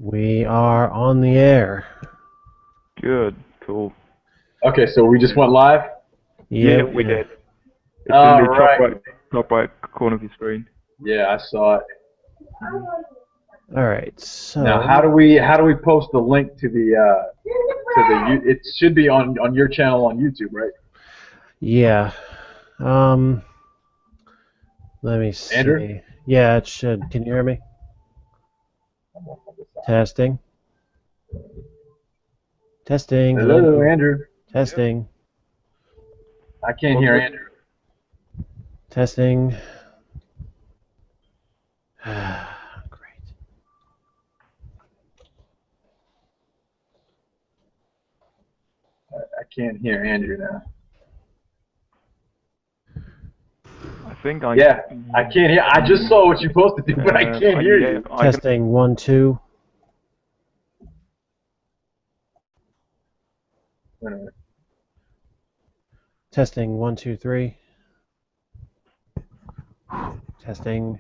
We are on the air. Good, cool. Okay, so we just went live? Yeah, we did. It's All in the right. top right corner of your screen. Yeah, I saw it. All right. So Now, how do we post the link to the it should be on your channel on YouTube, right? yeah. Let me see. Andrew? Yeah, it should. Can you hear me? Testing. Testing. Hello, Andrew. Testing. I can't hear Andrew. Testing. Great. I can't hear Andrew now. I think I. Yeah, I can't hear. I just saw what you posted, but I can't hear you. Testing 1 2. Testing 1 2 3. Testing.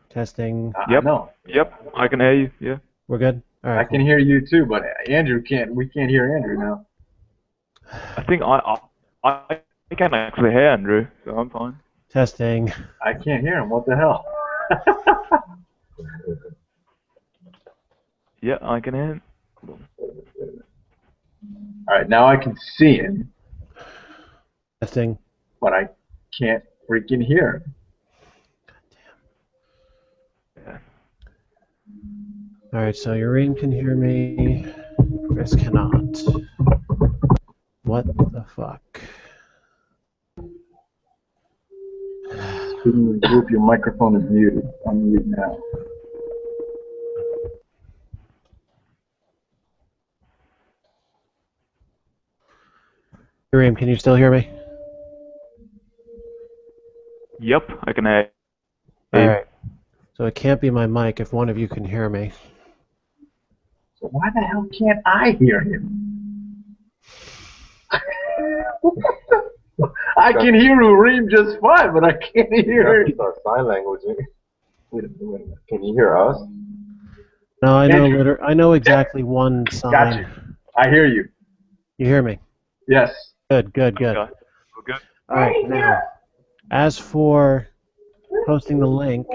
Testing. Yep. No. Yep, I can hear you. Yeah. We're good. All right. I can hear you too, but Andrew can't. We can't hear Andrew now. I think I can actually hear Andrew, so I'm fine. Testing. I can't hear him. What the hell? Yeah, I can hear him. All right, now I can see him, Testing. but I can't freaking hear him. Yeah. All right, so Ureem can hear me. Chris cannot. What the fuck? Speaking of the group, your microphone is muted. Unmute now. Ureem, can you still hear me? Yep, I can hear you. All right. So it can't be my mic if one of you can hear me. So why the hell can't I hear him? I can hear Ureem just fine, but I can't hear him. Our sign language. Wait a minute. Can you hear us? No, I know. Andrew. I know exactly one sign. Got you. I hear you. You hear me? Yes. Good, good, good. Okay. We're good. All right. Now, as for posting the link,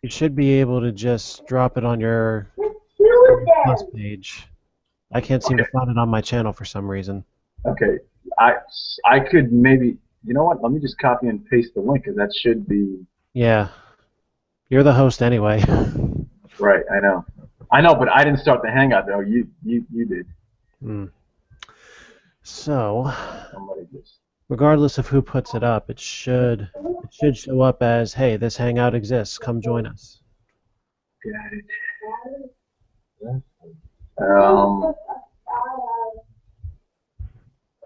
you should be able to just drop it on your Plus page. I can't seem to find it on my channel for some reason. Okay. I could maybe. You know what? Let me just copy and paste the link, because that should be. Yeah. You're the host anyway. Right. I know. I know, but I didn't start the Hangout though. You did. So, Somebody just. regardless of who puts it up, it should show up as, hey, this Hangout exists. Come join us. Got it.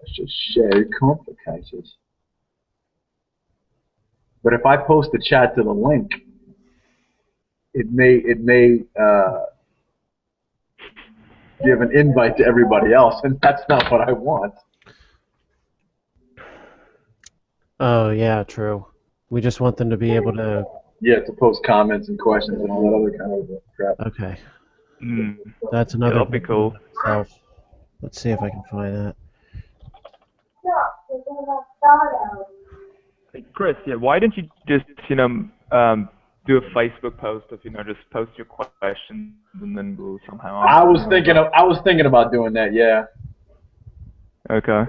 It's just so complicated. But if I post the chat to the link, it may give an invite to everybody else, and that's not what I want. Oh, yeah, true. We just want them to be able to... Yeah, to post comments and questions and all that other kind of crap. Okay. Mm. That's another... That'll be cool. Let's see if I can find that. Hey, Chris, yeah, why don't you just, do a Facebook post of, just post your questions and then we'll somehow... I was thinking about doing that, yeah. Okay.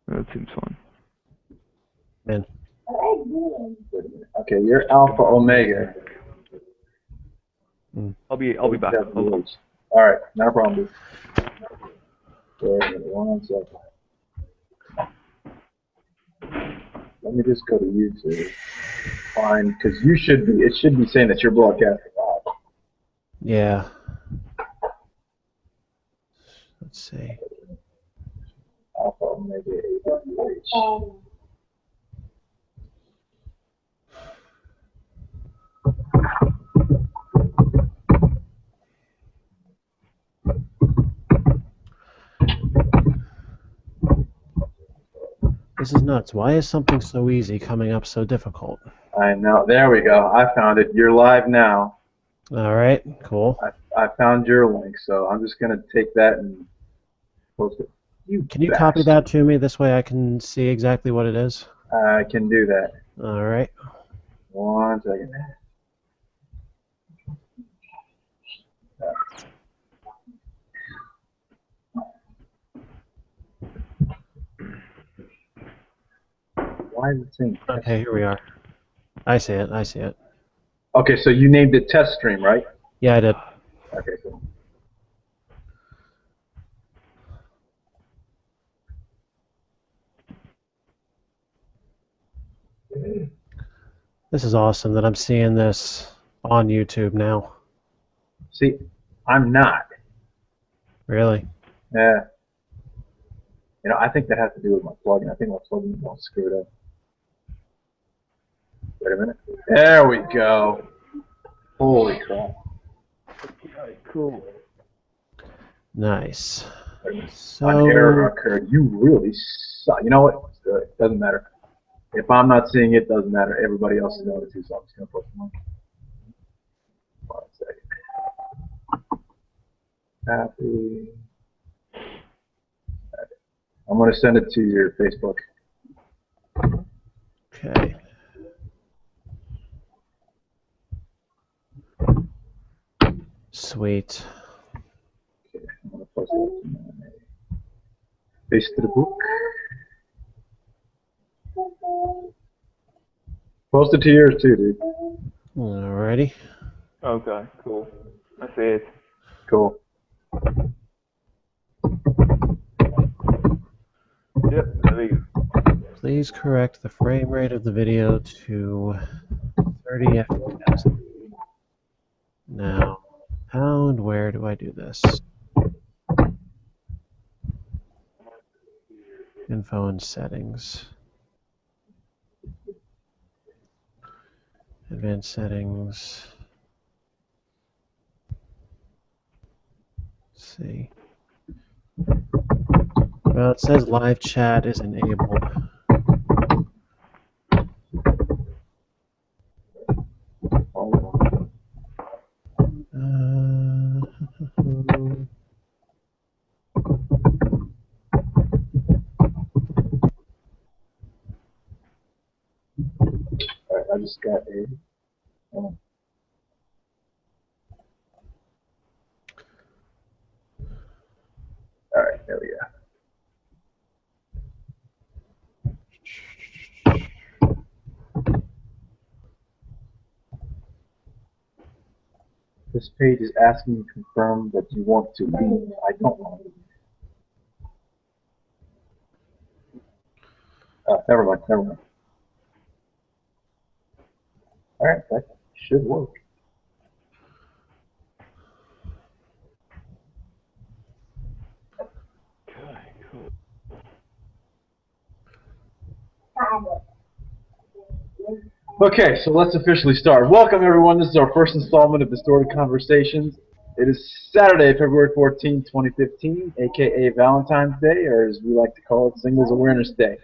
That seems fun. Man. Okay, you're Alpha Omega. I'll be back. Hold on. All right, no problem. Wait a minute, 1 second. Let me just go to YouTube. Fine, because it should be saying that you're broadcasting live. Yeah. Let's see. Alpha Omega AWH. This is nuts. Why is something so easy coming up so difficult? I know. There we go. I found it. You're live now. All right, cool. I found your link, so I'm just gonna take that and post it. Can you copy that to me? This way I can see exactly what it is. I can do that. All right. 1 second. Why is it saying? Okay, here we are. I see it. I see it. Okay, so you named it test stream, right? Yeah, I did. Okay, cool. This is awesome that I'm seeing this on YouTube now. See, I'm not. Really? Yeah. You know, I think that has to do with my plugin. I think my plugin won't screw it up. Wait a minute. There we go. Holy crap. Okay, cool. Nice. An So, error occurred. You really suck. You know what? Screw it. Doesn't matter. If I'm not seeing it, doesn't matter. Everybody else is going to, so I'm just going to post one. 1 second. Happy. I'm going to send it to your Facebook. okay. Sweet. Okay, I'm going to post it to my Facebook. Post it to yours too, dude. Alrighty. Okay, cool. I see it. Cool. Yep, there we go. Please correct the frame rate of the video to 30 FPS. Now, pound, where do I do this? Info and settings. Advanced settings. Let's see. Well, it says live chat is enabled. Alright, I just got a. Oh. Alright, there we go. This page is asking you to confirm that you want to leave. I don't want to leave. Never mind, never mind. Alright, that should work. Okay, cool. Okay, so let's officially start. Welcome, everyone. This is our first installment of Distorted Conversations. It is Saturday, February 14, 2015, aka Valentine's Day, or as we like to call it, Singles Awareness Day.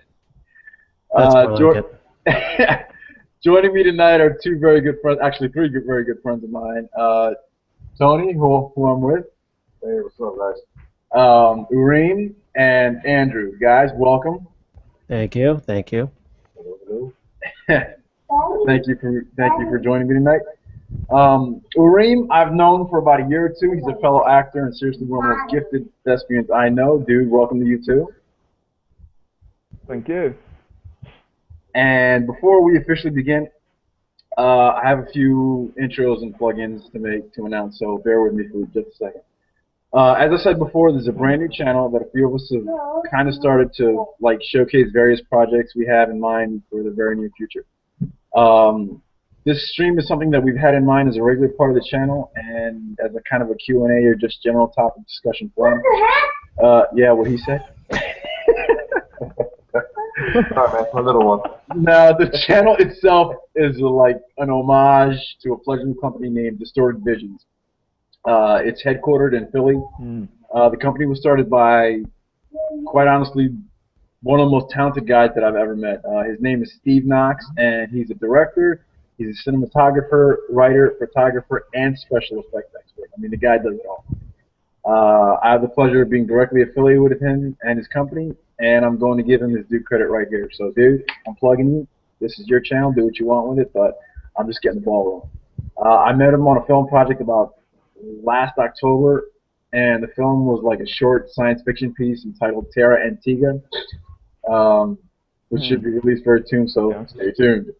That's more like it. Joining me tonight are two very good friends, actually three very good friends of mine. Tony, who I'm with. Hey, what's up, guys? Ureem and Andrew. Guys, welcome. Thank you. Thank you. Thank you for joining me tonight. Ureem, I've known for about a year or two. He's a fellow actor and seriously one of the most gifted thespians I know. Dude, welcome to you too. Thank you. And before we officially begin, I have a few intros and plugins to announce, so bear with me for just a second. As I said before, there's a brand new channel that a few of us have kind of started to showcase various projects we have in mind for the very near future. This stream is something that we've had in mind as a regular part of the channel and as a kind of a Q&A or just general topic discussion forum. Yeah, what he said? Alright, man, my little one. No, the channel itself is like an homage to a fledgling company named Distorted Visions. It's headquartered in Philly. The company was started by, quite honestly, one of the most talented guys that I've ever met. His name is Steve Knox, and he's a director, He's a cinematographer, writer, photographer, and special effects expert. I mean, the guy does it all. I have the pleasure of being directly affiliated with him and his company, and I'm going to give him his due credit right here. So, dude, I'm plugging you. This is your channel. Do what you want with it, but I'm just getting the ball rolling. I met him on a film project about last October, and the film was like a short science fiction piece entitled Terra Antigua, which should be released very soon, so stay tuned.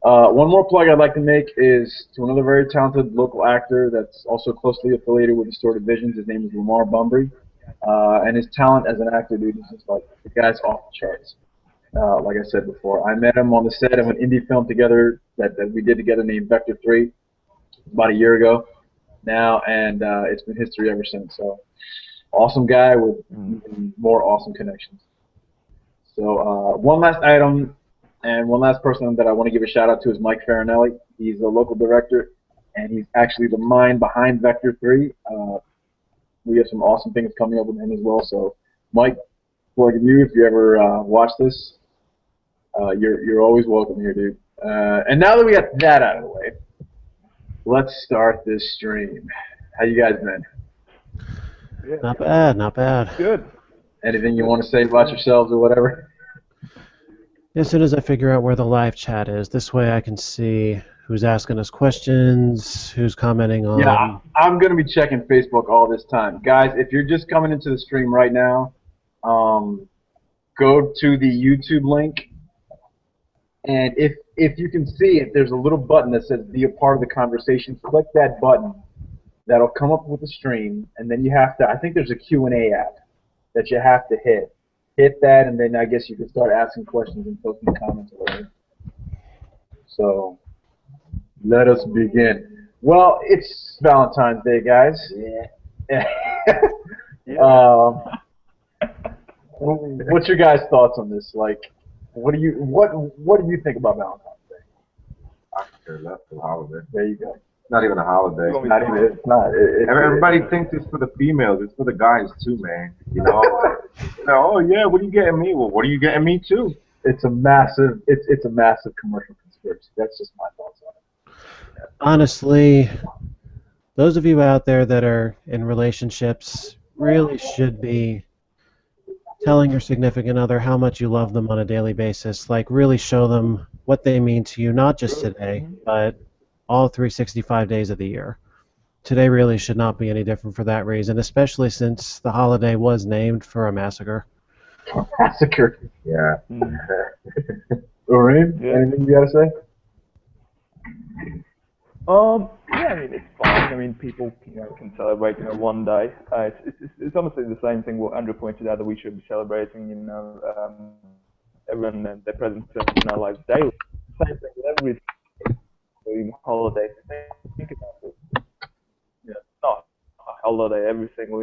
One more plug I'd like to make is to another very talented local actor that's also closely affiliated with Distorted Visions. His name is Lamar Bumbry. And his talent as an actor, dude, is just like, the guy's off the charts. Like I said before, I met him on the set of an indie film together that we did together named Vector 3 about a year ago now, and it's been history ever since. So, awesome guy with even more awesome connections. So, one last item. And one last person that I want to give a shout out to is Mike Farinelli. He's a local director, and he's actually the mind behind Vector 3. We have some awesome things coming up with him as well. So, Mike, plug you if you ever watch this. You're always welcome here, dude. And now that we got that out of the way, let's start this stream. How you guys been? Yeah. Not bad, not bad. Good. Anything you want to say about yourselves or whatever? As soon as I figure out where the live chat is, this way I can see who's asking us questions, who's commenting on. Yeah, I'm going to be checking Facebook all this time. Guys, if you're just coming into the stream right now, go to the YouTube link, and if you can see it, there's a little button that says be a part of the conversation. Click that button. That'll come up with the stream, and then you have to, I think there's a Q&A app that you have to hit. Hit that, and then I guess you can start asking questions and posting comments or whatever. So, let us begin. Well, it's Valentine's Day, guys. Yeah. What's your guys' thoughts on this? Like, what do you think about Valentine's Day? I could care less for the holiday. There you go. Not even a holiday. Not even. It's not. Everybody thinks it's for the females. It's for the guys too, man. You know. Oh yeah, what are you getting me? Well, what are you getting me too? It's a massive. It's a massive commercial conspiracy. That's just my thoughts on it. Honestly, those of you out there that are in relationships really should be telling your significant other how much you love them on a daily basis. Like, really show them what they mean to you, not just today, but all 365 days of the year. Today really should not be any different for that reason, especially since the holiday was named for a massacre. Massacre. Yeah. Ureem, anything you gotta say? Yeah, I mean, it's fine. I mean, people, can celebrate, one day. It's almost the same thing what Andrew pointed out, that we should be celebrating, everyone and their presence in our lives daily. Same thing with every holiday. Think about it. Yeah, it's not a holiday. Every single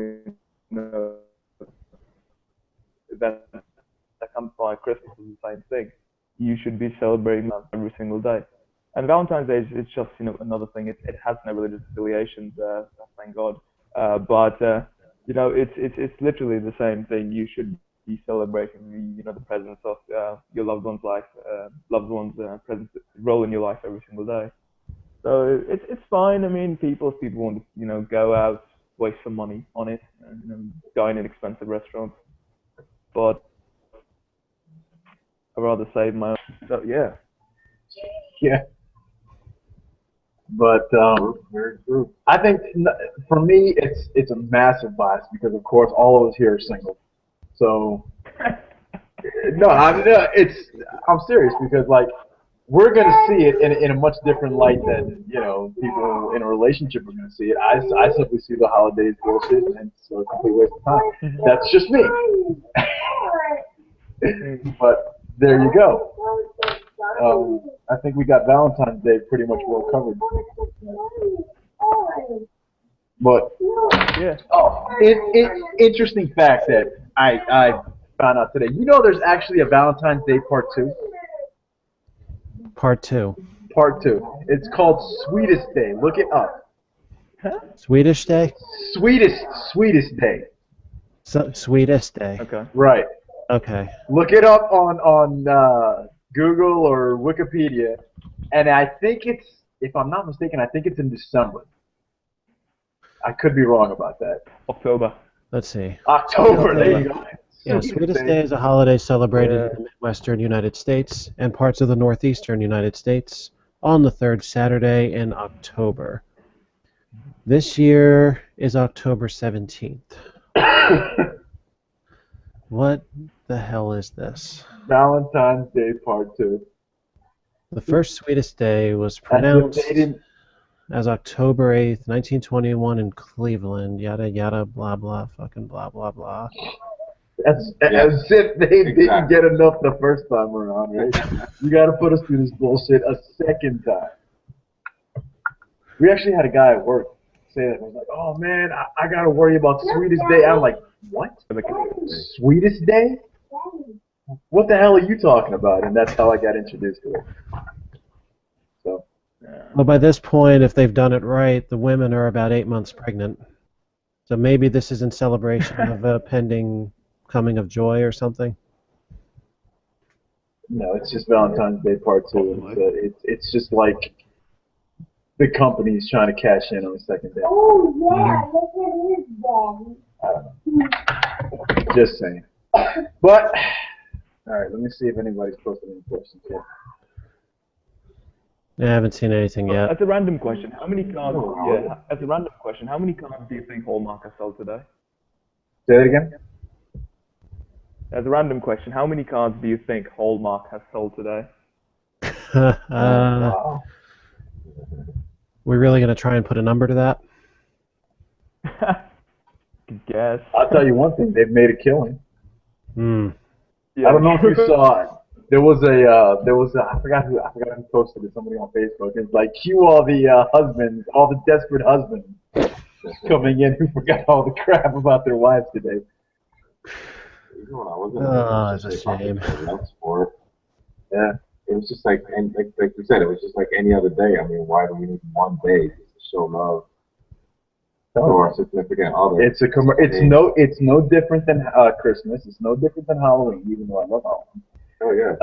event that comes by Christmas is the same thing. You should be celebrating that every single day. And Valentine's Day is just another thing. It has no religious affiliations, thank God. But it's literally the same thing. You should be celebrating the presence of your loved one's life, presence, role in your life every single day. So it's fine. I mean, if people want to go out, waste some money on it, and dine in expensive restaurants, but I'd rather save my own. So yeah. But I think for me it's a massive bias because of course all of us here are single. So no, I'm serious because like we're gonna see it in a much different light than people in a relationship are gonna see it. I simply see the holidays bullshit and it's a complete waste of time. That's just me. But there you go. I think we got Valentine's Day pretty much well covered. But yeah. Interesting fact that I found out today. There's actually a Valentine's Day Part 2. Part 2. Part 2. It's called Sweetest Day. Look it up. Huh? Swedish Day? Sweetest Day. Sweetest Day. Okay. Right. Okay. Look it up on Google or Wikipedia, and I think it's, if I'm not mistaken, I think it's in December. I could be wrong about that. October. Let's see. October, there you go. Yeah, Sweetest Day is a holiday celebrated in the Midwestern United States and parts of the Northeastern United States on the third Saturday in October. This year is October 17th. What the hell is this? Valentine's Day Part 2. The first Sweetest Day was As if pronounced they didn't, as October 8th, 1921 in Cleveland, yada yada, blah blah, fucking blah blah blah. as if they didn't get enough the first time around, right? You got to put us through this bullshit a second time. We actually had a guy at work say that. I was like, oh man, I got to worry about Sweetest Day. I'm like, what? Sweetest Day? What the hell are you talking about? And that's how I got introduced to it. So. Well, by this point, if they've done it right, the women are about 8 months pregnant. So maybe this is in celebration of a pending coming of joy or something. No, it's just Valentine's Day Part 2. It's just like the company's trying to cash in on the second day. Oh, yeah, I don't know. Just saying. But, all right, let me see if anybody's posted any questions yet. I haven't seen anything yet. As a random question, how many cards? Yeah. As a random question, how many cards do you think Hallmark has sold today? Say that again? As a random question, how many cards do you think Hallmark has sold today? Wow. We're really going to try and put a number to that? Good guess. I'll tell you one thing, they've made a killing. Hmm. Yeah. I don't know if you saw it. There was a I forgot who posted it, somebody on Facebook. It's like, cue all the husbands, all the desperate husbands coming in who forgot all the crap about their wives today. Oh, it's a shame. Yeah. It was just like, and like you said, it was just like any other day. I mean, why do we need one day just to show love to our significant other? It's no different than Christmas. It's no different than Halloween, even though I love Halloween. Oh yeah.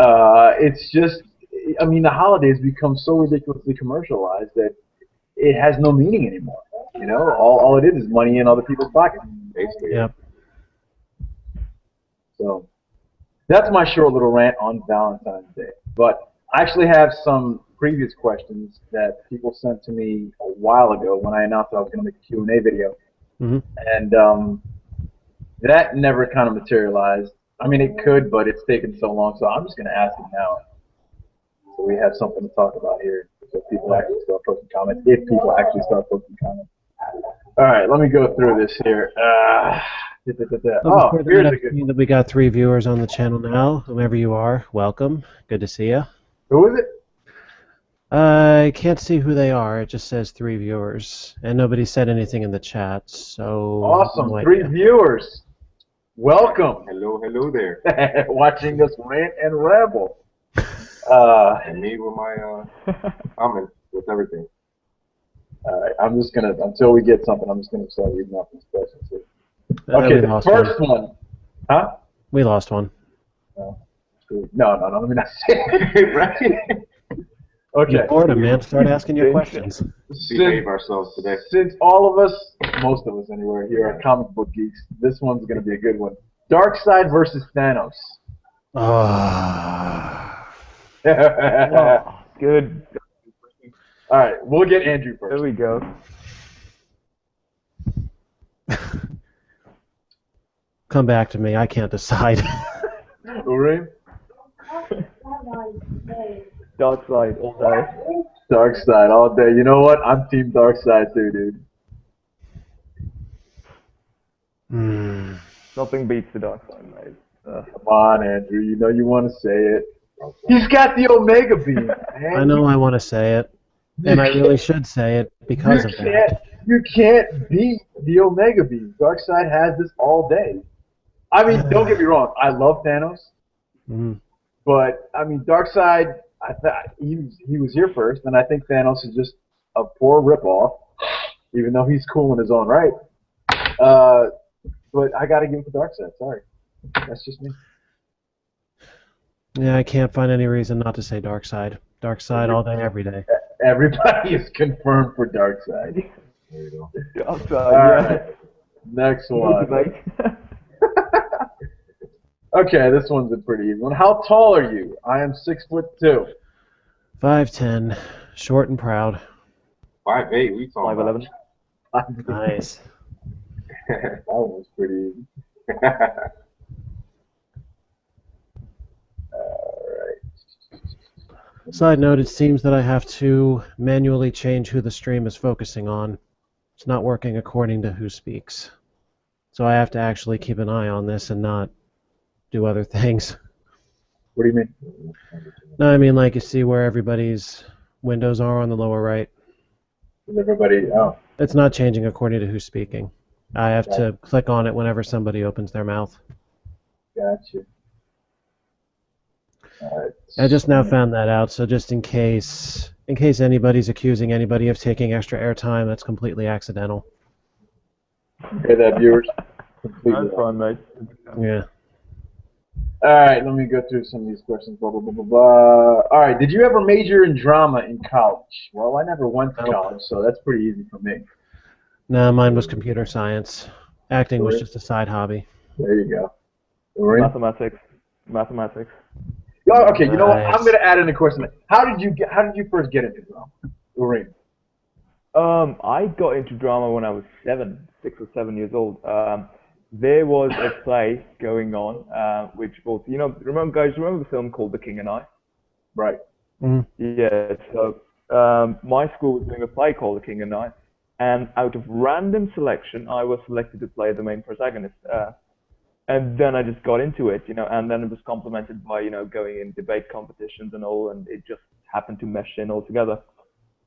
It's just, I mean, the holidays become so ridiculously commercialized that it has no meaning anymore. You know, all it is money in other people's pockets. Basically. Yep. So that's my short little rant on Valentine's Day. But I actually have some previous questions that people sent to me a while ago when I announced I was going to make a Q&A video. Mm-hmm. And that never kind of materialized. I mean, it could, but it's taken so long, so I'm just going to ask it now. So we have something to talk about here, so people actually start posting comments, if people actually start posting comments. All right, let me go through this here. Before here's that, a good one. that we got 3 viewers on the channel now. Whomever you are, welcome. Good to see you. Who is it? I can't see who they are. It just says 3 viewers, and nobody said anything in the chat. So Awesome, no 3 idea. viewers. Welcome. Hello there. Watching us rant and ramble. And me with my comments with everything. All right, I'm just gonna, until we get something, I'm just gonna start reading off these questions here. We Okay, the lost first one. Huh? We lost one. No, let me not say it, right? Okay. You're boredom, man. Start asking your questions. Behave ourselves today. Since all of us, most of us anyway, here are comic book geeks, this one's gonna be a good one. Darkseid versus Thanos. Good. All right, we'll get Andrew first. There we go. Come back to me. I can't decide. Ureem? Darkseid all day. Darkseid all day. You know what? I'm Team Darkseid too, dude. Nothing beats the Darkseid, mate. Come on, Andrew. You know you want to say it. He's got the Omega Beam, man. I know I want to say it, and I really should say it because of that. You can't beat the Omega Beam. Darkseid has this all day. I mean, don't get me wrong. I love Thanos, but I mean, Darkseid. I thought he was here first, and I think Thanos is just a poor ripoff, even though he's cool in his own right. But I got to give it to Darkseid. Sorry, that's just me. Yeah, I can't find any reason not to say dark side. Dark side Every, all day, every day. everybody is confirmed for Dark Side. There you All Outside, yeah. right, next one. Motivate. Okay, this one's a pretty easy one. How tall are you? I am 6'2". 5'10", short and proud. go. 5'8", we talking about. 5'11". Nice. That one was pretty easy. Side note, it seems that I have to manually change who the stream is focusing on. It's not working according to who speaks. So I have to actually keep an eye on this and not do other things. What do you mean? No, I mean like you see where everybody's windows are on the lower right. Is everybody? Oh, It's not changing according to who's speaking. I have to click on it whenever somebody opens their mouth. gotcha. All right. I just now found that out, so just in case anybody's accusing anybody of taking extra airtime, that's completely accidental. Hear that, viewers? Completely. That's fine, mate. Yeah. All right, let me go through some of these questions. Blah blah blah blah blah. All right, did you ever major in drama in college? Well, I never went to Nope. college, so that's pretty easy for me. No, mine was computer science. Acting was Really? just a side hobby. There you go. Ureem? Mathematics. Oh, okay, you know what? Nice. I'm gonna add in a question. How did you first get into drama, Ureem? I got into drama when I was 6 or 7 years old. There was a play going on, which was, remember the film called The King and I? Right. Mm. Yeah, so my school was doing a play called The King and I, and out of random selection, I was selected to play the main protagonist. And then I just got into it, and then it was complemented by, going in debate competitions and all, and it just happened to mesh in all together.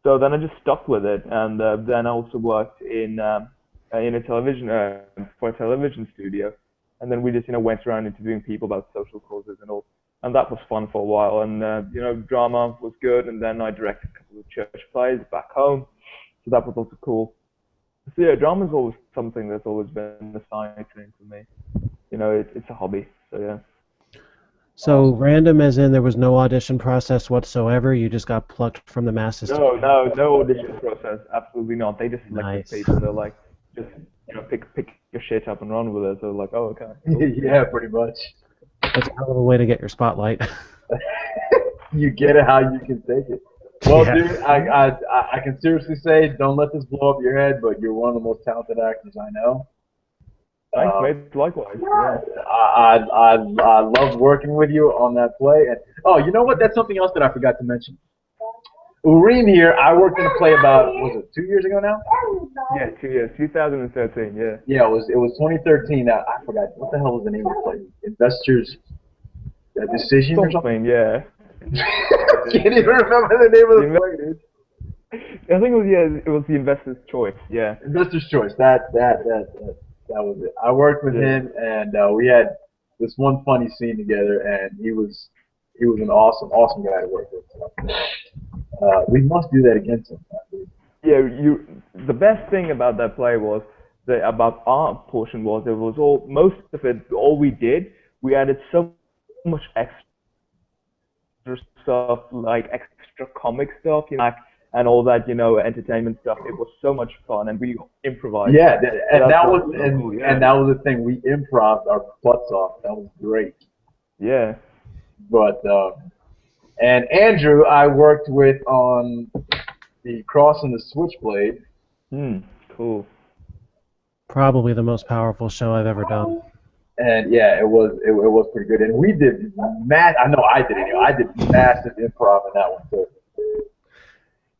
So then I just stuck with it, and then I also worked in a television for a television studio, and then we just went around interviewing people about social causes and all, and that was fun for a while. And drama was good, and then I directed a couple of church plays back home, so that was also cool. So yeah, drama is always something that's always been a side thing for me. It's a hobby. So yeah. So random as in there was no audition process whatsoever, you just got plucked from the masses to No audition process. Absolutely not. They just selected Nice. people. They're like, just pick your shit up and run with it. So like, oh okay. Cool. Yeah, pretty much. That's a hell of a way to get your spotlight. You get it how you can take it. Well, Yeah. dude, I can seriously say, don't let this blow up your head, but you're one of the most talented actors I know. Thanks, mate. Likewise. Yeah. I love working with you on that play. And oh, you know what? That's something else that I forgot to mention. Ureem here, I worked in a play about, was it 2 years ago now? Yeah, 2 years. 2013. Yeah. Yeah, it was 2013. I forgot what the hell was the name of the play? Investors Decision or something. Something. Yeah. Can't even remember the name of the play, dude. I think it was the investor's choice. Yeah. Investor's Choice. That was it. I worked with him, and we had this one funny scene together, and he was an awesome guy to work with. So, we must do that again sometime. Yeah. The best thing about that play was about our portion was it was most of it all we did. We added so much extra stuff, like extra comic stuff, and all that, entertainment stuff. It was so much fun, and we improvised. Yeah, and that was cool, yeah. and that was the thing. We improvised our butts off. That was great. Yeah. But and Andrew, I worked with on the Cross and the Switchblade. Cool. Probably the most powerful show I've ever done. And yeah, it was pretty good. And we did I know I did anyway. I did massive improv in that one too.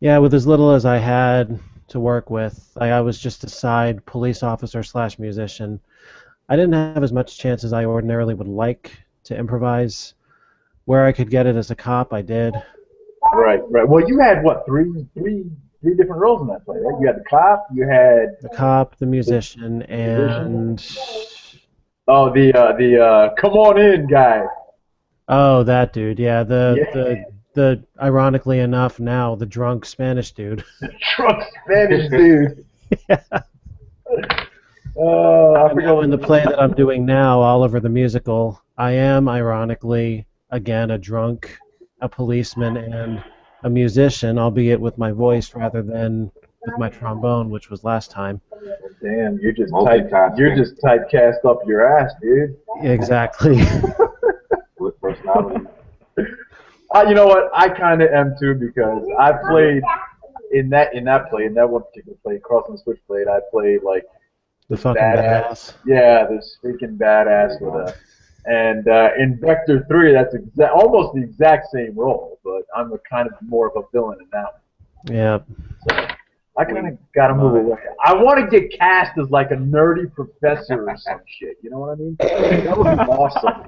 Yeah, with as little as I had to work with, I was just a side police officer / musician. I didn't have as much chance as I ordinarily would like to improvise. Where I could get it as a cop, I did. Right. Well, you had what, three different roles in that play, right? You had the cop, you had The cop, the musician, and the come on in guy. oh, that dude. Yeah, the ironically enough now the drunk Spanish dude. Drunk Spanish dude. Yeah. I Now in the play that I'm doing now, Oliver the Musical, I am ironically again, a drunk, a policeman, and a musician, albeit with my voice rather than with my trombone, which was last time. Damn, you're just Multitasking. typecast up your ass, dude. Exactly. With personality. You know what? I kind of am too because I played in that one particular play, Crossing the Switchblade. I played like The fucking badass. badass. Yeah, this freaking badass with a. And in Vector 3, that's almost the exact same role, but I'm a kind of more of a villain in that one. Yeah. So I kind of got to move away. I want to get cast as like a nerdy professor or some shit. You know what I mean? That would be awesome.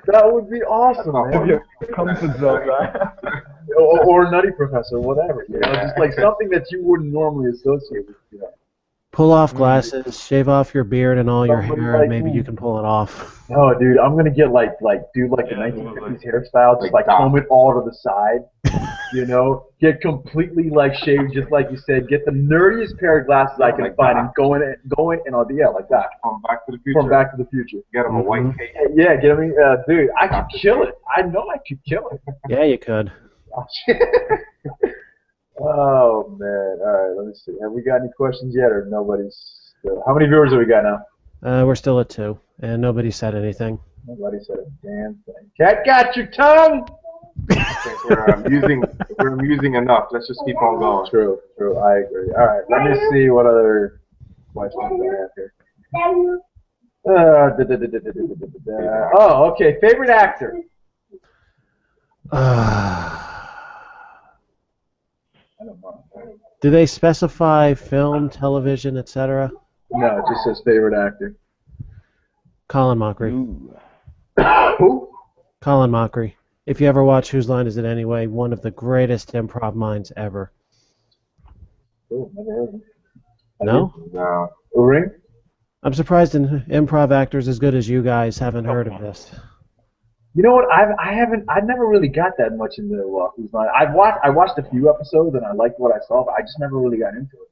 That would be awesome, man. Comfort zone, right? Or nutty professor, whatever. You know, just like something that you wouldn't normally associate with. You know. Pull off glasses, shave off your beard and all your Somebody hair, like and maybe me. you can pull it off. No, dude, I'm gonna get do the 1950s hairstyle, just like comb it all to the side. You know, get completely like shaved, just like you said. Get the nerdiest pair of glasses I can find, and go in and I'll do like that. From Back to the Future. From Back to the Future. Get him a white cape. Yeah, get me, dude. I could kill it. I know I could kill it. Yeah, you could. Oh man! All right, let me see. Have we got any questions yet, or nobody's? Still... How many viewers have we got now? We're still at 2, and nobody said anything. Nobody said a damn thing. Cat got your tongue. We're amusing enough. Let's just keep on going. True. I agree. All right, let me see what other questions I have here. Oh, okay. Favorite actor? I don't know. Do they specify film, television, etc.? No, it just says favorite actor. Colin Mockery. Who? Colin Mockery. If you ever watch Whose Line Is It Anyway, one of the greatest improv minds ever. Oh, never heard of him. No? No. Ureem? I'm surprised improv actors as good as you guys haven't heard of this. You know what? I never really got that much into Who's Line. I watched a few episodes and I liked what I saw, but I just never really got into it.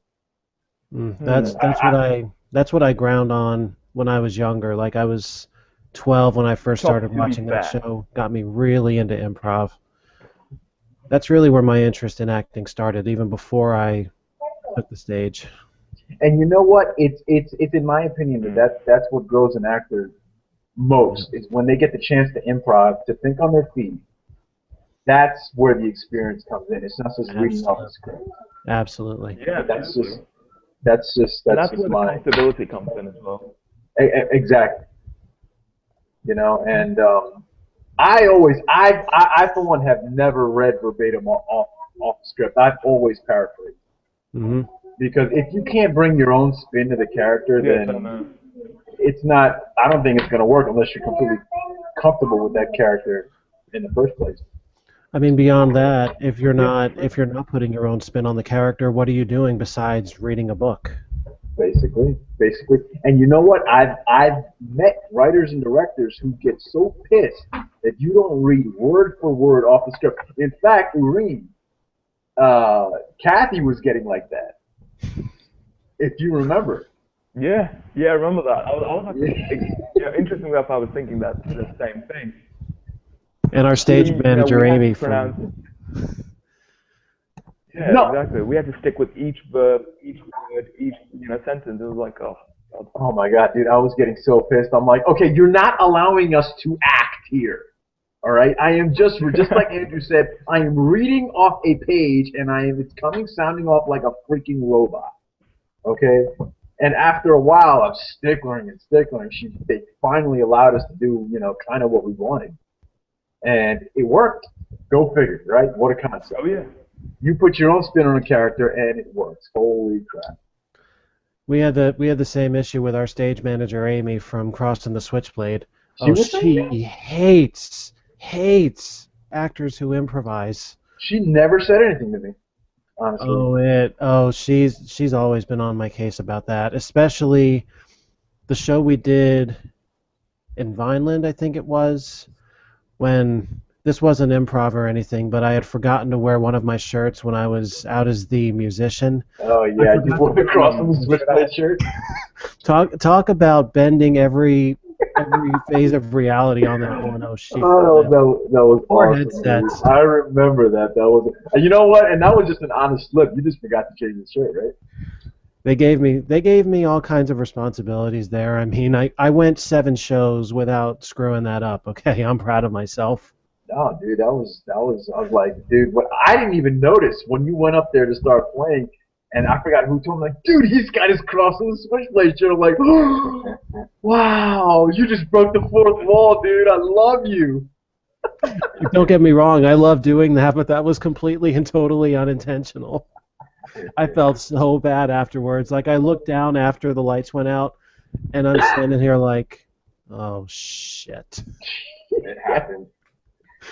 That's what I ground on when I was younger. Like I was 12 when I first started watching that show. Got me really into improv. That's really where my interest in acting started, even before I took the stage. And you know what? It's in my opinion that's what grows an actor most is when they get the chance to improv, to think on their feet. That's where the experience comes in. It's not just reading off the script. Absolutely. Yeah, that's just where my the comfortability comes in as well. Exactly. You know, and I for one have never read verbatim off the script. I've always paraphrased. Mm-hmm. Because if you can't bring your own spin to the character, then it's not. I don't think it's going to work unless you're completely comfortable with that character in the first place. I mean, beyond that, if you're not putting your own spin on the character, what are you doing besides reading a book? Basically. And you know what? I've met writers and directors who get so pissed that you don't read word for word off the script. In fact, Ureem, Kathy was getting like that. If you remember. Yeah, I remember that. I was actually, interestingly enough, I was thinking the same thing. And our stage manager, Amy, exactly. We had to stick with each verb, each word, each sentence. It was like, oh. God. Oh my God, dude! I was getting so pissed. I'm like, okay, you're not allowing us to act here. All right, I am just like Andrew said. I am reading off a page, and it's sounding off like a freaking robot. Okay. And after a while of stickling, they finally allowed us to do, kind of what we wanted. And it worked. Go figure, right? What a concept. Oh, yeah. You put your own spin on a character, and it works. Holy crap. We had the same issue with our stage manager, Amy, from Crossing the Switchblade. She hates actors who improvise. She never said anything to me. Honestly. She's always been on my case about that, especially the show we did in Vineland, I think it was, when this wasn't improv or anything, but I had forgotten to wear one of my shirts when I was out as the musician. Oh yeah, you wore the Crossing the Switchblade shirt. Talk about bending every every phase of reality on that one. Oh, she Oh, flipped. that was Poor awesome, dude. headsets. I remember that. That was, and you know what? And that was just an honest slip. You just forgot to change the shirt, right? They gave me all kinds of responsibilities there. I mean, I went 7 shows without screwing that up. Okay, I'm proud of myself. No, dude, I was like, dude, what I didn't even notice when you went up there to start playing, and I forgot who told me, like, dude, he's got his cross on the switchblade shirt. I'm like, wow, you just broke the fourth wall, dude. I love you. Don't get me wrong, I love doing that, but that was completely and totally unintentional. I felt so bad afterwards. Like I looked down after the lights went out, and I'm standing here like, oh shit. It happened.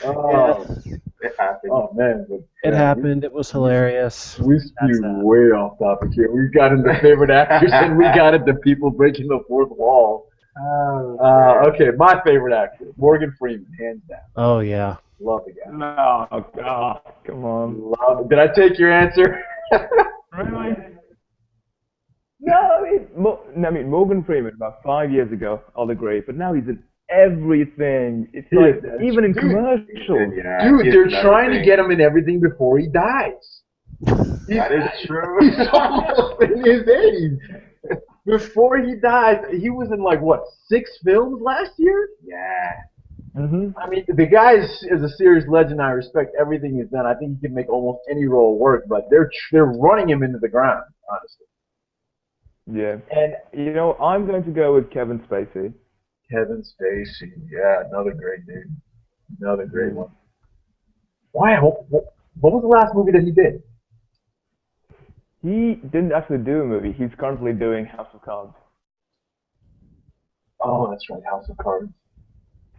Oh, It happened. oh man, but, It yeah, happened. It was hilarious. we That's spewed that. way off topic here. We got into favorite actors, and we got into people breaking the fourth wall. Okay, my favorite actor, Morgan Freeman, hands down. Oh yeah. Love the guy. No, God, come on. Love it. Did I take your answer? Really? No, Morgan Freeman about 5 years ago, I'll agree, but now he's in everything. It's like Dude, even in dude, commercials. Yeah, Dude, it's they're another trying to thing. get him in everything before he dies. That is true. He's almost in his 80s. Before he dies, he was in like what, 6 films last year? Yeah. Mm-hmm. I mean, the guy is a serious legend. I respect everything he's done. I think he can make almost any role work, but they're running him into the ground, honestly. Yeah. And You know, I'm going to go with Kevin Spacey. Kevin Spacey, yeah, another great dude, another great one. Why? What was the last movie that he did? He didn't actually do a movie. He's currently doing House of Cards. Oh, that's right, House of Cards.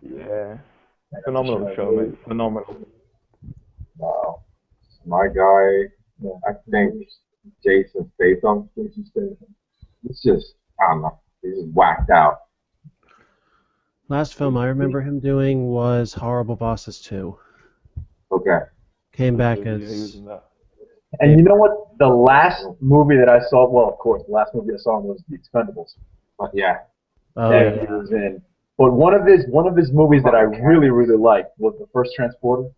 Yeah. That's Phenomenal right. show, mate. Phenomenal. Wow. My guy, Yeah. I think Jason Statham. Jason Statham. It's just, I don't know. He's just whacked out. Last film I remember him doing was Horrible Bosses 2. Okay. Came back Yeah, he was as in that. And you know what? The last movie that I saw, well, of course, the last movie I saw was The Expendables But yeah. oh that yeah. he was in. But one of his movies that I really liked was the first Transporter.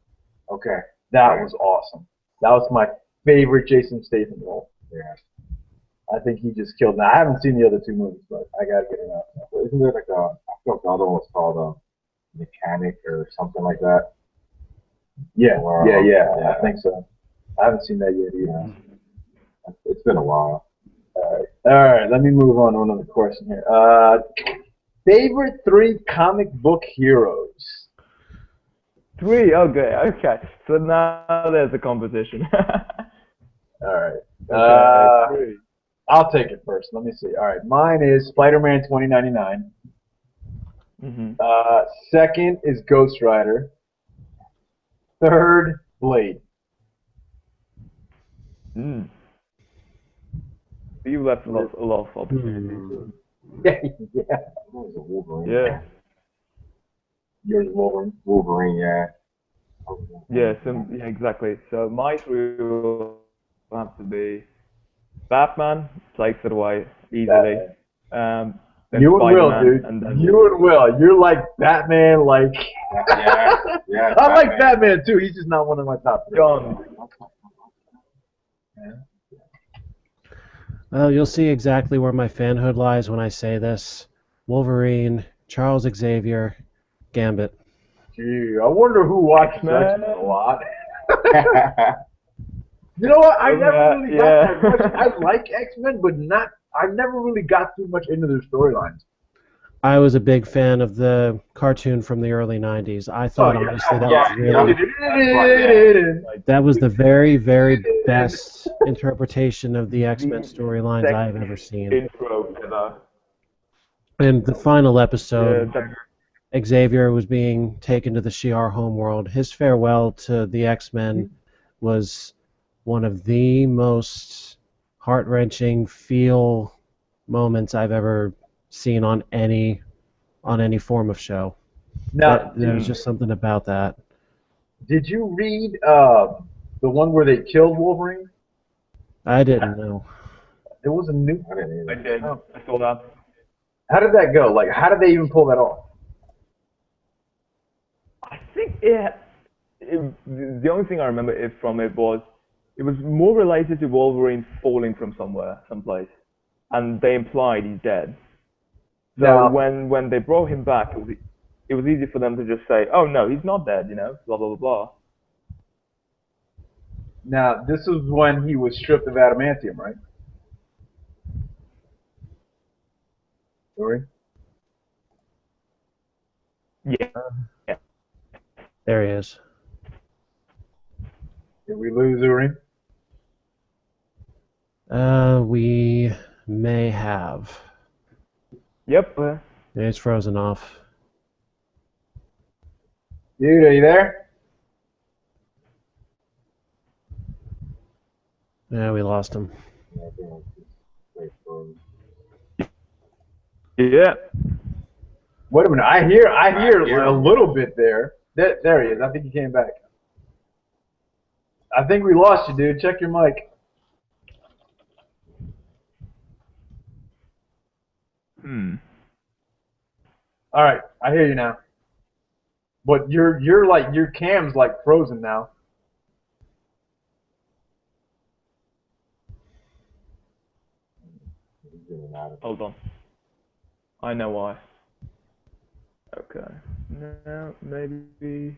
Okay. That was awesome. That was my favorite Jason Statham role. Yeah. I think he just killed. Now I haven't seen the other 2 movies, but I gotta get it out. Well, isn't there like I forgot the other one was called Mechanic or something like that? Yeah, Wow. yeah. Yeah. I think so. I haven't seen that yet either. It's been a while. All right. Let me move on to another question here. Favorite 3 comic book heroes. 3, okay. So now there's a competition. All right. Okay, 3. I'll take it first. Let me see. All right. Mine is Spider-Man 2099. Mm-hmm. Second is Ghost Rider. Third, Blade. Mm. You left a lot of opportunities. Yeah. What was it, Wolverine? Yeah. Yours is Wolverine. Wolverine, yeah. Yeah, exactly. So my 3 will have to be Batman, takes it away easily. Then You and Will, Spider-Man, dude. and then You and Will. You're like Batman, like. Yeah. I like Batman too. He's just not one of my top 3. John. Well, you'll see exactly where my fanhood lies when I say this. Wolverine, Charles Xavier, Gambit. Gee, I wonder who watches X-Men. X-Men a lot. You know what? I never really got that much. I like X-Men, but not. I never really got too much into their storylines. I was a big fan of the cartoon from the early 90s. I thought, honestly, that was really... That was the very, very best interpretation of the X-Men storylines I've ever seen. Intro to that. And the final episode, Yeah, Xavier was being taken to the Shi'ar homeworld. His farewell to the X-Men was one of the most heart-wrenching feel moments I've ever seen on any form of show. Now, There was just something about that. did you read the one where they killed Wolverine? I didn't know. There was a new. I didn't I either. did. I saw that. How did that go? Like, how did they even pull that off? I think the only thing I remember from it was more related to Wolverine falling from someplace, and they implied he's dead. So Now, when they brought him back, it was easy for them to just say, "Oh no, he's not dead," blah blah blah blah. now, this was when he was stripped of adamantium, right? Sorry? Yeah. There he is. Did we lose Ureem? We may have. Yep. It's frozen off. Dude, are you there? Yeah, we lost him. Yeah, I think it's just straight from. Yeah. Wait a minute. I hear a little bit there. There he is. I think he came back. I think we lost you, dude. Check your mic. All right, I hear you now. But your cam's like frozen now. Hold on. I know why. Okay. Now maybe.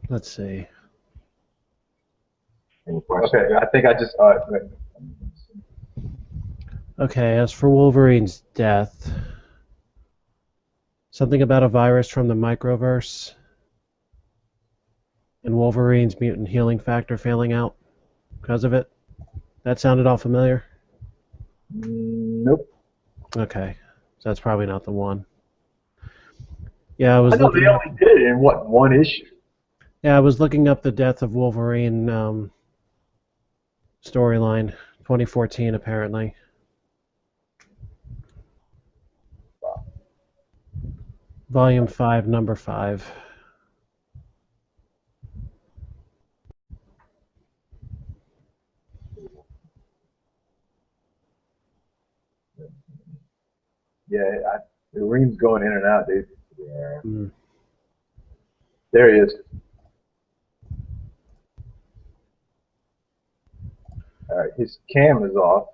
Let's see. Okay, I think I just. Okay, as for Wolverine's death, something about a virus from the microverse and Wolverine's mutant healing factor failing out because of it. That sounded all familiar? Nope. Okay, so that's probably not the one. Yeah, I was I know looking they up, only did it in what, one issue? yeah, I was looking up the death of Wolverine storyline, 2014 apparently. Volume 5, number 5. Yeah, the Ureem's going in and out, dude. Yeah. Mm. There he is. All right, his cam is off.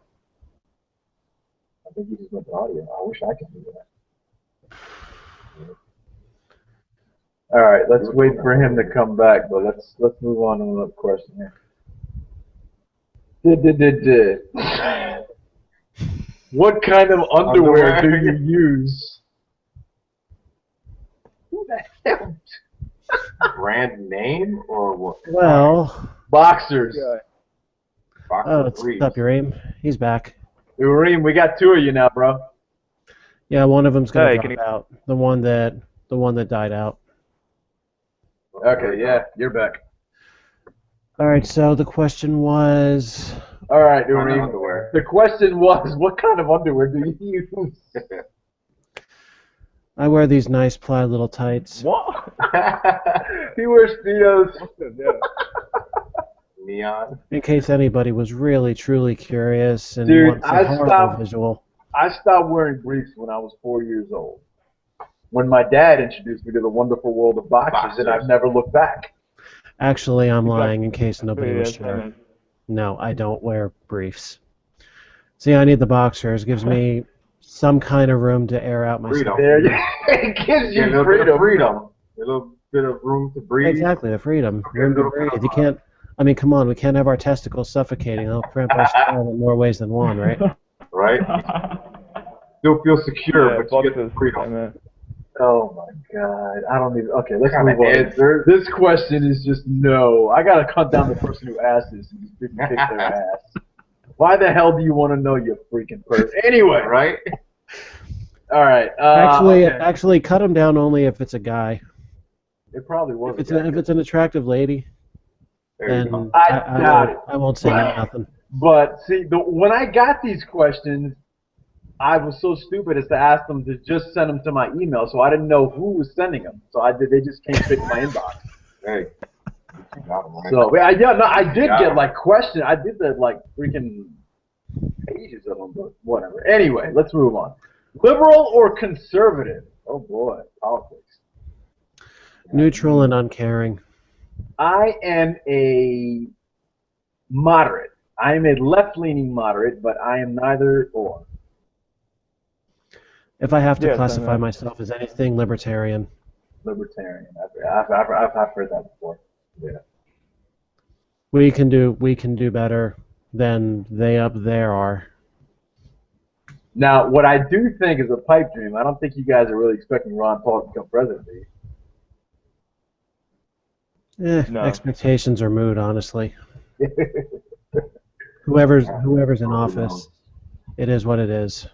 I think he just went to audio. I wish I could do that. All right, let's wait for him to come back, but let's move on to another question here. What kind of underwear do you use? Who the hell? Brand name or what? Well, Boxers. oh, what's up, Ureem? He's back. Ureem, we got two of you now, bro. Yeah, one of them's gonna Hey, drop out. The one that died out. Okay, yeah, you're back. All right, so the question was. All right, What kind of Ureem. underwear? The question was, what kind of underwear do you use? I wear these nice plaid little tights. What? He wears Speedos. Neon. In case anybody was really truly curious and Dude, wants a I horrible stopped- visual. I stopped wearing briefs when I was 4 years old. When my dad introduced me to the wonderful world of boxers, and I've never looked back. Actually, I'm Exactly. lying in case nobody was Yeah, sure. No, I don't wear briefs. See, I need the boxers. Gives me some kind of room to air out my Freedom. stuff. There you It gives Yeah, a you little bit of freedom. freedom. A little bit of room to breathe. Exactly, the freedom. Okay, Room to little breathe. bit You of- can't. I mean, come on. We can't have our testicles suffocating. They'll cramp our style in more ways than one, right? Right? Still feel secure, Yeah, but you get the boxers. freedom. Oh my God! I don't even. Okay, let's Kinda move on. answer. This question is just no. I gotta cut down the person who asked this and just freaking kick their ass. Why the hell do you want to know, you freaking person? Anyway, Right? all right. Actually, okay. actually, cut them down only if it's a guy. It probably was. If it's an attractive lady, There you then go. I doubt it. I won't say nothing. But see, when I got these questions, I was so stupid as to ask them to just send them to my email, so I didn't know who was sending them. So they just came straight to my inbox. Hey. You got 'em, right? So I did get like questions. I did that like freaking pages of them, but whatever. Anyway, let's move on. Liberal or conservative? Oh boy, politics. Neutral and uncaring. I am a moderate. I am a left-leaning moderate, but I am neither or. If I have to Yes, classify myself as anything, libertarian. Libertarian. I've heard that before. Yeah. We can do better than they up there are. Now, what I do think is a pipe dream. I don't think you guys are really expecting Ron Paul to become president, do you? No. Expectations are moot, honestly. Whoever's in office, it is what it is.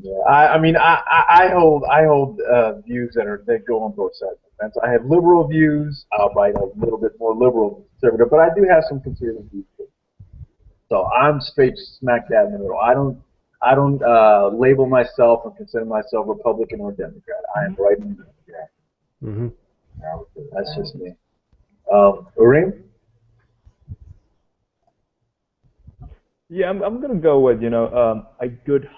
Yeah, I hold views that go on both sides of the fence. I have liberal views, albeit a little bit more liberal than conservative, but I do have some conservative views too. So I'm straight smack dab in the middle. I don't label myself and consider myself Republican or Democrat. I am right in the middle. Yeah. Mm-hmm. That's just me. Ureem? Yeah, I'm gonna go with a good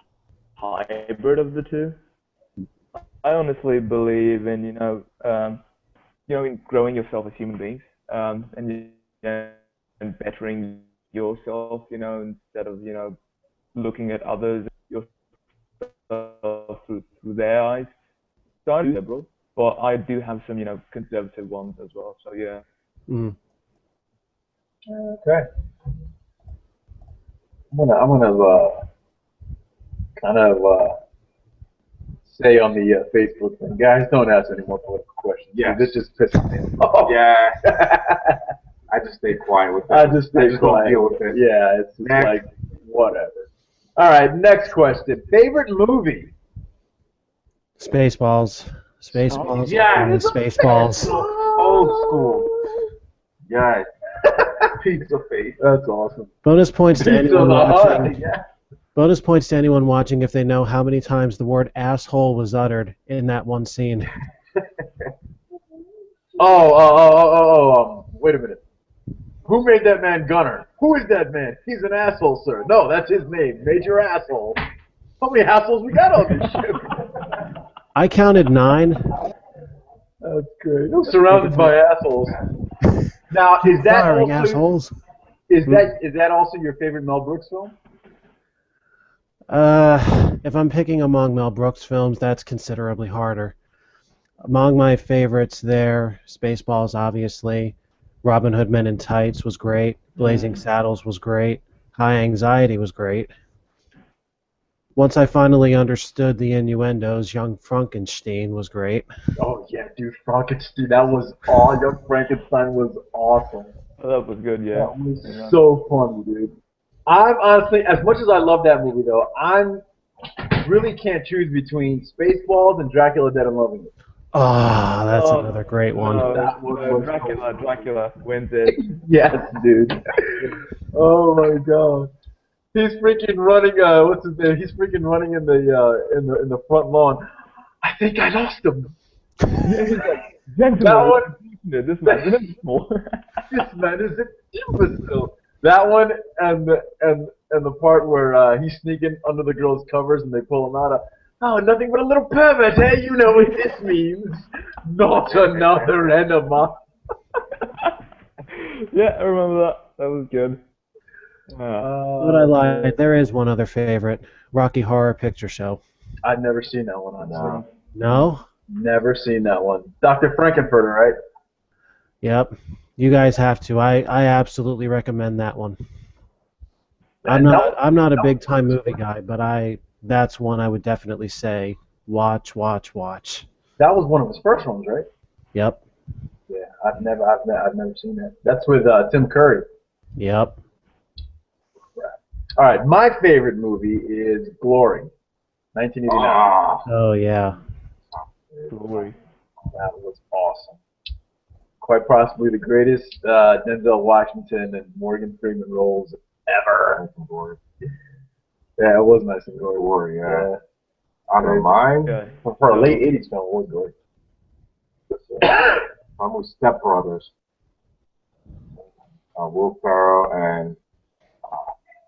hybrid of the two. I honestly believe in in growing yourself as human beings, and bettering yourself, instead of looking at others yourself through their eyes. So I'm liberal, but I do have some conservative ones as well. So yeah. Mm. Okay. I'm gonna kind of say on the Facebook thing, guys, don't ask any more political questions. Yeah. This just pisses me off. Yeah. I just stay quiet with it. I just don't quiet. deal with it. Yeah, it's just Next. like whatever. All right, next question. Favorite movie? Spaceballs. Spaceballs. Yeah, Always Spaceballs. Old school. Yeah. Pizza face. That's awesome. Bonus points to anyone watching. Yeah. Bonus points to anyone watching if they know how many times the word asshole was uttered in that one scene. Wait a minute. Who made that man Gunner? Who is that man? He's an asshole, sir. No, that's his name. Major Asshole. How many assholes we got on this ship? I counted 9. That's great. I'm surrounded by assholes. Now, is that Firing also, assholes. is that also your favorite Mel Brooks film? If I'm picking among Mel Brooks films, that's considerably harder. Among my favorites there, Spaceballs, obviously. Robin Hood Men in Tights was great. Blazing Saddles was great. High Anxiety was great. Once I finally understood the innuendos, Young Frankenstein was great. Oh, yeah, dude, Frankenstein. That was all. Young Frankenstein was awesome. Oh, that was good, yeah. That was so funny, dude. I'm honestly, as much as I love that movie, though, really can't choose between Spaceballs and Dracula Dead and Loving It. Ah, that's another great one. Dracula wins it. Yes, dude. Oh my God. He's freaking running. What's his name? He's freaking running in the front lawn. I think I lost him. That one. This man is small. This man is an imbecile. That one and the part where he's sneaking under the girl's covers and they pull him out. Oh, nothing but a little pervert, eh? You know what this means. Not another enema. Yeah, I remember that. That was good. But I lied. There is one other favorite. Rocky Horror Picture Show. I've never seen that one, honestly. No? Never seen that one. Dr. Frankenfurter, right? Yep. You guys have to. I absolutely recommend that one. I'm not a big time movie guy, but that's one I would definitely say watch. That was one of his first ones, right? Yep. Yeah, I've never seen that. That's with Tim Curry. Yep. All right, my favorite movie is Glory, 1989. Oh yeah. Glory. That was awesome. Quite possibly the greatest Denzel Washington and Morgan Freeman roles ever. Yeah, it was nice and gory. Yeah. On the mind, For a late 80s film, it was gory. I'm with Step Brothers. Will Ferrell and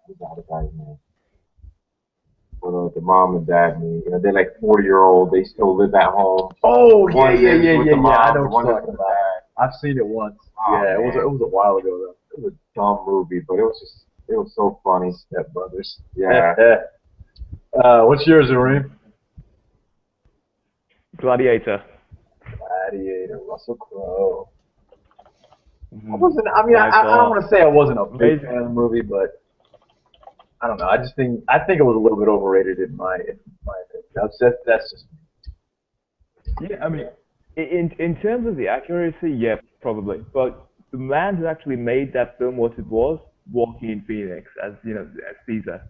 who's the other guy's name? when the mom and dad meet. You know, they're like 40-year-old. They still live at home. Oh yeah, One yeah, lives yeah, with yeah, the yeah. I mom, know the what one you're lives talking with the about. dad. I've seen it once. Oh, Yeah, man. it was a while ago though. It was a dumb movie, but it was so funny. Step Brothers. Yeah. What's yours, Ureem? Gladiator. Gladiator, Russell Crowe. I Mhm. wasn't. I mean, By I don't far. want to say I wasn't a big Amazing. fan of the movie, but I don't know. I think it was a little bit overrated in my opinion. That's just Yeah, I mean, in terms of the accuracy, yeah, probably. But the man who actually made that film what it was, Joaquin Phoenix, as as Caesar,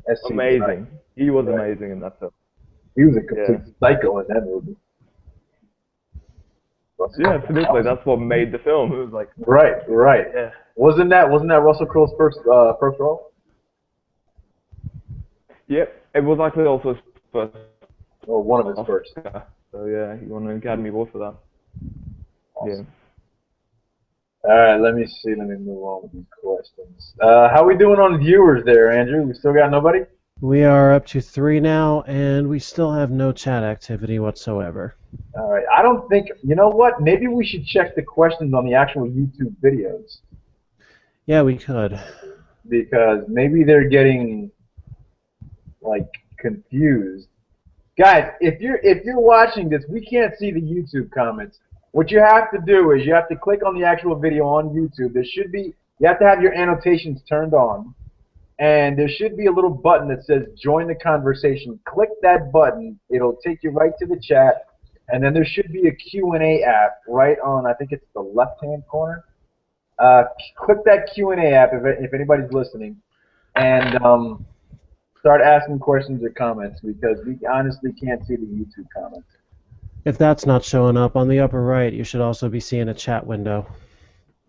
SC, right? amazing. He was Right. amazing in that film. He was a Yeah. complete psycho in that movie. Yeah, absolutely. That's what made the film. It was like, Right. yeah, Wasn't that Russell Crowe's first role? yep. It was actually also his first Or one of his first. Oscar. So yeah, he won an Academy Award for that. Awesome. All right, let me see. Let me move on with these questions. How we doing on viewers there, Andrew? We still got nobody? We are up to 3 now, and we still have no chat activity whatsoever. All right. I don't think. You know what? Maybe we should check the questions on the actual YouTube videos Yeah, we could. because maybe they're getting like confused. Guys, if you're watching this, we can't see the YouTube comments. What you have to do is you have to click on the actual video on YouTube. You have to have your annotations turned on, and there should be a little button that says join the conversation. Click that button. It'll take you right to the chat, and then there should be a Q&A app right on, I think it's the left-hand corner. Click that Q&A app if anybody's listening, and start asking questions or comments because we honestly can't see the YouTube comments. If that's not showing up on the upper right, you should also be seeing a chat window.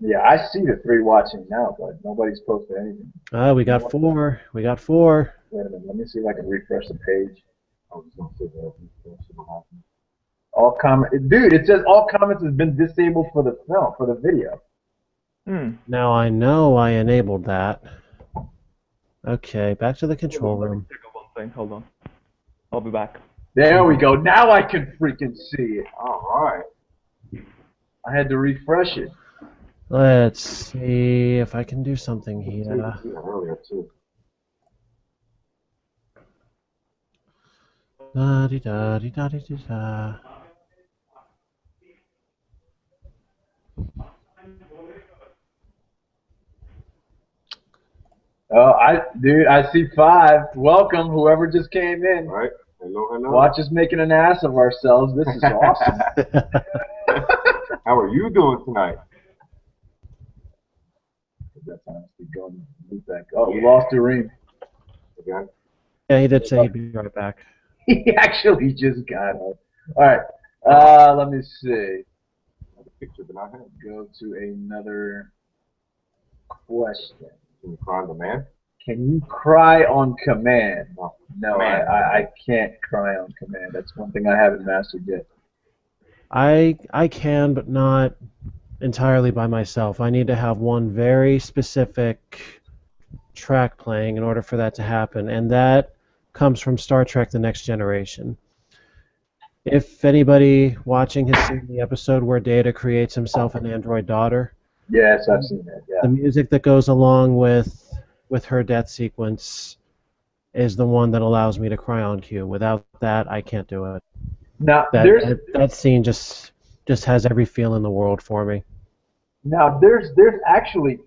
Yeah, I see the 3 watching now, but nobody's posted anything. We got 4. We got 4. Wait a minute, let me see if I can refresh the page. I was gonna say that. That shouldn't happen. All comment, dude, it says all comments has been disabled for the film, for the video. Now I know I enabled that. Okay, back to the control room. Check out one thing. Hold on. I'll be back. There we go. Now I can freaking see it. All right. I had to refresh it. Let's see if I can do something here. Yeah, earlier too. Da-dee-da-dee-da-dee-da. Oh, I see 5. Welcome, whoever just came in. All right. Hello. Watch us making an ass of ourselves. This is awesome. How are you doing tonight? That time to go and move back. Oh, we lost Ureem. Again? Yeah, he did say he'd be right back. He actually just got up. All right. Let me see. The picture that I had. Go to another question. Can you cry on demand? Can you cry on command? No, Command. I can't cry on command. That's one thing I haven't mastered yet. I can, but not entirely by myself. I need to have one very specific track playing in order for that to happen, and that comes from Star Trek: The Next Generation. If anybody watching has seen the episode where Data creates himself an android daughter, Yes, I've seen that. Yeah. the music that goes along with her death sequence is the one that allows me to cry on cue. Without that, I can't do it. Now That scene just has every feel in the world for me. Now there's actually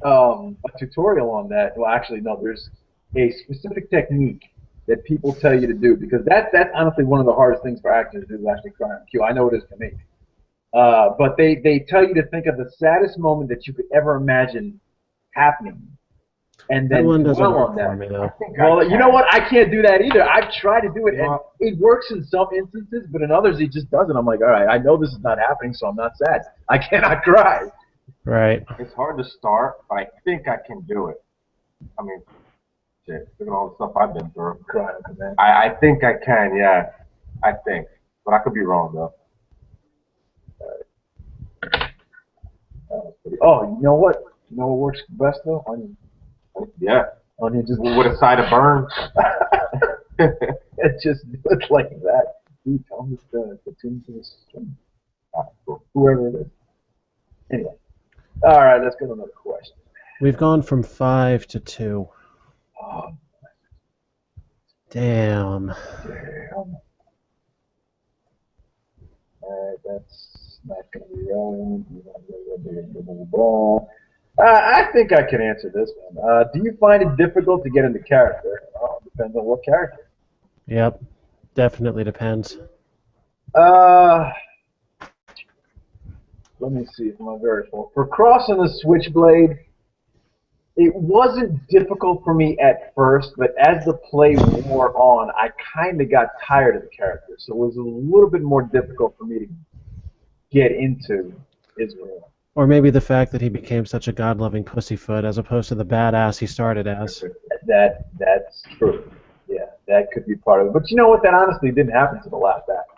a tutorial on that. Well, actually, no. There's a specific technique that people tell you to do because that's honestly one of the hardest things for actors is actually cry on cue. I know it is for me. But they tell you to think of the saddest moment that you could ever imagine happening, and then That one doesn't dwell work on that. for me though. Well, you know what? I can't do that either. I've tried to do it, and Well- it works in some instances, but in others it just doesn't. I'm like, all right, I know this is not happening, so I'm not sad. I cannot cry. Right. It's hard to start, but I think I can do it. I mean, shit, look at all the stuff I've been through. Cry on command. I think I can, yeah. I think. But I could be wrong, though. Oh, you know what? You know what works best though? Onion. Yeah. Onion just. With a side of burn. Just do it like that. Dude, tell him to tune to the string. Cool. Whoever it is. Anyway. All right, let's go to another question. We've gone from 5 to 2. Oh, Damn. damn. Alright, that's not going to be relevant. I think I can answer this one. Do you find it difficult to get into character? Oh, depends on what character. Yep. Definitely depends. Uh, Let me see if I'm very full. For crossing the switchblade, it wasn't difficult for me at first, but as the play wore on, I kind of got tired of the character. So it was a little bit more difficult for me to get into Israel. Or maybe the fact that he became such a god-loving pussyfoot as opposed to the badass he started as. That's true. Yeah, that could be part of it. But you know what? That honestly didn't happen to the last act.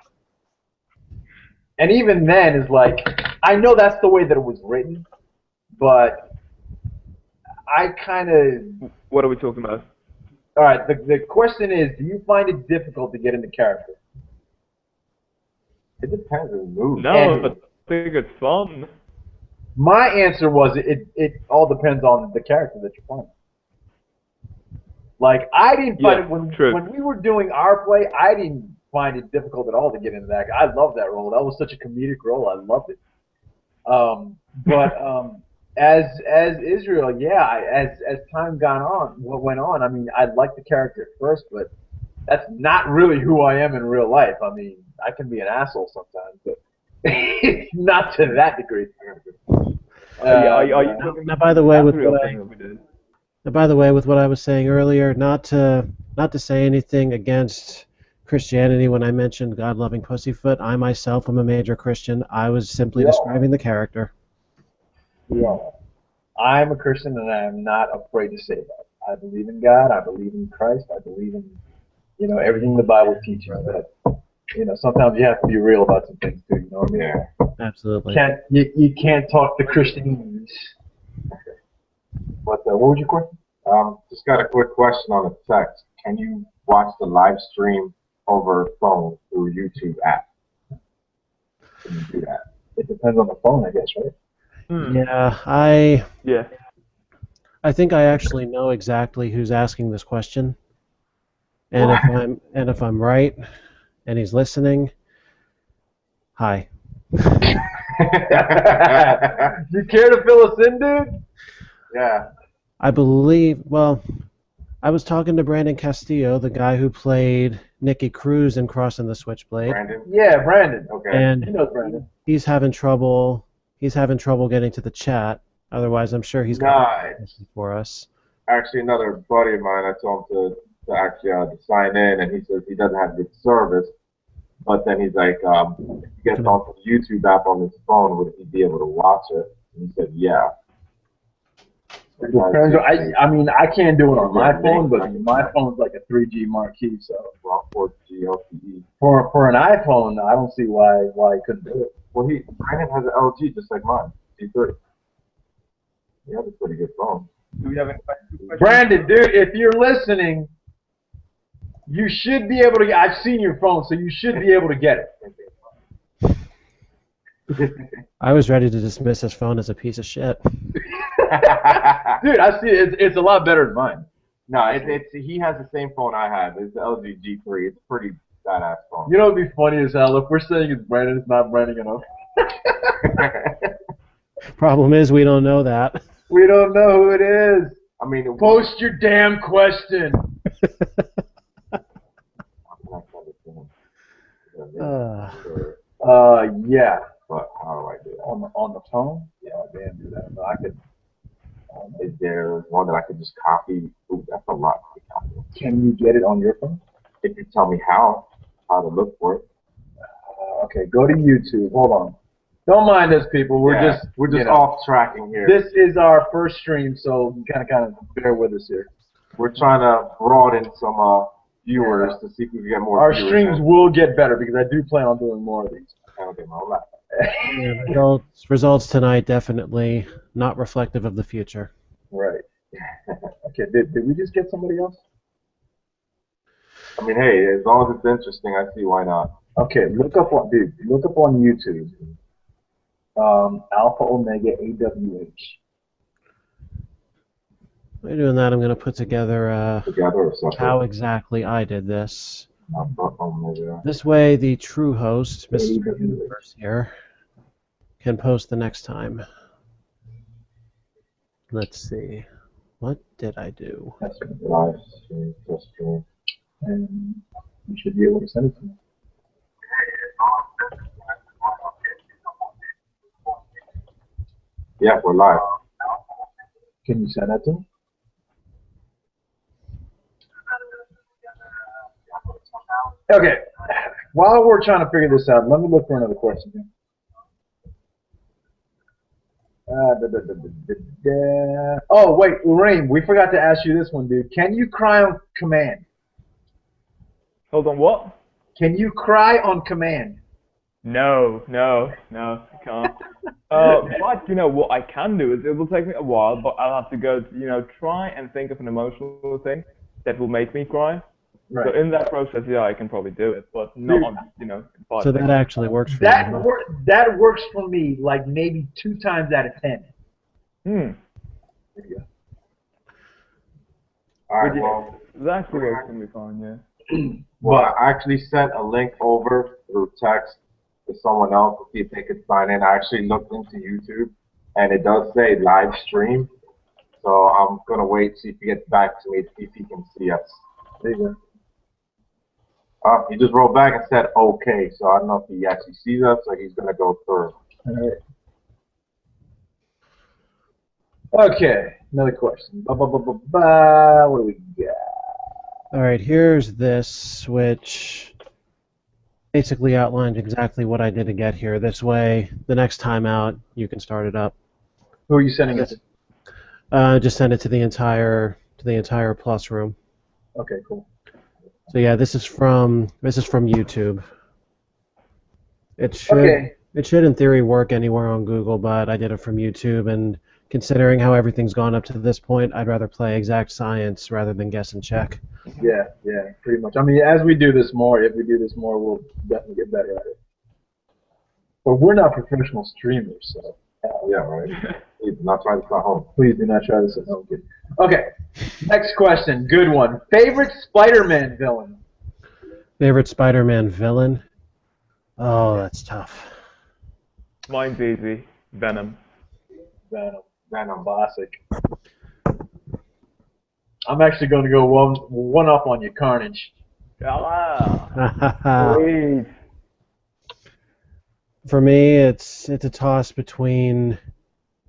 And even then, is like, I know that's the way that it was written, but I kind of... What are we talking about? All right, the question is, do you find it difficult to get into character? It depends on the mood. No, but I think it's fun. My answer was it all depends on the character that you're playing. Like, I didn't find it when we were doing our play, I didn't find it difficult at all to get into that. I loved that role. That was such a comedic role. I loved it. As Israel, yeah, as time went on, I mean, I liked the character at first, but that's not really who I am in real life. I mean, I can be an asshole sometimes, but not to that degree. Now, by the way, with what I was saying earlier, not to say anything against Christianity when I mentioned God-loving pussyfoot, I myself am a major Christian. I was simply describing the character. Yeah. I'm a Christian, and I am not afraid to say that. I believe in God. I believe in Christ. I believe in, everything the Bible teaches. But, sometimes you have to be real about some things too. You know what I mean? Yeah. Absolutely. You can't talk the Christianese. What was your question? Just got a quick question on the text. Can you watch the live stream over phone through YouTube app? Can you do that? It depends on the phone, I guess, right? Yeah, I think I actually know exactly who's asking this question. And if I'm right and he's listening, hi. You care to fill us in, dude? Yeah. I believe, I was talking to Brandon Castillo, the guy who played Nicky Cruz in Crossing the Switchblade. Brandon? Yeah, Brandon. Okay. And He knows Brandon. he's having trouble getting to the chat. Otherwise, I'm sure he's got a question for us. Actually, another buddy of mine, I told him to actually to sign in, and he says he doesn't have good service. But then he's like, if he gets onto the YouTube app on his phone, would he be able to watch it? And he said, yeah. I mean, I can't do it on my phone, but my phone's like a 3G marquee, so 4G LTE. For an iPhone, I don't see why he couldn't do it. Well, Brandon has an LG just like mine, G3. He has a pretty good phone. Do we have any questions? Brandon, dude, if you're listening, you should be able to. I've seen your phone, so you should be able to get it. I was ready to dismiss his phone as a piece of shit. Dude, I see it. It's a lot better than mine. No, he has the same phone I have. It's the LG G3. It's a pretty badass phone. You know what'd be funny as hell? If we're saying it's Brandon, it's not Brandon enough. Problem is, we don't know that. We don't know who it is. I mean, Post your damn question. Yeah. But how do I do that? On the phone? Yeah, damn, do that. No, I could. Is there one that I could just copy? Ooh, that's a lot to copy. Can you get it on your phone? If you tell me how to look for it. Okay, go to YouTube. Hold on. Don't mind us, people. We're just off tracking here. This is our first stream, so kind of bear with us here. We're trying to broaden some viewers to see if we can get more. Our streams will get better because I do plan on doing more of these. Okay, my Yeah, results tonight definitely not reflective of the future. Right. Okay, did we just get somebody else? I mean, hey, as long as it's interesting, I see why not. Okay, look up on YouTube. Alpha Omega AWH. While you're doing that, I'm going to put together Together or separate? how exactly I did this. Alpha, Omega. This way, the true host, Mr. AWH. Universe here, can post the next time. Let's see. What did I do? That's right. Live stream, test stream. And you should be able to send it to me. Yeah, we're live. Can you send that to me? Okay. While we're trying to figure this out, let me look for another question here. Oh, wait, Ureem, we forgot to ask you this one, dude. Can you cry on command? Hold on, what? Can you cry on command? No, I can't. But you know what I can do is it will take me a while, but I'll have to go, try and think of an emotional thing that will make me cry. Right. So in that process, yeah, I can probably do it, but not on, in 5 So seconds. that actually works for That me. that works for me like maybe 2 times out of 10. Hmm. There you go. All right, But yeah, well, that actually works for me fine, yeah. well, I actually sent a link over through text to someone else to see if they could sign in. I actually looked into YouTube, and it does say live stream. So I'm going to wait, see if he gets back to me, see if he can see us. There you go. He just wrote back and said okay, so I don't know if he actually sees us or he's going to go through. All right. Okay, another question. What do we got? All right, here's this, which basically outlines exactly what I did to get here. This way, the next time out, you can start it up. Who are you sending it to? Just send it to the entire plus room. Okay, cool. So yeah, this is from YouTube. It should in theory work anywhere on Google, but I did it from YouTube, and considering how everything's gone up to this point, I'd rather play exact science rather than guess and check. Yeah, pretty much. I mean, as we do this more, if we do this more, we'll definitely get better at it. But we're not professional streamers, so. Yeah, right. He's not trying to start home. Please do not try this at home, kid. Okay, next question. Good one. Favorite Spider-Man villain? Favorite Spider-Man villain? Oh, that's tough. Mine's easy. Venom. Venom. Classic. I'm actually going to go one up on you, Carnage. Ah, please. For me, it's a toss between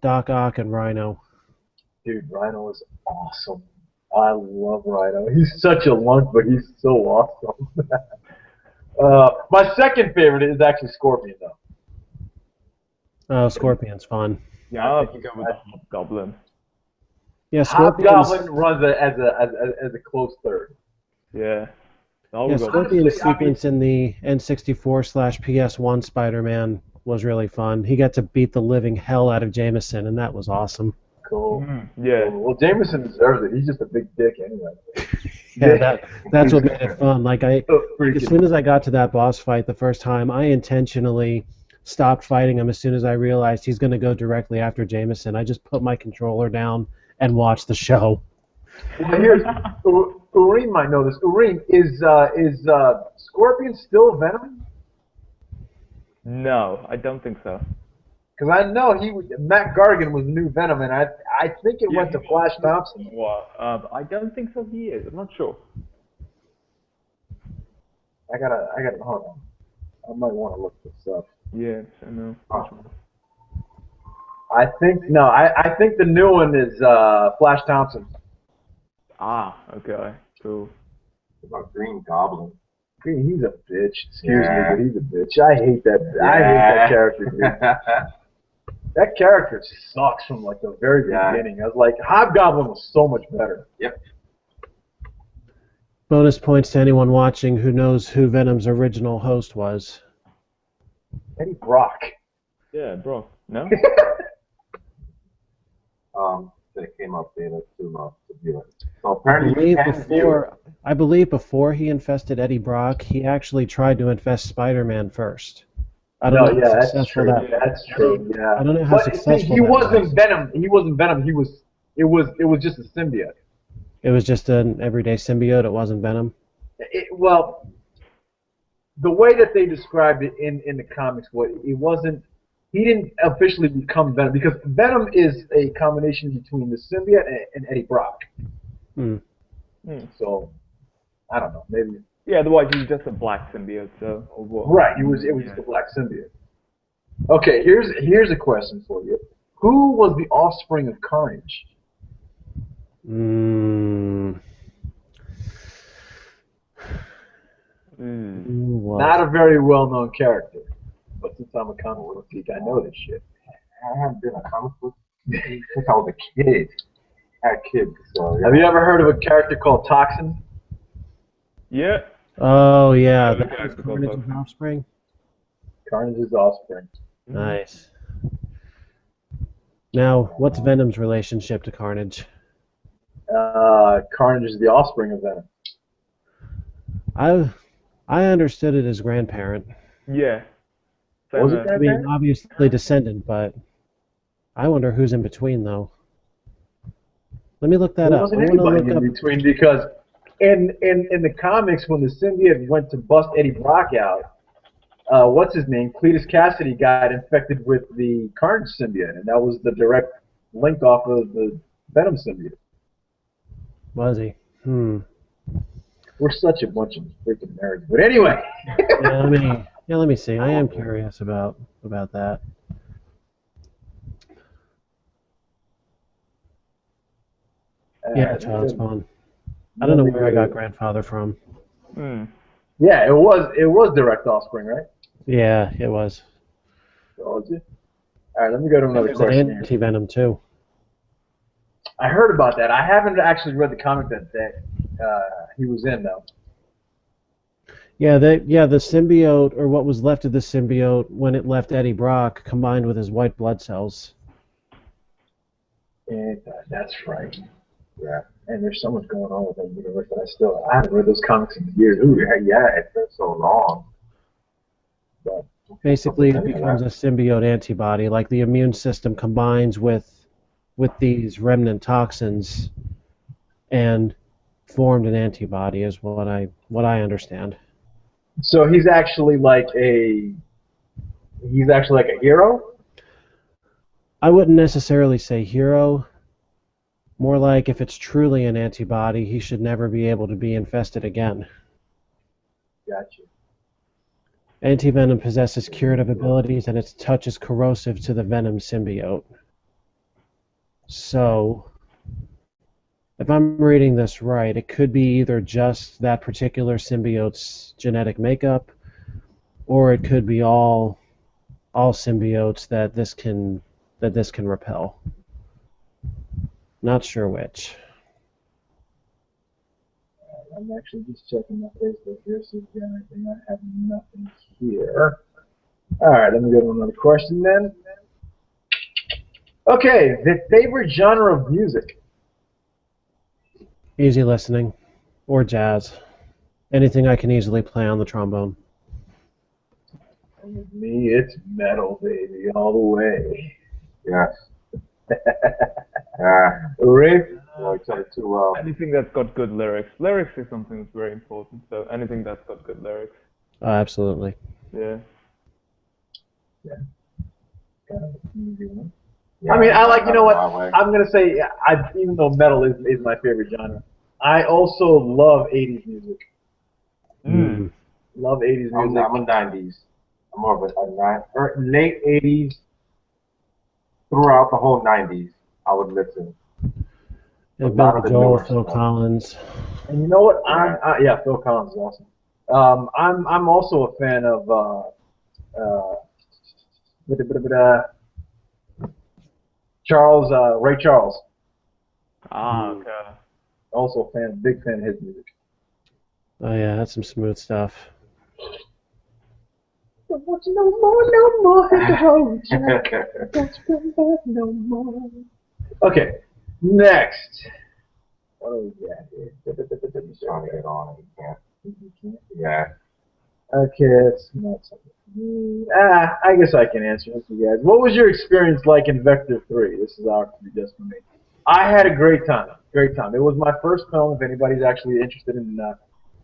Doc Ock and Rhino. Dude, Rhino is awesome. I love Rhino. He's such a lunk, but he's so awesome. My second favorite is actually Scorpion, though. Oh, Scorpion's fun. Yeah, I'll have to go with the Hobgoblin. Yeah, Scorpion's, Hobgoblin runs as a close third. Yeah. yeah, Scorpion's sequence in the N64/PS1 Spider-Man was really fun. He got to beat the living hell out of Jameson, and that was awesome. Cool. Yeah. Cool. Well, Jameson deserves it. He's just a big dick anyway. Yeah, that's what made it fun. Like as Freaking soon as I got to that boss fight the first time, I intentionally stopped fighting him as soon as I realized he's going to go directly after Jameson. I just put my controller down and watched the show. Well, here's Ureem might know this. Ureem, is Scorpion still Venom? No, I don't think so. Because I know Matt Gargan was new Venom, and I think it went to Flash Thompson. Well, I don't think so. He is. I'm not sure. I gotta hold on. I might want to look this up. Yes, I know. I think the new one is Flash Thompson. Ah, okay, cool. What about Green Goblin? He's a bitch. Excuse me, Yeah. but he's a bitch. I hate that character, dude. That character sucks from like the very beginning. I was like, Hobgoblin was so much better. Yep. Bonus points to anyone watching who knows who Venom's original host was. Eddie Brock. Yeah, bro. No? that came up there to view it. So I apparently you believe can view it. before he infested Eddie Brock, he actually tried to infest Spider-Man first. I don't No, know how yeah, that's successful true. that. That's true. Yeah. I don't know how But see, successful he that wasn't was. Venom. He wasn't Venom. He was. It was just a symbiote. It was just an everyday symbiote. It wasn't Venom. Well, the way that they described it in the comics, it wasn't. He didn't officially become Venom because Venom is a combination between the symbiote and Eddie Brock. Hmm. So I don't know. Maybe Yeah, otherwise he's just a black symbiote, so or what? right. It was just a black symbiote. Okay, here's a question for you. Who was the offspring of Carnage? Mm. Mm. Who was Not a very well-known character, but since I'm a comic book geek, I know this shit. I haven't been a comic book since I was a kid. I had kids, so yeah. Have you ever heard of a character called Toxin? Yeah. Oh yeah, Yeah, the that was character called Carnage's Bugsy. offspring. Carnage's offspring. Nice. Now, what's Venom's relationship to Carnage? Carnage is the offspring of Venom. I understood it as grandparent. Yeah. Was Same it as- I mean, obviously descendant, but I wonder who's in between though. Let me look that There up. wasn't I want to anybody look up. in between because in the comics when the symbiote went to bust Eddie Brock out, what's his name? Cletus Cassidy got infected with the Carnage symbiote, and that was the direct link off of the Venom symbiote. Was he? Hmm. We're such a bunch of freaking nerds. But anyway. Let me see. I am curious about that. Yeah, Child Spawn. I don't know where I got grandfather from. Hmm. Yeah, it was direct offspring, right? Yeah, it was. Told you. All right, let me go to another There's an question here. anti-venom too. I heard about that. I haven't actually read the comic that he was in though. Yeah, the symbiote, or what was left of the symbiote when it left Eddie Brock, combined with his white blood cells. And that's right. Yeah. And there's so much going on with that universe that I haven't read those comics in years. Ooh, yeah, it's been so long. But Basically, it becomes a symbiote antibody, like the immune system combines with these remnant toxins and formed an antibody, is what I understand. so he's actually like a hero. I wouldn't necessarily say hero. More like if it's truly an antibody, he should never be able to be infested again. Gotcha. Antivenom possesses curative abilities, and its touch is corrosive to the Venom symbiote. So, if I'm reading this right, it could be either just that particular symbiote's genetic makeup, or it could be all symbiotes that this can repel. Not sure which. I'm actually just checking my Facebook here, see if there's anything. I have nothing here. All right, let me go to another question then. Okay, the favorite genre of music. Easy listening, or jazz. Anything I can easily play on the trombone. And with me, it's metal, baby, all the way. Yes. Ureem? Well, you said it too well. Anything that's got good lyrics. Lyrics is something that's very important. So anything that's got good lyrics. Oh, absolutely. Yeah. Kind of an easy one. Yeah, I mean, I like, you know what? my way. I'm going to say, even though metal is my favorite genre, I also love 80s music. Mm. Love 80s I'm music. a 90s. I'm more of a late 80s throughout the whole 90s. I would listen. Yeah, A lot of Billy the Joel, newer Phil stuff. Collins. And you know what? Yeah, Phil Collins is awesome. I'm also a fan of Charles Ray Charles. Ah, okay. Also big fan of his music. Oh yeah, that's some smooth stuff. Don't want you no more, hit the road, Jack. Don't you come back no more. Okay, Next. What do we got here? He's trying to get on and he can't. Yeah. Okay, that's not something. I guess I can answer this, you guys. What was your experience like in Vector 3? This is obviously just for me. I had a great time. Great time. It was my first film, if anybody's actually interested in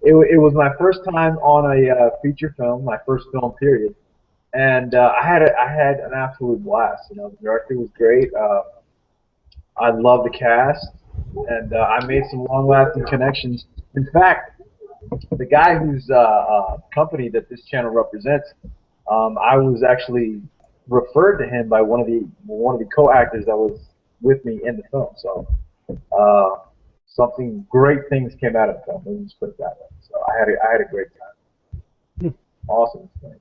it was my first time on a feature film, my first film, period. And I had an absolute blast. You know, the director was great. I love the cast, and I made some long-lasting connections. In fact, the guy whose company that this channel represents, I was actually referred to him by one of the co-actors that was with me in the film. So uh, something great things came out of the film. Let me just put it that way. So I had a great time. Awesome thing.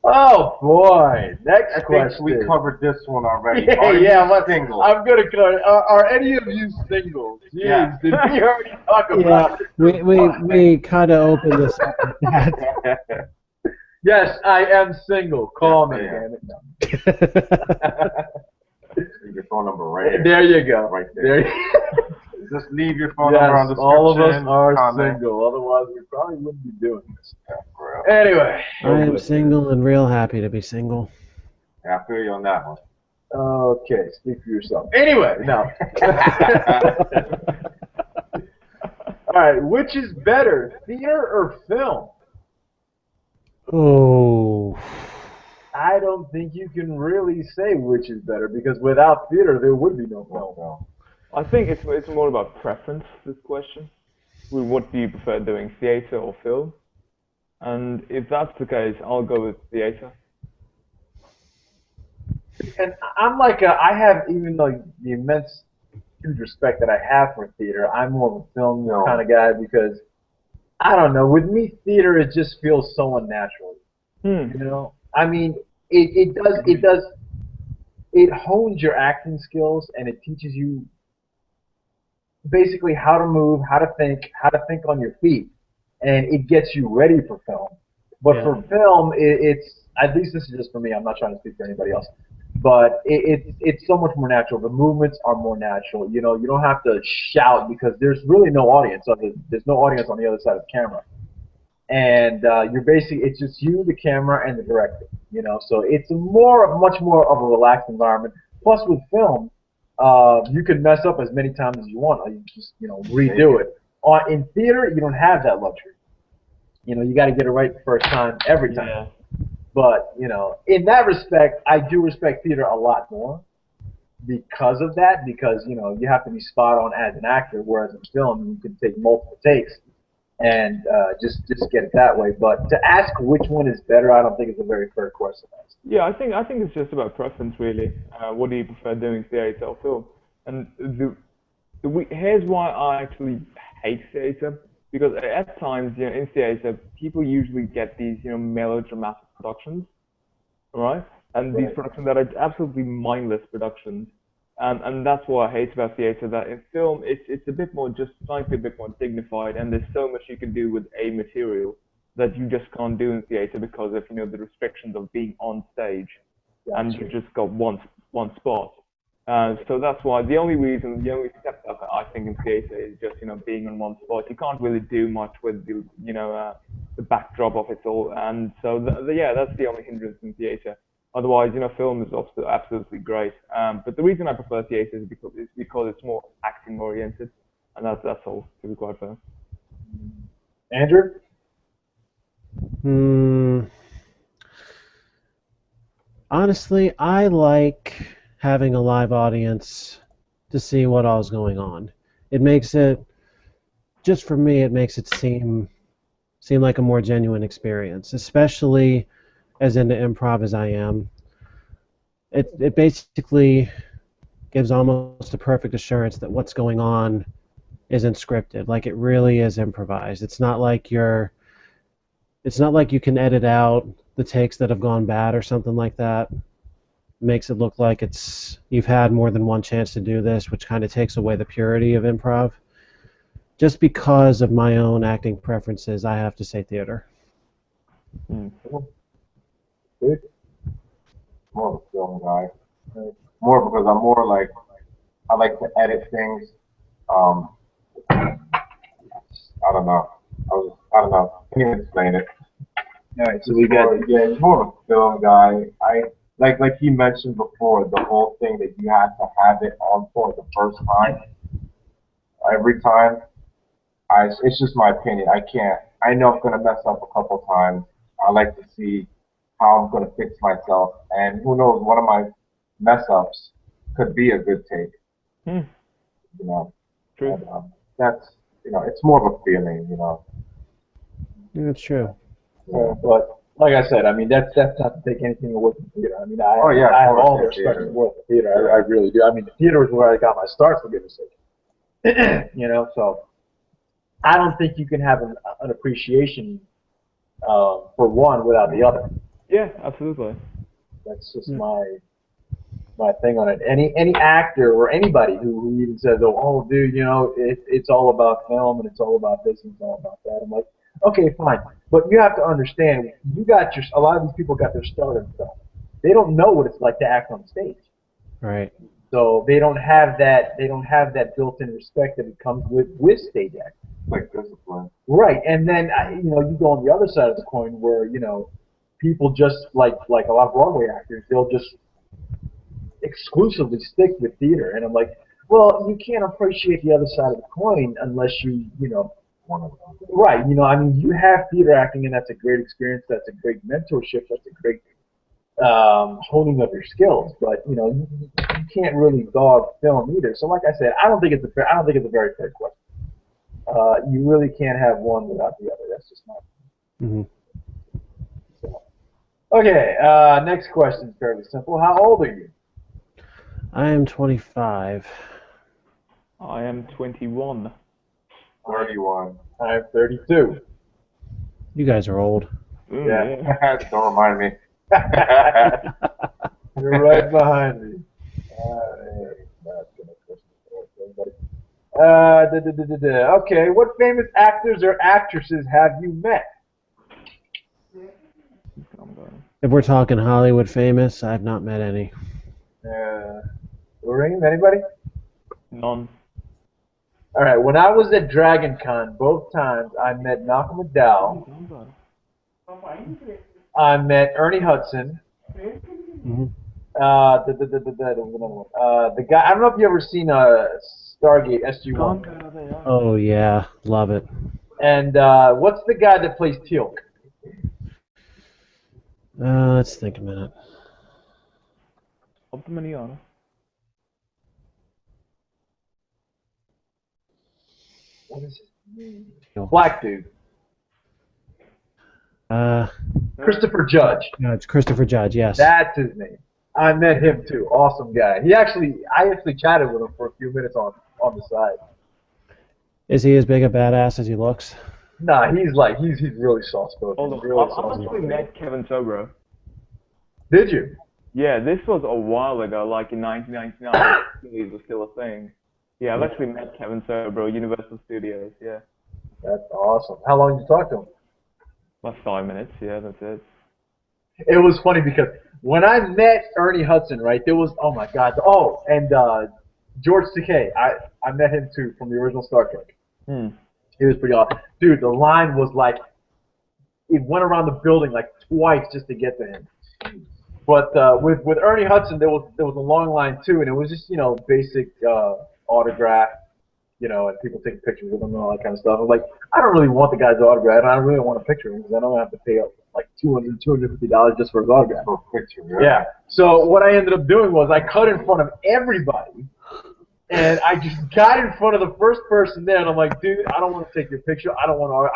Oh boy! Next I question. think we covered this one already. Yeah, Are yeah. you single? I'm gonna cover. Are any of you single? Jeez, Yeah. did we already talk Yeah, about this? we kind of opened this up with that. Yes, I am single. Call me, Yeah. damn it. No. Leave your phone number right here. There you go. Right there. Just leave your phone number on the Yes, all of us description, are comment. single. Otherwise, we probably wouldn't be doing this. Yeah, for real. Anyway. I am single and real happy to be single. Yeah, I feel you on that one. Okay, speak for yourself. Anyway, no. All right, which is better, theater or film? Oh, I don't think you can really say which is better because without theater, there would be no film. Well, I think it's more about preference, this question. What do you prefer doing, theater or film? And if that's the case, I'll go with theater. And I'm like, I have, even though the immense, huge respect that I have for theater, I'm more of a film kind of guy because, I don't know, with me, theater, it just feels so unnatural. Hmm. You know? I mean, it hones your acting skills and it teaches you basically how to move, how to think on your feet, and it gets you ready for film. But yeah. for film, it's at least this is just for me. I'm not trying to speak for anybody else, but it's so much more natural. The movements are more natural. You know, you don't have to shout because there's really no audience. There's no audience on the other side of the camera, and you're basically it's just you, the camera, and the director. You know, so it's much more of a relaxed environment. Plus, with film, you can mess up as many times as you want. Or you just redo it. In theater, you don't have that luxury. You know, you got to get it right the first time, every time. Yeah. But in that respect, I do respect theater a lot more because of that. Because you have to be spot on as an actor, whereas in film you can take multiple takes and just get it that way. But to ask which one is better, I don't think it's a very fair question. Yeah, I think it's just about preference really. What do you prefer doing, theater or film? And here's why I actually hate theater because at times, in theater, people usually get these, melodramatic productions, right? And these productions that are absolutely mindless productions. And that's what I hate about theater. That in film, it's a bit more, just slightly a bit more dignified, and there's so much you can do with a material that you just can't do in theater because of the restrictions of being on stage, and you've just got one spot. So that's why the only step up I think in theater is just being on one spot. You can't really do much with the backdrop of it all, and so yeah, that's the only hindrance in theater. Otherwise, film is also absolutely great. But the reason I prefer theater is because it's more acting oriented, and that's all, to be quite fair. Andrew? Honestly, I like having a live audience to see what all's going on. It makes it, just for me, it makes it seem like a more genuine experience, especially as into improv as I am. It basically gives almost a perfect assurance that what's going on isn't scripted. Like, it really is improvised. It's not like you can edit out the takes that have gone bad or something like that. It makes it look like you've had more than one chance to do this, which kind of takes away the purity of improv. Just because of my own acting preferences, I have to say theater. Good. more of a film guy. More because I'm more like I like to edit things. Um, I don't know. I don't know. Can't even explain it. All right, so we got Yeah, he's more of a film guy. I like he mentioned before, the whole thing that you have to have it on point the first time. Every time, it's just my opinion. I can't. I know I'm gonna mess up a couple times. I like to see how I'm gonna fix myself, and who knows, one of my mess ups could be a good take. Hmm. You know, True. and, that's it's more of a feeling. Yeah, that's true. But like I said, I mean that's not to take anything away from theater. I mean Oh yeah, I of have course, all the yeah, respect in theater. the world for theater. I really do. I mean the theater is where I got my start, for goodness sake. So I don't think you can have an appreciation for one without the other. Yeah, absolutely. That's just Yeah. my thing on it. Any actor or anybody who even says, oh, dude, it's all about film and it's all about this and it's all about that. I'm like, okay, fine, but you have to understand, a lot of these people got their start in film. They don't know what it's like to act on stage, Right. so they don't have that built-in respect that it comes with stage acting. Like discipline. Right, and then you go on the other side of the coin where people just like a lot of Broadway actors, they'll just exclusively stick with theater, and I'm like, well, you can't appreciate the other side of the coin unless One of them. right, I mean, you have theater acting, and that's a great experience, that's a great mentorship, that's a great honing of your skills, but you can't really dog film either. So, like I said, I don't think it's a very fair question. You really can't have one without the other. That's just not. Hmm. So. Okay, next question is fairly simple. How old are you? I am 25. I am 21. 31. I'm 32. You guys are old. Ooh, Yeah. Don't remind me. You're right behind me. Hey, that's gonna question everybody. Okay, what famous actors or actresses have you met? I'm going. If we're talking Hollywood famous, I've not met any. Ureem, anybody? None. All right, when I was at Dragon Con, both times I met Malcolm McDowell, I met Ernie Hudson, Hmm. there was another one. The guy, I don't know if you ever seen Stargate SG-1. Oh yeah, love it. And what's the guy that plays Teal'c? Let's think a minute. Op de manier. What is his name? Black dude. Uh, Christopher Judge. no, it's Christopher Judge. Yes. That's his name. I met him too. Awesome guy. I actually chatted with him for a few minutes on the side. Is he as big a badass as he looks? Nah, he's really soft spoken. Hold on. Really I've soft actually spoken. met Kevin Sobro. Did you? Yeah, this was a while ago, like in 1999. Movies was still a thing. Yeah, I've actually met Kevin Sobro, Universal Studios. Yeah, That's awesome. How long did you talk to him? like 5 minutes. Yeah, that's it. It was funny because when I met Ernie Hudson, right, there was, oh my God, and George Takei, I met him too from the original Star Trek. Hmm. He was pretty awesome. Dude, the line was like, it went around the building like twice just to get to him. But with Ernie Hudson, there was a long line too, and it was just basic autograph, and people taking pictures with him and all that kind of stuff. I'm like, I don't really want the guy's autograph. I don't really want a picture of him because I don't have to pay like $250 just for his autograph. For a picture, Yeah. So what I ended up doing was I cut in front of everybody, and I just got in front of the first person there, and I'm like, dude, I don't want to take your picture. I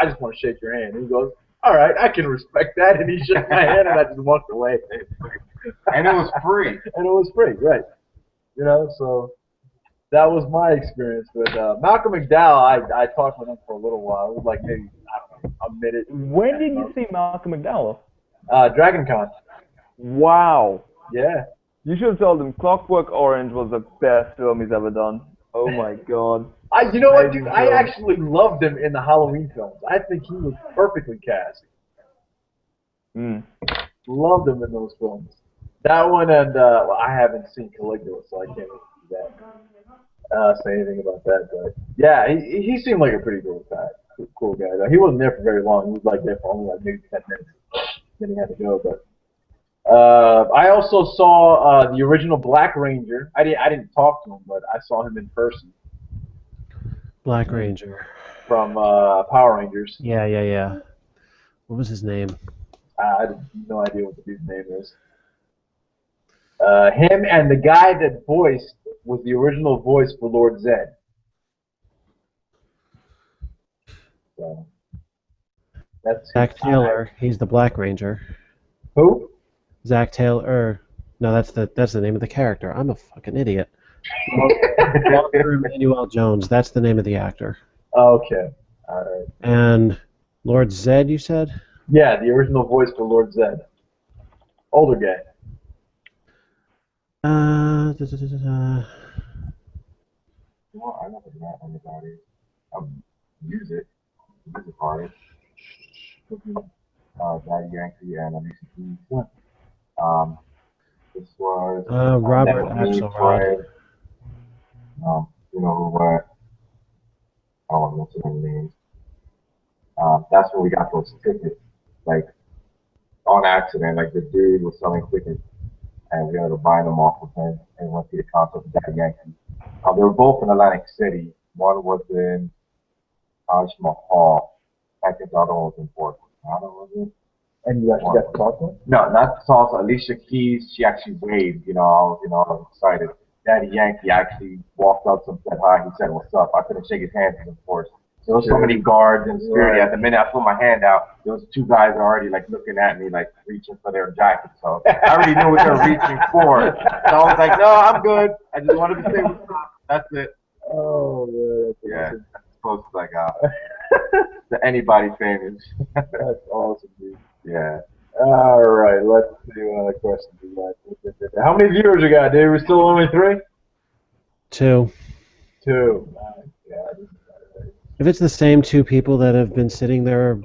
just want to shake your hand. And he goes, all right, I can respect that. And he shook my hand, and I just walked away. And it was free. And it was free, right? So that was my experience with Malcolm McDowell. I talked with him for a little while. It was like maybe, I don't know, a minute. When did you see Malcolm McDowell? Dragon Con. Wow. Yeah. You should have told him Clockwork Orange was the best film he's ever done. Oh my god. You know what, dude? Amazing I film. actually loved him in the Halloween films. I think he was perfectly cast. Hmm. Loved him in those films. That one and well, I haven't seen Caligula, so I can't really do that. say anything about that, but yeah, he seemed like a pretty cool guy. Though. He wasn't there for very long. He was like there for only like maybe 10 minutes. Then he had to go. But I also saw the original Black Ranger. I didn't talk to him, but I saw him in person Black Ranger. from Power Rangers. Yeah, yeah, yeah. What was his name? I have no idea what the dude's name is. Him and the guy that voiced was the original voice for Lord Zed. So that's Zach Taylor. He's the Black Ranger. who? Zach Taylor. No, that's the name of the character. I'm a fucking idiot. Walter Emmanuel Jones. That's the name of the actor. Okay. All right. And Lord Zed, you said? Yeah, the original voice for Lord Zed. Older guy. Da, da, da, da, da. Well, I never met anybody. Music artist. Daddy Yankee and Alicia Keys. This was Robert Never Me Axelrod. Twice. You know who what? I don't want to mention any names. That's where we got those tickets. Like on accident, like the dude was selling tickets and we ended up buying them off of him and went to the concert with Daddy Yankee. They were both in Atlantic City. One was in Taj Mahal. I think the other one was in Fort Lauderdale, was it? And you actually got to talk to him? No, not Salsa. Alicia Keys, she actually waved. I was excited. Daddy Yankee actually walked up to him, said hi. He said, "What's up?" I couldn't shake his hand, of course. There was so many guards and security. At the minute I put my hand out, there was two guys already like looking at me, like reaching for their jackets. So I already knew what they were reaching for. So I was like, "No, I'm good. I just wanted to say what's up. That's it." Oh, man. Yeah, that's as close as I got to anybody famous. That's awesome, dude. Yeah. All right, let's do another question. How many viewers you got, dude? We're still only 3? 2. 2. My God. If it's the same 2 people that have been sitting there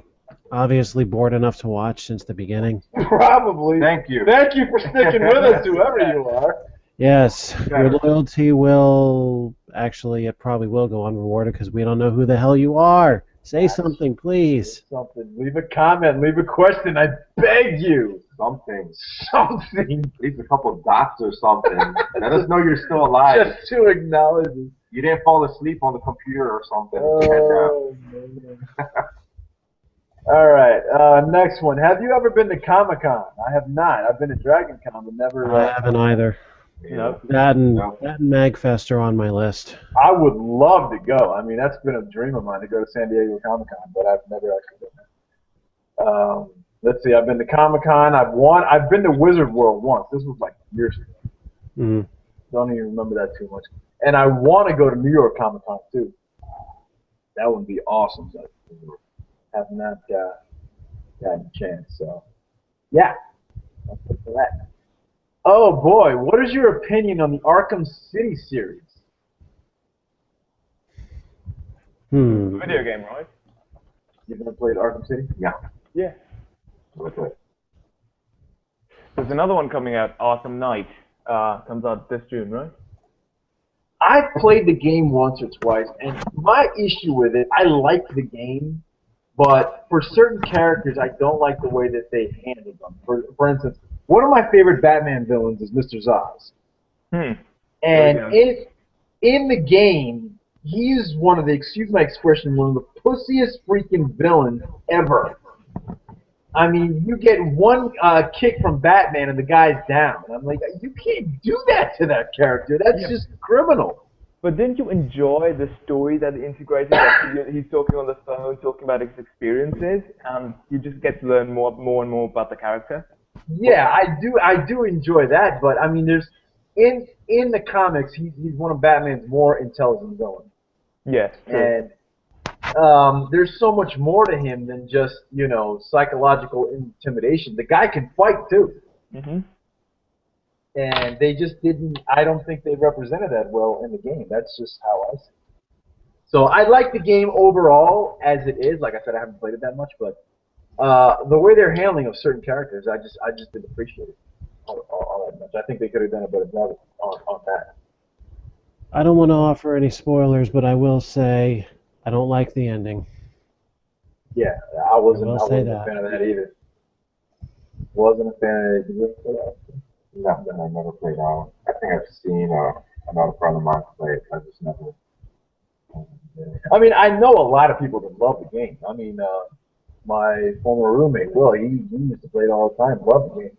obviously bored enough to watch since the beginning. Probably. Thank you. Thank you for sticking with us, whoever you are. Yes, your loyalty will actually, it probably will go unrewarded because we don't know who the hell you are. Say something, please. Something. Leave a comment. Leave a question. I beg you. Something. Something. Leave a couple of dots or something. Let us know you're still alive. Just to acknowledge it. You didn't fall asleep on the computer or something. Oh, man. All right. Next one. Have you ever been to Comic-Con? I have not. I've been to Dragon Con, but never. I haven't either. Nope. That and MagFest are on my list. I would love to go. I mean, that's been a dream of mine to go to San Diego Comic-Con, but I've never actually been there. Let's see. I've been to Comic-Con. I've been to Wizard World once. This was like years ago. Mm-hmm. Don't even remember that too much. And I want to go to New York Comic Con too. That would be awesome, but have not gotten a chance. So, yeah, that's it for that. Oh boy, what is your opinion on the Arkham City series? Video game, right? You've never played Arkham City? Yeah. Yeah. Okay. There's another one coming out, Arkham Knight. Comes out this June, right? I've played the game once or twice, and my issue with it, I like the game, but for certain characters, I don't like the way that they handled them. For instance, one of my favorite Batman villains is Mr. Zsasz. And in the game, he's one of the, excuse my expression, one of the pussiest freaking villains ever. I mean, you get one kick from Batman and the guy's down. And I'm like, you can't do that to that character. That's just criminal. But didn't you enjoy the story that he integrated? That he's talking on the phone, talking about his experiences, and you just get to learn more and more about the character? Yeah, I do enjoy that, but I mean, there's in the comics, he's one of Batman's more intelligent villains. Yes, true. And there's so much more to him than just psychological intimidation. The guy can fight too. Mm-hmm. And they just didn't. I don't think they represented that well in the game. That's just how I see it. So I like the game overall as it is. Like I said, I haven't played it that much, but the way they're handling of certain characters, I just didn't appreciate it all that much. I think they could have done a better job on that. I don't want to offer any spoilers, but I will say I don't like the ending. Yeah, I I wasn't. will I say wasn't a that. fan of that either. Wasn't a fan of it. Did you ever play that? Nothing. I never played out. I think I've seen another friend of mine play it. I just never. I mean, I know a lot of people that love the game. I mean, my former roommate, Will, he used to play it all the time. Loved the game.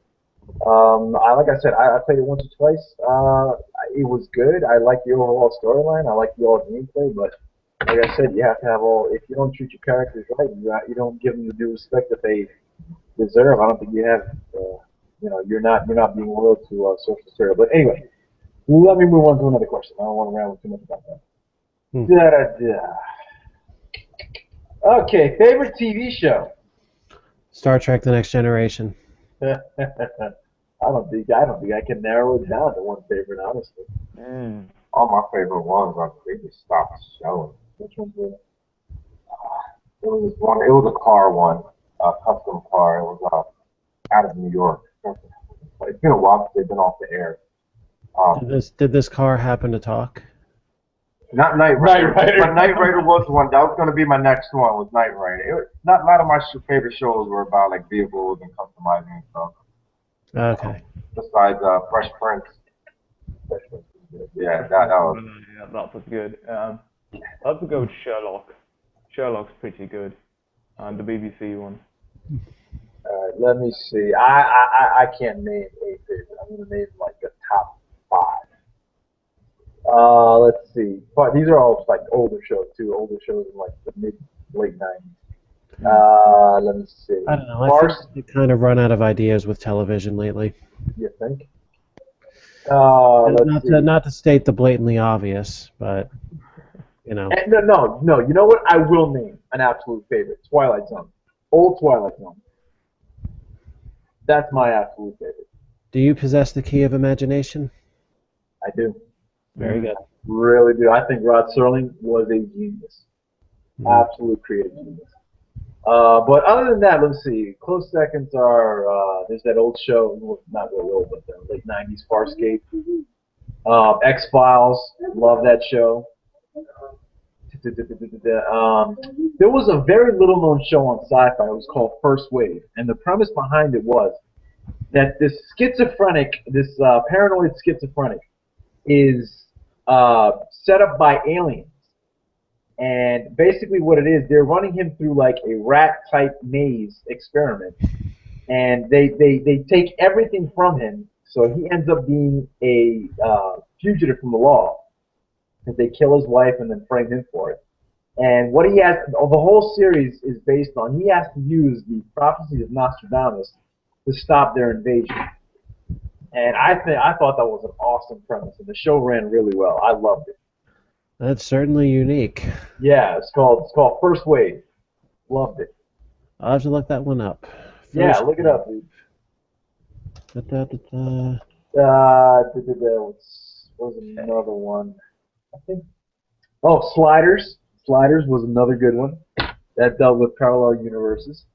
Like I said, I played it once or twice. It was good. I like the overall storyline. I like the overall gameplay, but like I said, you have to have all. If you don't treat your characters right, you don't give them the due respect that they deserve. I don't think you have. You're not being loyal to social material. But anyway, let me move on to another question. I don't want to ramble too much about that. Hmm. Da-da-da. Okay, favorite TV show. Star Trek: The Next Generation. I don't think I can narrow it down to one favorite, honestly. Mm. All my favorite ones, they just stopped showing. Which one's it? It was this one. It was a car one, a custom car. It was out of New York. It's been a while since they've been off the air. Did this car happen to talk? Not Knight Rider. Knight Rider. But Knight Rider was one. That was going to be my next one. Was Knight Rider. Not a lot of my favorite shows were about like vehicles and customizing and stuff. Okay. Besides Fresh Prince. Yeah, that was. Yeah, that was good. I'll have to go with Sherlock. Sherlock's pretty good. The BBC one. Let me see. I can't name a favorite. I'm gonna name like a top five. Let's see. But these are all like older shows too. Older shows in like the late '90s. Let me see. I don't know. I feel Farce, like they kind of run out of ideas with television lately. you think? And Let's see. not to state the blatantly obvious, but you know. No. You know what? I will name an absolute favorite. Twilight Zone. Old Twilight Zone. That's my absolute favorite. Do you possess the key of imagination? I do. Very good. Really do. I think Rod Serling was a genius. Mhm. Absolute creative genius. But other than that, let's see. Close seconds are there's that old show, well, not really old, but the late '90s Farscape. X Files, love that show. There was a very little known show on Sci-Fi. It was called First Wave, and the premise behind it was that this paranoid schizophrenic, is set up by aliens. And basically, what it is, they're running him through like a rat type maze experiment, and they take everything from him, so he ends up being a fugitive from the law. Because they kill his wife and then frame him for it. And what he has, the whole series is based on, he has to use the prophecies of Nostradamus to stop their invasion. And I thought that was an awesome premise, and the show ran really well. I loved it. That's certainly unique. Yeah, it's called First Wave. Loved it. I'll have to look that one up. Yeah, First, look it up, dude. da-da-da-da. What was another one? I think. Oh, Sliders. Sliders was another good one. That dealt with parallel universes.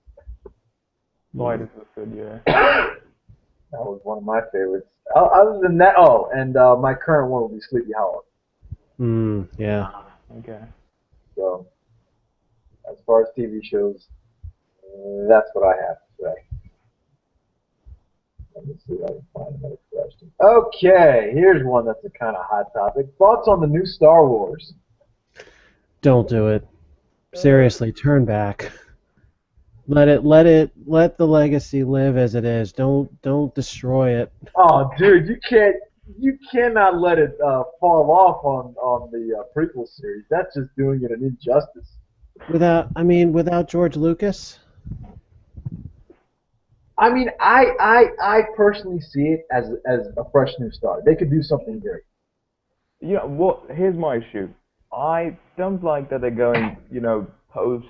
Sliders was good, yeah. That was one of my favorites. Other than that, and my current one will be Sleepy Hollow. Yeah. Okay. So, as far as TV shows, that's what I have to say. Let me see if I can find another question. Okay, here's one that's a kind of hot topic. Thoughts on the new Star Wars? Don't do it. Seriously, turn back. Let the legacy live as it is. Don't destroy it. Oh, dude, you cannot let it fall off on the prequel series. That's just doing it an injustice. Without George Lucas. I mean, I personally see it as a fresh new start. They could do something great. Yeah, well, here's my issue. I don't like that they're going, post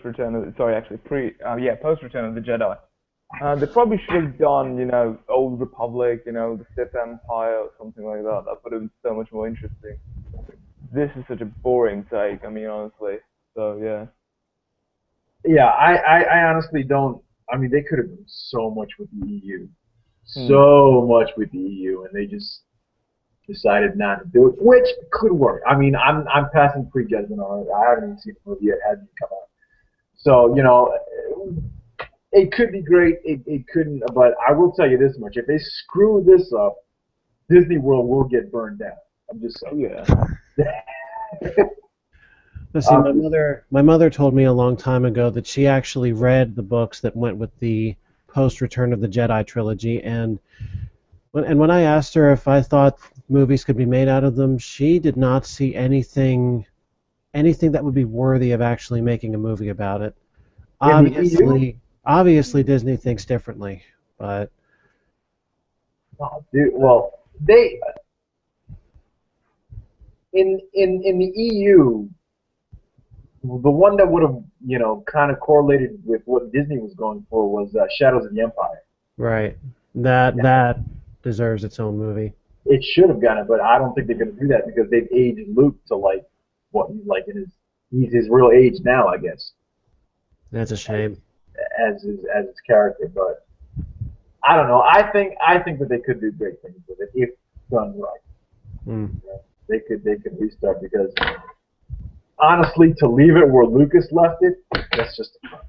Return of, sorry, actually post Return of the Jedi. They probably should have done, Old Republic, the Sith Empire or something like that. That would have been so much more interesting. This is such a boring take, honestly. So, yeah. Yeah, I honestly don't. I mean, they could have done so much with the EU. So much with the EU, and they just decided not to do it, which could work. I mean, I'm passing prejudgment on it. I haven't even seen the movie yet; it hasn't come out. So it could be great. It couldn't. But I will tell you this much: if they screw this up, Disney World will get burned down. I'm just saying. Yeah. Now, see, my mother told me a long time ago that she actually read the books that went with the post-Return of the Jedi trilogy, and when I asked her if I thought movies could be made out of them, she did not see anything that would be worthy of actually making a movie about it. In the EU? Obviously Disney thinks differently, but Oh, dude. Well, they in the EU, the one that would have kind of correlated with what Disney was going for was Shadows of the Empire. right, that deserves its own movie. It should have gotten it, but I don't think they're going to do that because they've aged Luke to he's his real age now, I guess, That's a shame. as his character. But I don't know. I think that they could do great things with it if done right. Mm. They could restart because honestly, to leave it where Lucas left it, that's just a crime.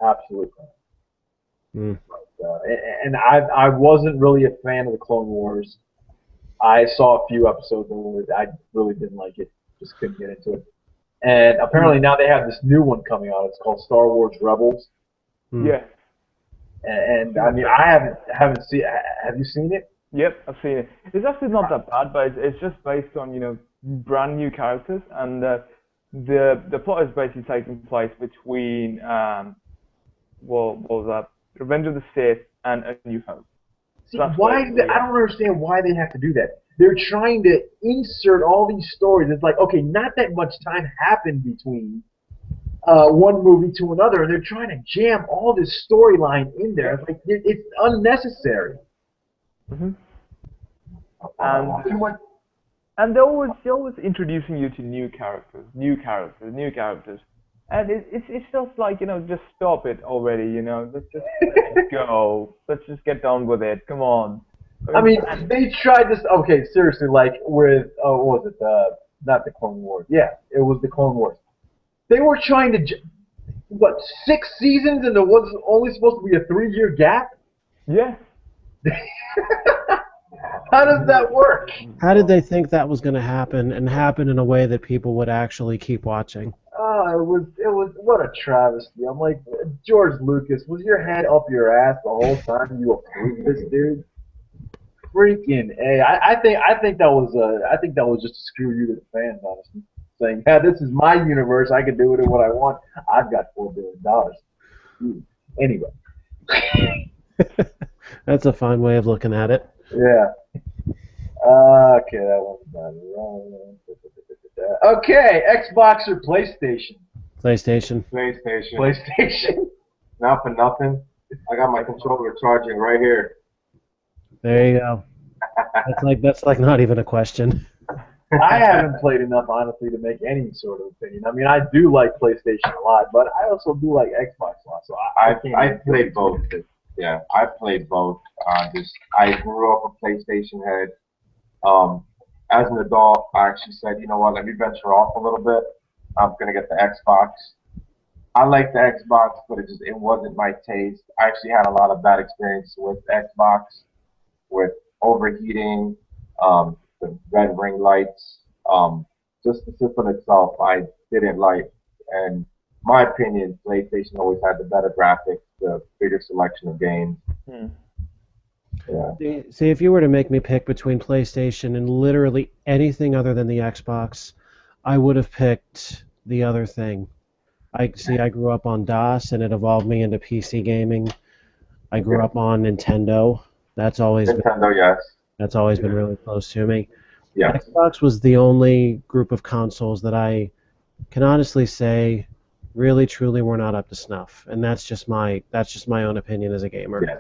Absolute crime. Mm. And I wasn't really a fan of the Clone Wars. I saw a few episodes of it. I really didn't like it. Just couldn't get into it. And apparently now they have this new one coming out. It's called Star Wars Rebels. Mm. Yeah. And I mean, I haven't seen. Have you seen it? Yep, I've seen it. It's actually not that bad, but it's just based on brand new characters, and the plot is basically taking place between what was that? Revenge of the Sith and A New Hope. See, That's why? basically I don't understand why they have to do that. They're trying to insert all these stories. It's like, okay, not that much time happened between one movie to another, and they're trying to jam all this storyline in there. It's like it's unnecessary. Mm-hmm. And they're always introducing you to new characters, and it's just like just stop it already, let's just let it go, let's just get done with it. Come on. I mean, they tried this. Okay, seriously, like with what was it? Not the Clone Wars. Yeah, it was the Clone Wars. They were trying to 6 seasons, and there was only supposed to be a 3-year gap. Yeah. How does that work? How did they think that was going to happen and happen in a way that people would actually keep watching? Oh, it was what a travesty. I'm like, George Lucas, was your head up your ass the whole time you approved this, dude? Freaking A. I think that was just to screw you to the fans, honestly. Saying, yeah, this is my universe, I can do with it what I want. I've got $4 billion. Anyway. That's a fine way of looking at it. Yeah. Okay, that one's done. Okay, Xbox or PlayStation? PlayStation. PlayStation. Not for nothing. I got my controller charging right here. There you go. That's like not even a question. I haven't played enough, honestly, to make any sort of opinion. I mean, I do like PlayStation a lot, but I also do like Xbox a lot. So I played both. Yeah, I played both. I grew up a PlayStation head. As an adult, I actually said, you know what, let me venture off a little bit. I'm gonna get the Xbox. I like the Xbox, but it wasn't my taste. I actually had a lot of bad experiences with Xbox, with overheating, the red ring lights, just the system itself I didn't like. And my opinion, PlayStation always had the better graphics, the bigger selection of games. Hmm. Yeah. See, if you were to make me pick between PlayStation and literally anything other than the Xbox, I would have picked the other thing. I grew up on DOS, and it evolved me into PC gaming. I grew up on Nintendo. That's always been really close to me. Yeah. Xbox was the only group of consoles that I can honestly say really truly were not up to snuff, and that's just my own opinion as a gamer. Yeah.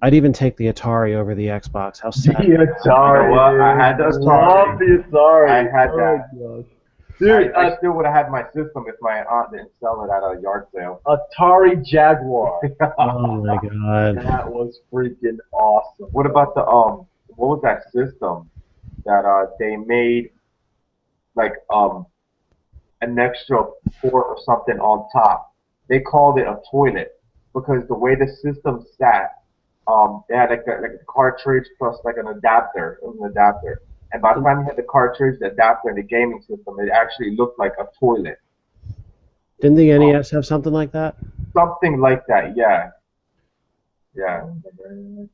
I'd even take the Atari over the Xbox. How sad. The Atari. You know what? I had the Love the Atari. I had that. Oh, gosh. Dude, I still would have had my system if my aunt didn't sell it at a yard sale. Atari Jaguar. Oh my god. That was freaking awesome. What about what was that system? that they made like an extra port or something on top. They called it a toilet because the way the system sat, they had like a cartridge plus like an adapter. It was an adapter. And by the time you had the cartridge, the adapter, and the gaming system, it actually looked like a toilet. Didn't the NES have something like that? Something like that, yeah. Yeah. Let me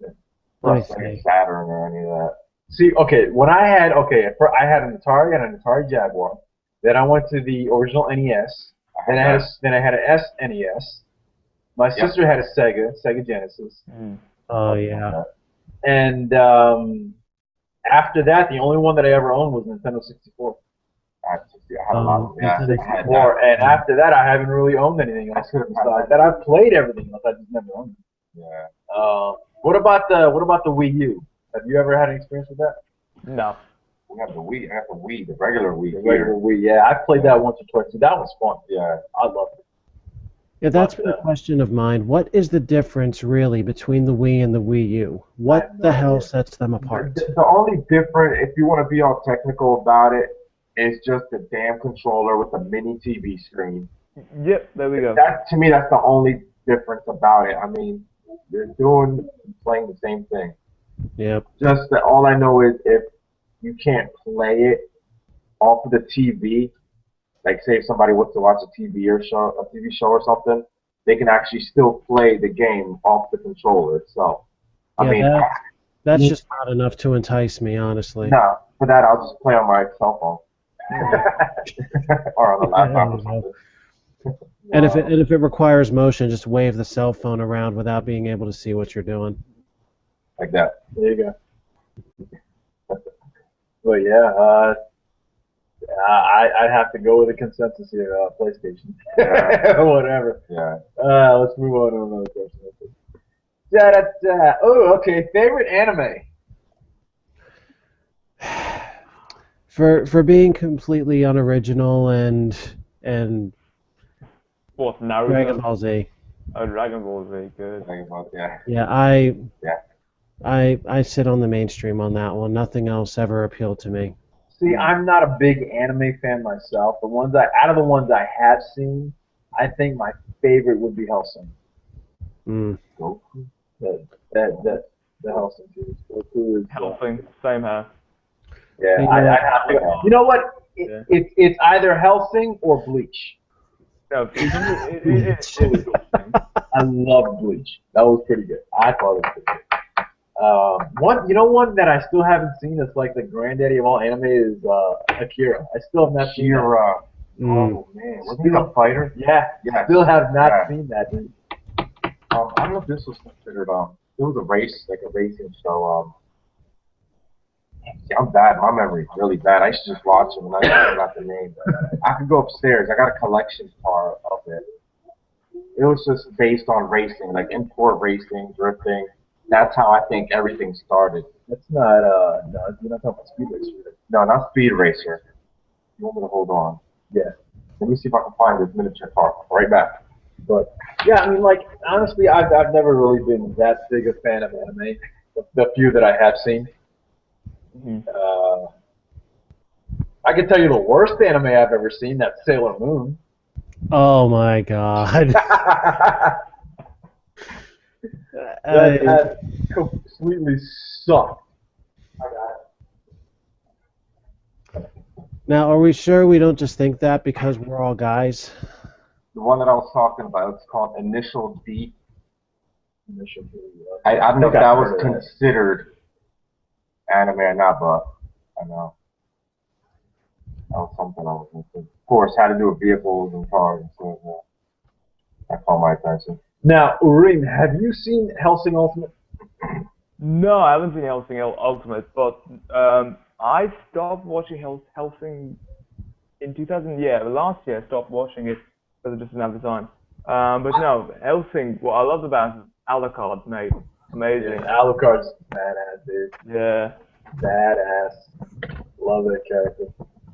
Plus like a see. Saturn or any of that. See, okay, when I had I had an Atari and an Atari Jaguar. Then I went to the original NES. Then I had an SNES. My sister had a Sega Genesis. Oh yeah. And after that, the only one that I ever owned was Nintendo 64. I had a lot of Nintendo I had 64. that. And after that, I haven't really owned anything else besides that. I've played everything else. I just never owned it. Yeah. What about the Wii U? Have you ever had any experience with that? No. We have the Wii. I have the Wii, the regular Wii. The regular Wii, yeah. I played that once or twice. That was fun. Yeah. I loved it. Yeah, that's been a question of mine. What is the difference really between the Wii and the Wii U? What the hell sets them apart? The only difference, if you want to be all technical about it, is just the damn controller with the mini TV screen. Yep, there we go. That to me, that's the only difference about it. I mean, they're playing the same thing. Yep. Just that all I know is if you can't play it off of the TV, like say if somebody wants to watch a TV show or something, they can actually still play the game off the controller itself. I mean, that's just not enough to entice me, honestly. No, for that I'll just play on my cell phone or on the laptop or something. And if it requires motion, just wave the cell phone around without being able to see what you're doing. Like that. There you go. But yeah, I'd have to go with a consensus here, PlayStation. Yeah. Whatever. Yeah. Let's move on to another question. Da-da-da. Oh, okay. Favorite anime? For being completely unoriginal and What, Naruto? Dragon Ball Z. Oh, Dragon Ball Z, good. Yeah, I sit on the mainstream on that one. Nothing else ever appealed to me. See, I'm not a big anime fan myself. Out of the ones I have seen, I think my favorite would be Hellsing. Goku. The Hellsing series. Goku is Hellsing, same here. Yeah, I have to go. You know what? It's either Hellsing or Bleach. No, it's really cool. I love Bleach. That was pretty good. I thought it was pretty good. One that I still haven't seen that's like the granddaddy of all anime is Akira. I still have not seen that. Oh man, was he a fighter? Yeah, still have not seen that. Dude. I don't know if this was considered it was a racing show. See, I'm bad. My memory's really bad. I used to just watch them and I forgot the name. I could go upstairs. I got a collection part of it. It was just based on racing, like import racing, drifting. That's how I think everything started. That's not no, you're not talking about Speed Racer. No, not Speed Racer. You want me to hold on? Yeah. Let me see if I can find this miniature car. Right back. But yeah, I mean, like honestly, I've never really been that big a fan of anime. The few that I have seen. I can tell you the worst anime I've ever seen. That's Sailor Moon. Oh my god. That completely sucked. Now, are we sure we don't just think that because we're all guys? The one that I was talking about, it's called Initial D. I don't know if that was considered anime or not, but I know. That was something I was thinking. Of course, had to do with vehicles and cars and stuff. Yeah. That caught my attention. Now, Ureem, have you seen Hellsing Ultimate? No, I haven't seen Hellsing Ultimate, but I stopped watching Hellsing in 2000. Yeah, last year I stopped watching it because I just didn't have the time. But no, Hellsing. What I loved about it is Alucard, mate. Amazing. Yeah, Alucard's badass, dude. Yeah. Badass. Love that character.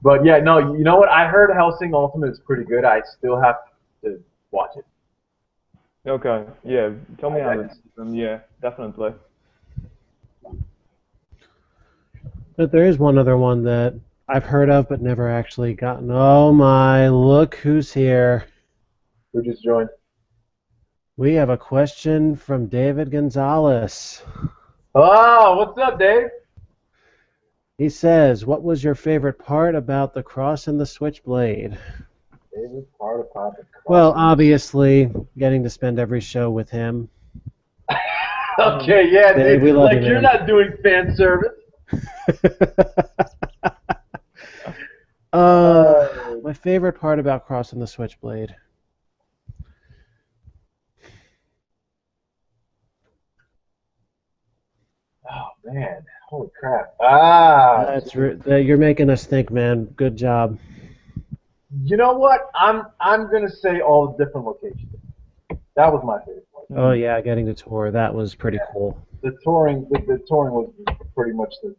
But yeah, no, you know what? I heard Hellsing Ultimate is pretty good. I still have to watch it. Okay. Yeah. Tell me how it's. Yeah, definitely. But there is one other one that I've heard of but never actually gotten. Oh my, look who's here. Who just joined? We have a question from David Gonzalez. Oh, what's up, Dave? He says, what was your favorite part about the cross and the switchblade? Favorite part about the cross. Well, obviously, getting to spend every show with him. Okay, yeah, Dave, dude. we love Like you, you're man. not doing fan service. My favorite part about crossing the switchblade. Oh man, holy crap! Ah, You're making us think, man. Good job. you know what? I'm gonna say all the different locations. That was my favorite part. Oh yeah, getting to tour. That was pretty cool. The touring was pretty much the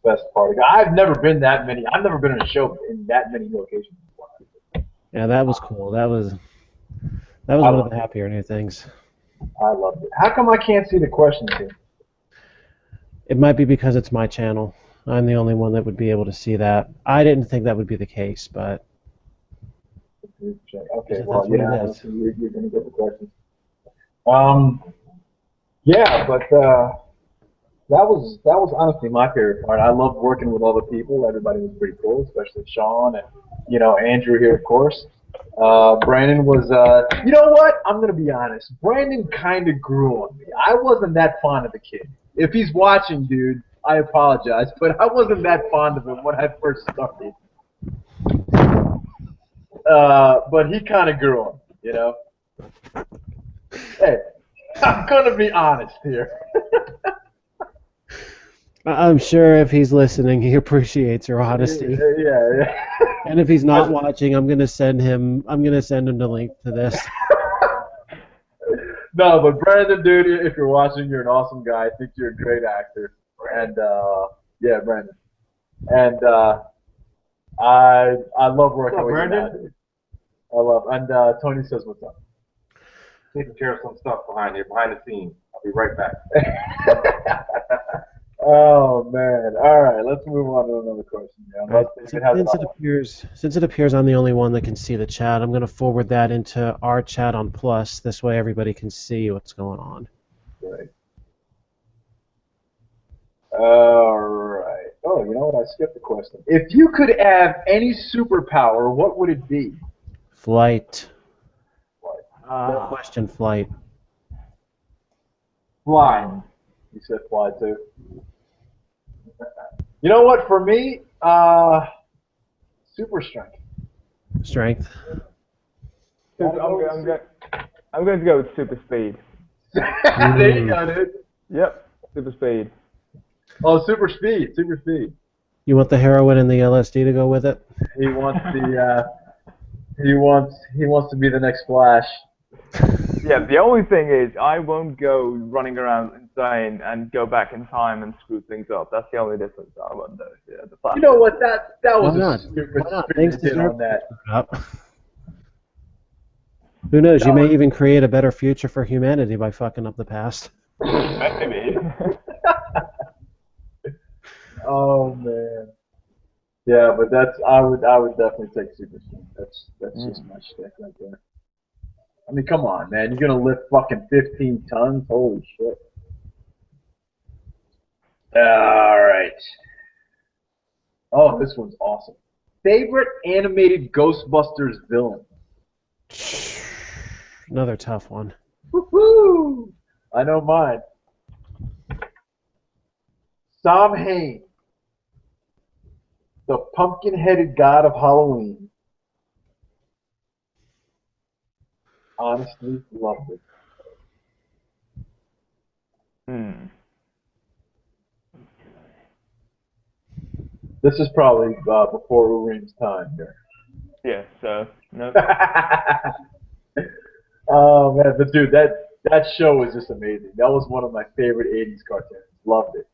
best part. I've never been that many. I've never been in a show in that many locations before. Yeah, that was cool. That was one of the happier new things. I loved it. How come I can't see the questions here? It might be because it's my channel. I'm the only one that would be able to see that. I didn't think that would be the case, but Okay, That's well, what it yeah, is. you're gonna get the questions. Yeah, but that was honestly my favorite part. I loved working with other people. Everybody was pretty cool, especially Sean and Andrew here, of course. Brandon was, you know what? I'm gonna be honest. Brandon kind of grew on me. I wasn't that fond of the kid. If he's watching, dude, I apologize, but I wasn't that fond of him when I first started. But he kind of grew on me, Hey, I'm gonna be honest here. I'm sure if he's listening, he appreciates your honesty. Yeah. And if he's not watching, I'm gonna send him the link to this. No, but Brandon, dude, if you're watching, you're an awesome guy. I think you're a great actor. And yeah, Brandon. And I love working with you, now, dude. I love. And Tony says, "What's up?" Taking care of some stuff behind the scenes. I'll be right back. Oh man! All right, let's move on to another question. Since it appears I'm the only one that can see the chat, I'm going to forward that into our chat on Plus. This way everybody can see what's going on. Right. All right. Oh, you know what? I skipped the question. If you could have any superpower, what would it be? Flight. No question, flight. Fly. You said fly too. You know what? For me, super strength. Strength. I'm going to go with super speed. There you go, dude. Yep, super speed. Oh, super speed. Super speed. You want the heroin and the LSD to go with it? He wants the. He wants to be the next Flash. Yeah, the only thing is I won't go running around insane and go back in time and screw things up. That's the only difference I won't do. Yeah, you know what? That was Why not? a stupid Why not? spin Things they did on deserve that. up. Who knows? You may even create a better future for humanity by fucking up the past. Maybe. Oh man. Yeah, but I would definitely take super strength. That's just my shtick right there. I mean, come on, man. You're gonna lift fucking 15 tons? Holy shit. All right. Oh, this one's awesome. Favorite animated Ghostbusters villain? Another tough one. Woohoo! I know mine. Sam Hain, the pumpkin-headed god of Halloween. Honestly, loved it. This is probably before Ureem's time here. Yeah, so, no. Oh man, but dude, that show was just amazing. That was one of my favorite '80s cartoons. Loved it.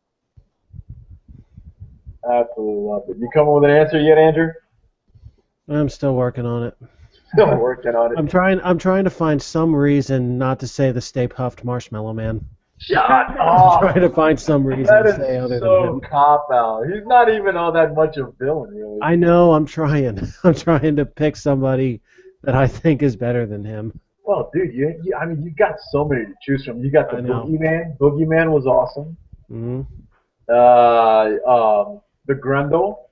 Absolutely loved it. You coming with an answer yet, Andrew? I'm still working on it. Still working on it. I'm trying to find some reason not to say the Stay Puft Marshmallow Man. Shut I'm up! trying to find some reason That to is say other than so him. cop out. He's not even all that much of a villain, really. I know, I'm trying. I'm trying to pick somebody that I think is better than him. Well, dude, I mean, you got so many to choose from. You got the I know. Boogeyman. Boogeyman was awesome. Hmm. The Grendel.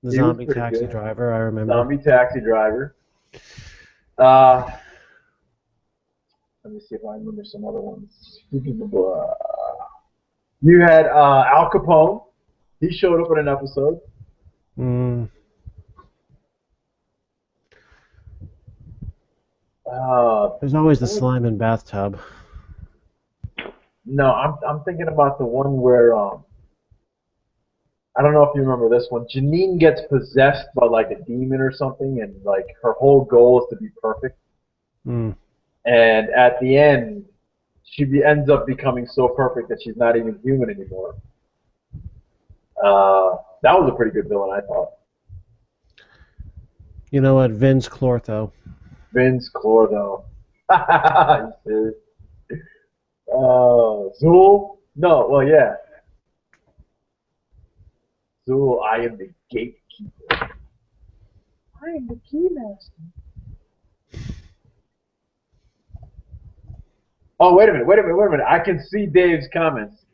The He was zombie pretty taxi good. driver, I remember. Zombie taxi driver. Let me see if I remember some other ones. You had Al Capone. He showed up in an episode. Mm. There's always the slime and bathtub. No, I'm thinking about the one where I don't know if you remember this one. Janine gets possessed by like a demon or something, and like her whole goal is to be perfect. Mm. And at the end, ends up becoming so perfect that she's not even human anymore. That was a pretty good villain, I thought. You know what? Vince Clortho. Vince Clortho. Zool? No, well, yeah. Zool, I am the gatekeeper. I am the keymaster. Oh, wait a minute. I can see Dave's comments.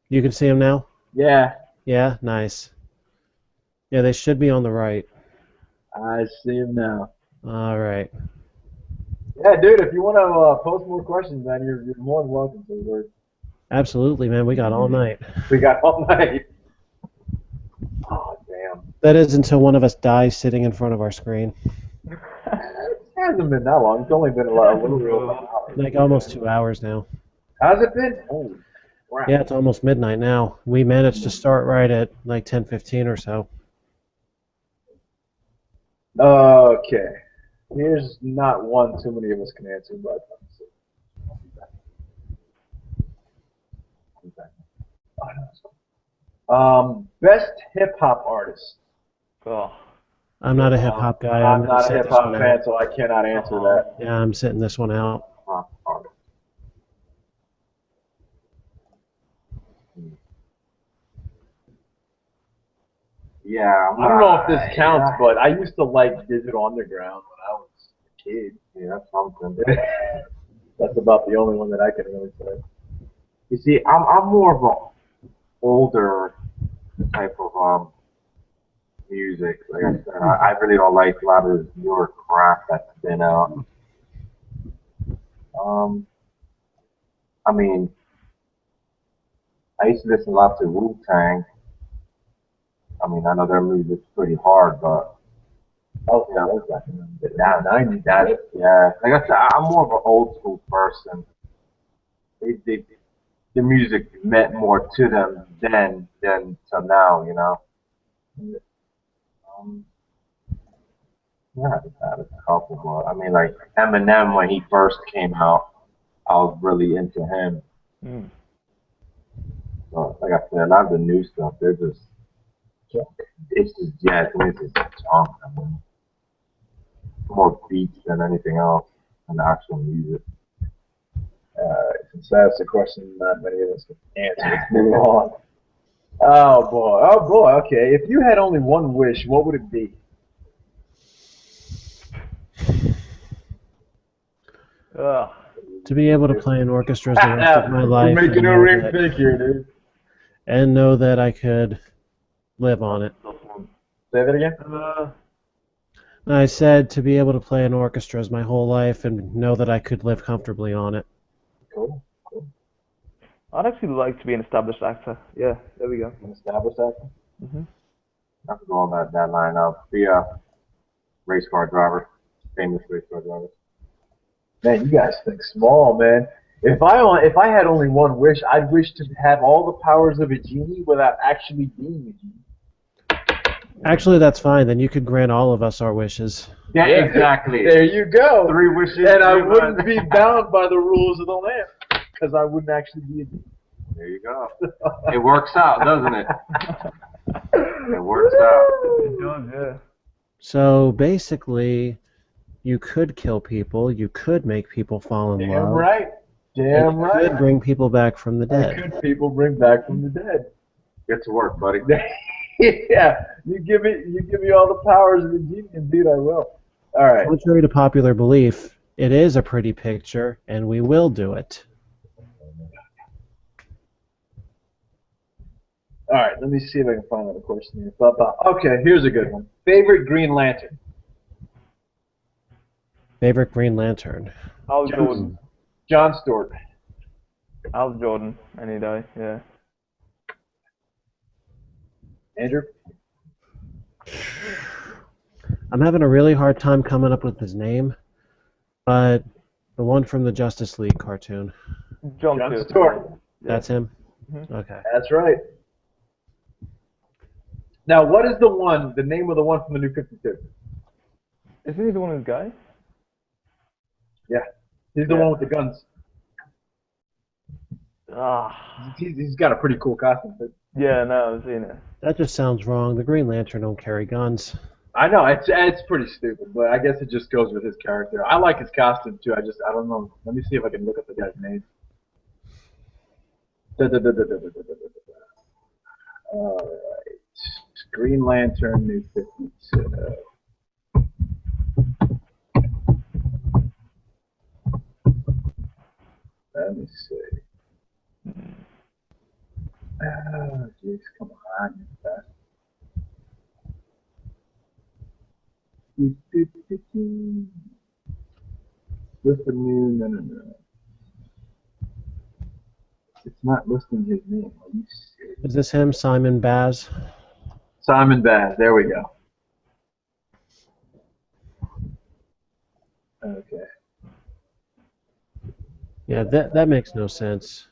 You can see him now? Yeah, Yeah, nice. Yeah, they should be on the right. I see him now. All right. Yeah, dude, if you want to post more questions, man, you're more than welcome to. Absolutely, man. We got all night. We got all night. Oh, damn. That is until one of us dies sitting in front of our screen. It hasn't been that long. It's only been a little over an hour. Like almost 2 hours now. How's it been? Holy crap. Yeah, it's almost midnight now. We managed to start right at like 10:15 or so. Okay. Here's not one too many of us can answer, but best hip hop artist. Oh. I'm not a hip hop guy. I'm gonna not a sit hip this hop one fan, out. so I cannot answer that. Yeah, I'm sitting this one out. Yeah, I don't know if this counts, but I used to like Digital Underground when I was a kid. Yeah, that's something. That's about the only one that I can really say. You see, I'm more of an older type of music. Like I said, I really don't like a lot of this newer crap that's been out. I mean, I used to listen a lot to Wu-Tang. I mean, I know their music's pretty hard, but Oh, yeah, that was back in the 90s. yeah, like I said, I'm more of an old school person. The music meant more to them then than to now, you know. Um, yeah, I had a couple, but I mean, like Eminem when he first came out, I was really into him. Mm. So, like I said, a lot of the new stuff, they're just, it's just jazz, it's just junk. I mean, more beats than anything else, and the actual music. Since that's a question not many of us can answer, let's move on. Oh boy, okay. If you had only one wish, what would it be? Ugh. To be able to play in orchestras the rest of my You're life making and a know ring that, think here, dude. and know that I could live on it. Say that again? I said to be able to play in orchestras my whole life and know that I could live comfortably on it. Cool. I'd actually like to be an established actor. Yeah, there we go. An established actor? I could go on that line up. Be a race car driver, famous race car driver. Man, you guys think small, man. If I had only one wish, I'd wish to have all the powers of a genie without actually being a genie. Actually, that's fine. Then you could grant all of us our wishes. Yeah, exactly. There you go. 3 wishes. And I wouldn't be bound by the rules of the land because I wouldn't actually be a genie. There you go. It works out, doesn't it? It works out. It does, yeah. So basically, you could kill people. You could make people fall in Damn love. right. And Damn you right. could bring people back from the I dead. could people bring back from the dead. Get to work, buddy. Yeah, you give me all the powers of the genie. Indeed, I will. All right. Contrary to popular belief, it is a pretty picture, and we will do it. All right, let me see if I can find another question here. Okay, here's a good one. Favorite Green Lantern? Favorite Green Lantern? Al Jordan. John Stewart. Al Jordan, any day, yeah. Andrew? I'm having a really hard time coming up with his name, but the one from the Justice League cartoon. John Stewart. That's him? Mhm. Okay. That's right. Now, what is the name of the one from the New 52? Isn't he the one who's gay? Yeah. He's the Yeah. one with the guns. Ah, He's got a pretty cool costume. yeah, no, I've seen it. That just sounds wrong. The Green Lantern don't carry guns. I know, it's pretty stupid, but I guess it just goes with his character. I like his costume, too. I don't know. Let me see if I can look up the guy's name. All right. Green Lantern, New 52. Let me see. Oh, jeez, come on. You bastard. List the new, no. It's not listing his name. Are you serious? Is this him, Simon Baz? Simon Baz. There we go. Okay. Yeah, that makes no sense.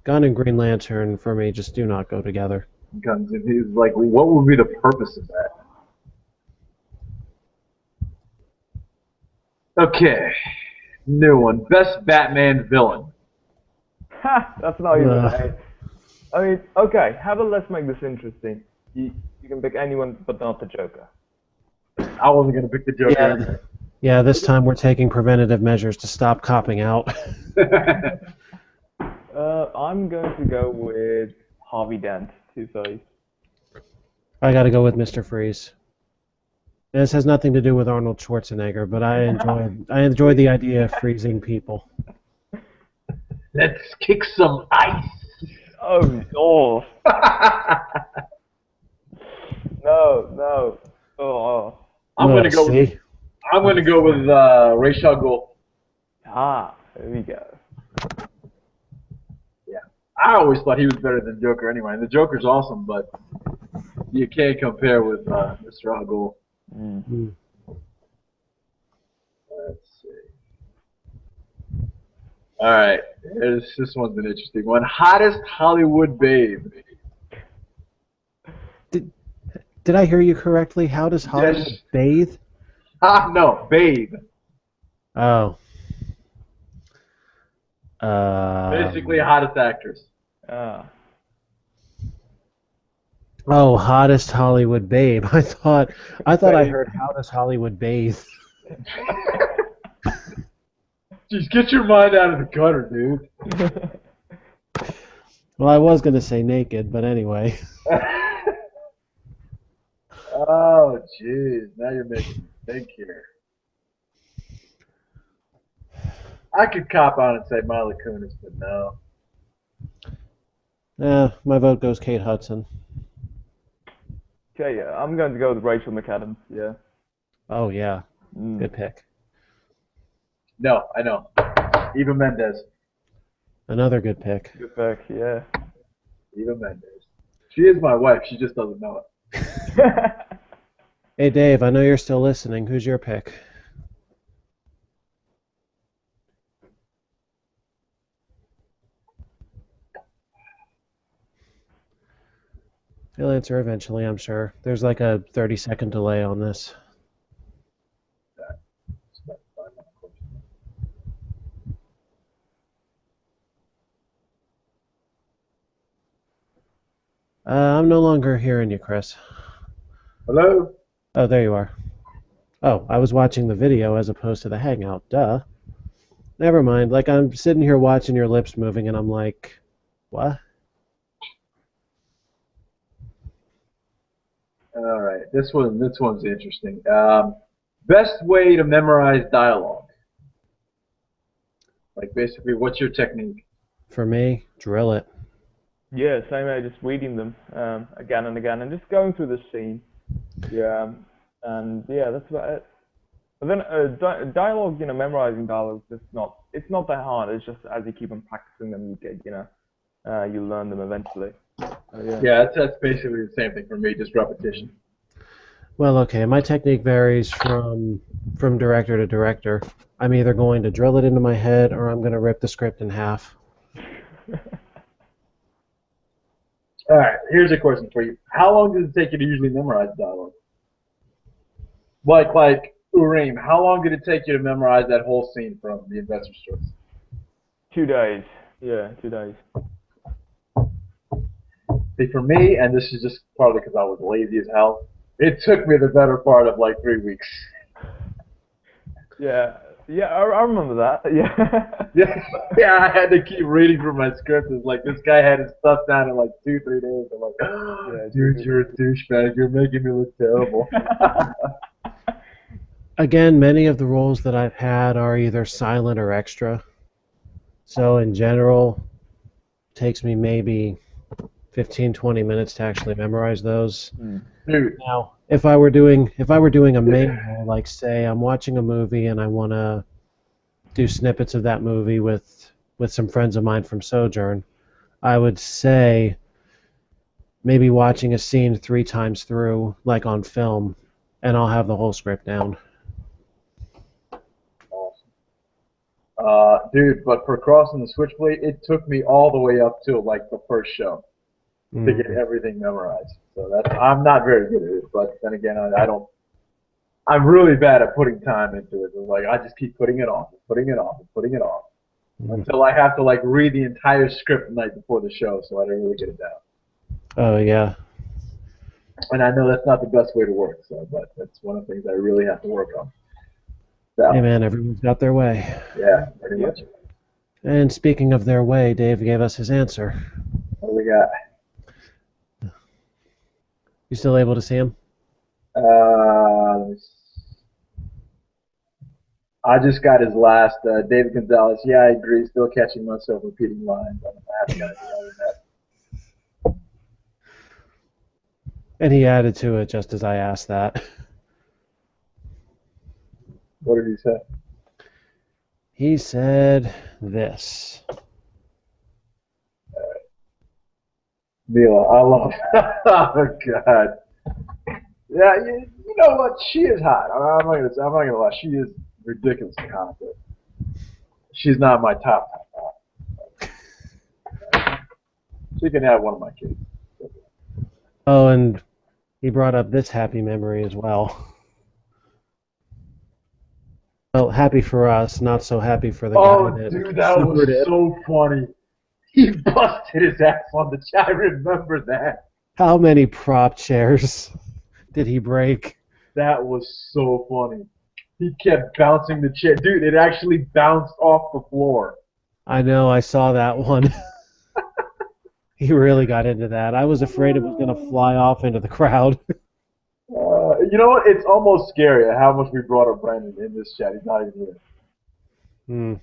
Gun and Green Lantern, for me, just do not go together. Guns. And he's like, what would be the purpose of that? Okay. New one. Best Batman villain. Ha! That's not even Ugh. right. I mean, okay, how about let's make this interesting. You can pick anyone but not the Joker. I wasn't going to pick the Joker. Yeah, this time we're taking preventative measures to stop copping out. I'm going to go with Harvey Dent, Two-Face. I gotta go with Mr. Freeze. This has nothing to do with Arnold Schwarzenegger, but I enjoy the idea of freezing people. Let's kick some ice. Oh. No. Oh. I'm going to go with See? Ra's al Ghul. Ah, there we go. Yeah. I always thought he was better than Joker anyway. And the Joker's awesome, but you can't compare with Mr. Al Ghul. Mm. Let's see. All right. This one's an interesting one. Hottest Hollywood babe. Did I hear you correctly? How does Hollywood Yes. bathe? No, babe. Oh. Basically, hottest actress. Ah. Oh, hottest Hollywood babe. I thought I heard how does Hollywood bathe? Jeez, get your mind out of the gutter, dude. Well, I was gonna say naked, but anyway. Oh, jeez. Now you're making me think here. I could cop on and say Miley Kunis, but no. My vote goes Kate Hudson. Okay, yeah, I'm going to go with Rachel McAdams, yeah. Oh yeah, Mm. good pick. No, I know. Eva Mendes. Another good pick. Good pick, yeah. Eva Mendes. She is my wife. She just doesn't know it. Hey Dave, I know you're still listening. Who's your pick? He'll answer eventually, I'm sure. There's like a 30-second delay on this. I'm no longer hearing you, Chris. Hello? Oh, there you are. Oh, I was watching the video as opposed to the Hangout. Duh. Never mind. Like I'm sitting here watching your lips moving, and I'm like, what? All right, this one's interesting. Best way to memorize dialogue. Like basically, what's your technique? For me, drill it. Yeah, same way, just reading them again and again, and just going through the scene. Yeah, and yeah, that's about it. But then dialogue, memorizing dialogue is just not. It's not that hard. It's just as you keep on practicing them, you get, you learn them eventually. Yeah. Yeah, that's basically the same thing for me, just repetition. Well, okay, my technique varies from director to director. I'm either going to drill it into my head or I'm going to rip the script in half. All right, here's a question for you. How long does it take you to usually memorize dialogue? Like Ureem, how long did it take you to memorize that whole scene from The Investor's Choice? 2 days. Yeah, 2 days. See, for me, and this is just partly because I was lazy as hell, it took me the better part of like 3 weeks. Yeah, yeah, I remember that. Yeah. Yeah, I had to keep reading from my script. It's like this guy had his stuff down in like 2, 3 days. I'm like, Yeah, dude, you're a douchebag. You're making me look terrible. Again, many of the roles that I've had are either silent or extra. So in general, it takes me maybe 15, 20 minutes to actually memorize those. Dude, Now, if I were doing a main role, like say I'm watching a movie and I want to do snippets of that movie with some friends of mine from Sojourn, I would say maybe watching a scene 3 times through, like on film, and I'll have the whole script down. dude, but for Crossing the Switchblade, it took me all the way up to like the first show to get everything memorized. So I'm not very good at it, but then again, I don't. I'm really bad at putting time into it. Like I just keep putting it off, and putting it off, and putting it off until I have to like read the entire script the night before the show, so I don't really get it down. Oh yeah. And I know that's not the best way to work, so but that's one of the things I really have to work on. So, Hey man, everyone's got their way. yeah, pretty much. And speaking of their way, Dave gave us his answer. What do we got? You still able to see him? I just got his last. David Gonzalez. Yeah, I agree. Still catching myself repeating lines. I haven't got any that. And he added to it just as I asked that. What did he say? He said this. Mila, I love. Oh God. Yeah, you know what? She is hot. I'm not gonna lie. She is ridiculously hot. But she's not my top hot. She can have one of my kids. Oh, and he brought up this happy memory as well. Well, happy for us, not so happy for the Oh, guy that dude, that was suffered it. so funny. He busted his ass on the chair. I remember that. How many prop chairs did he break? That was so funny. He kept bouncing the chair. Dude, it actually bounced off the floor. I know, I saw that one. He really got into that. I was afraid it was going to fly off into the crowd. You know what? It's almost scary how much we brought up Brandon in this chat. He's not even here.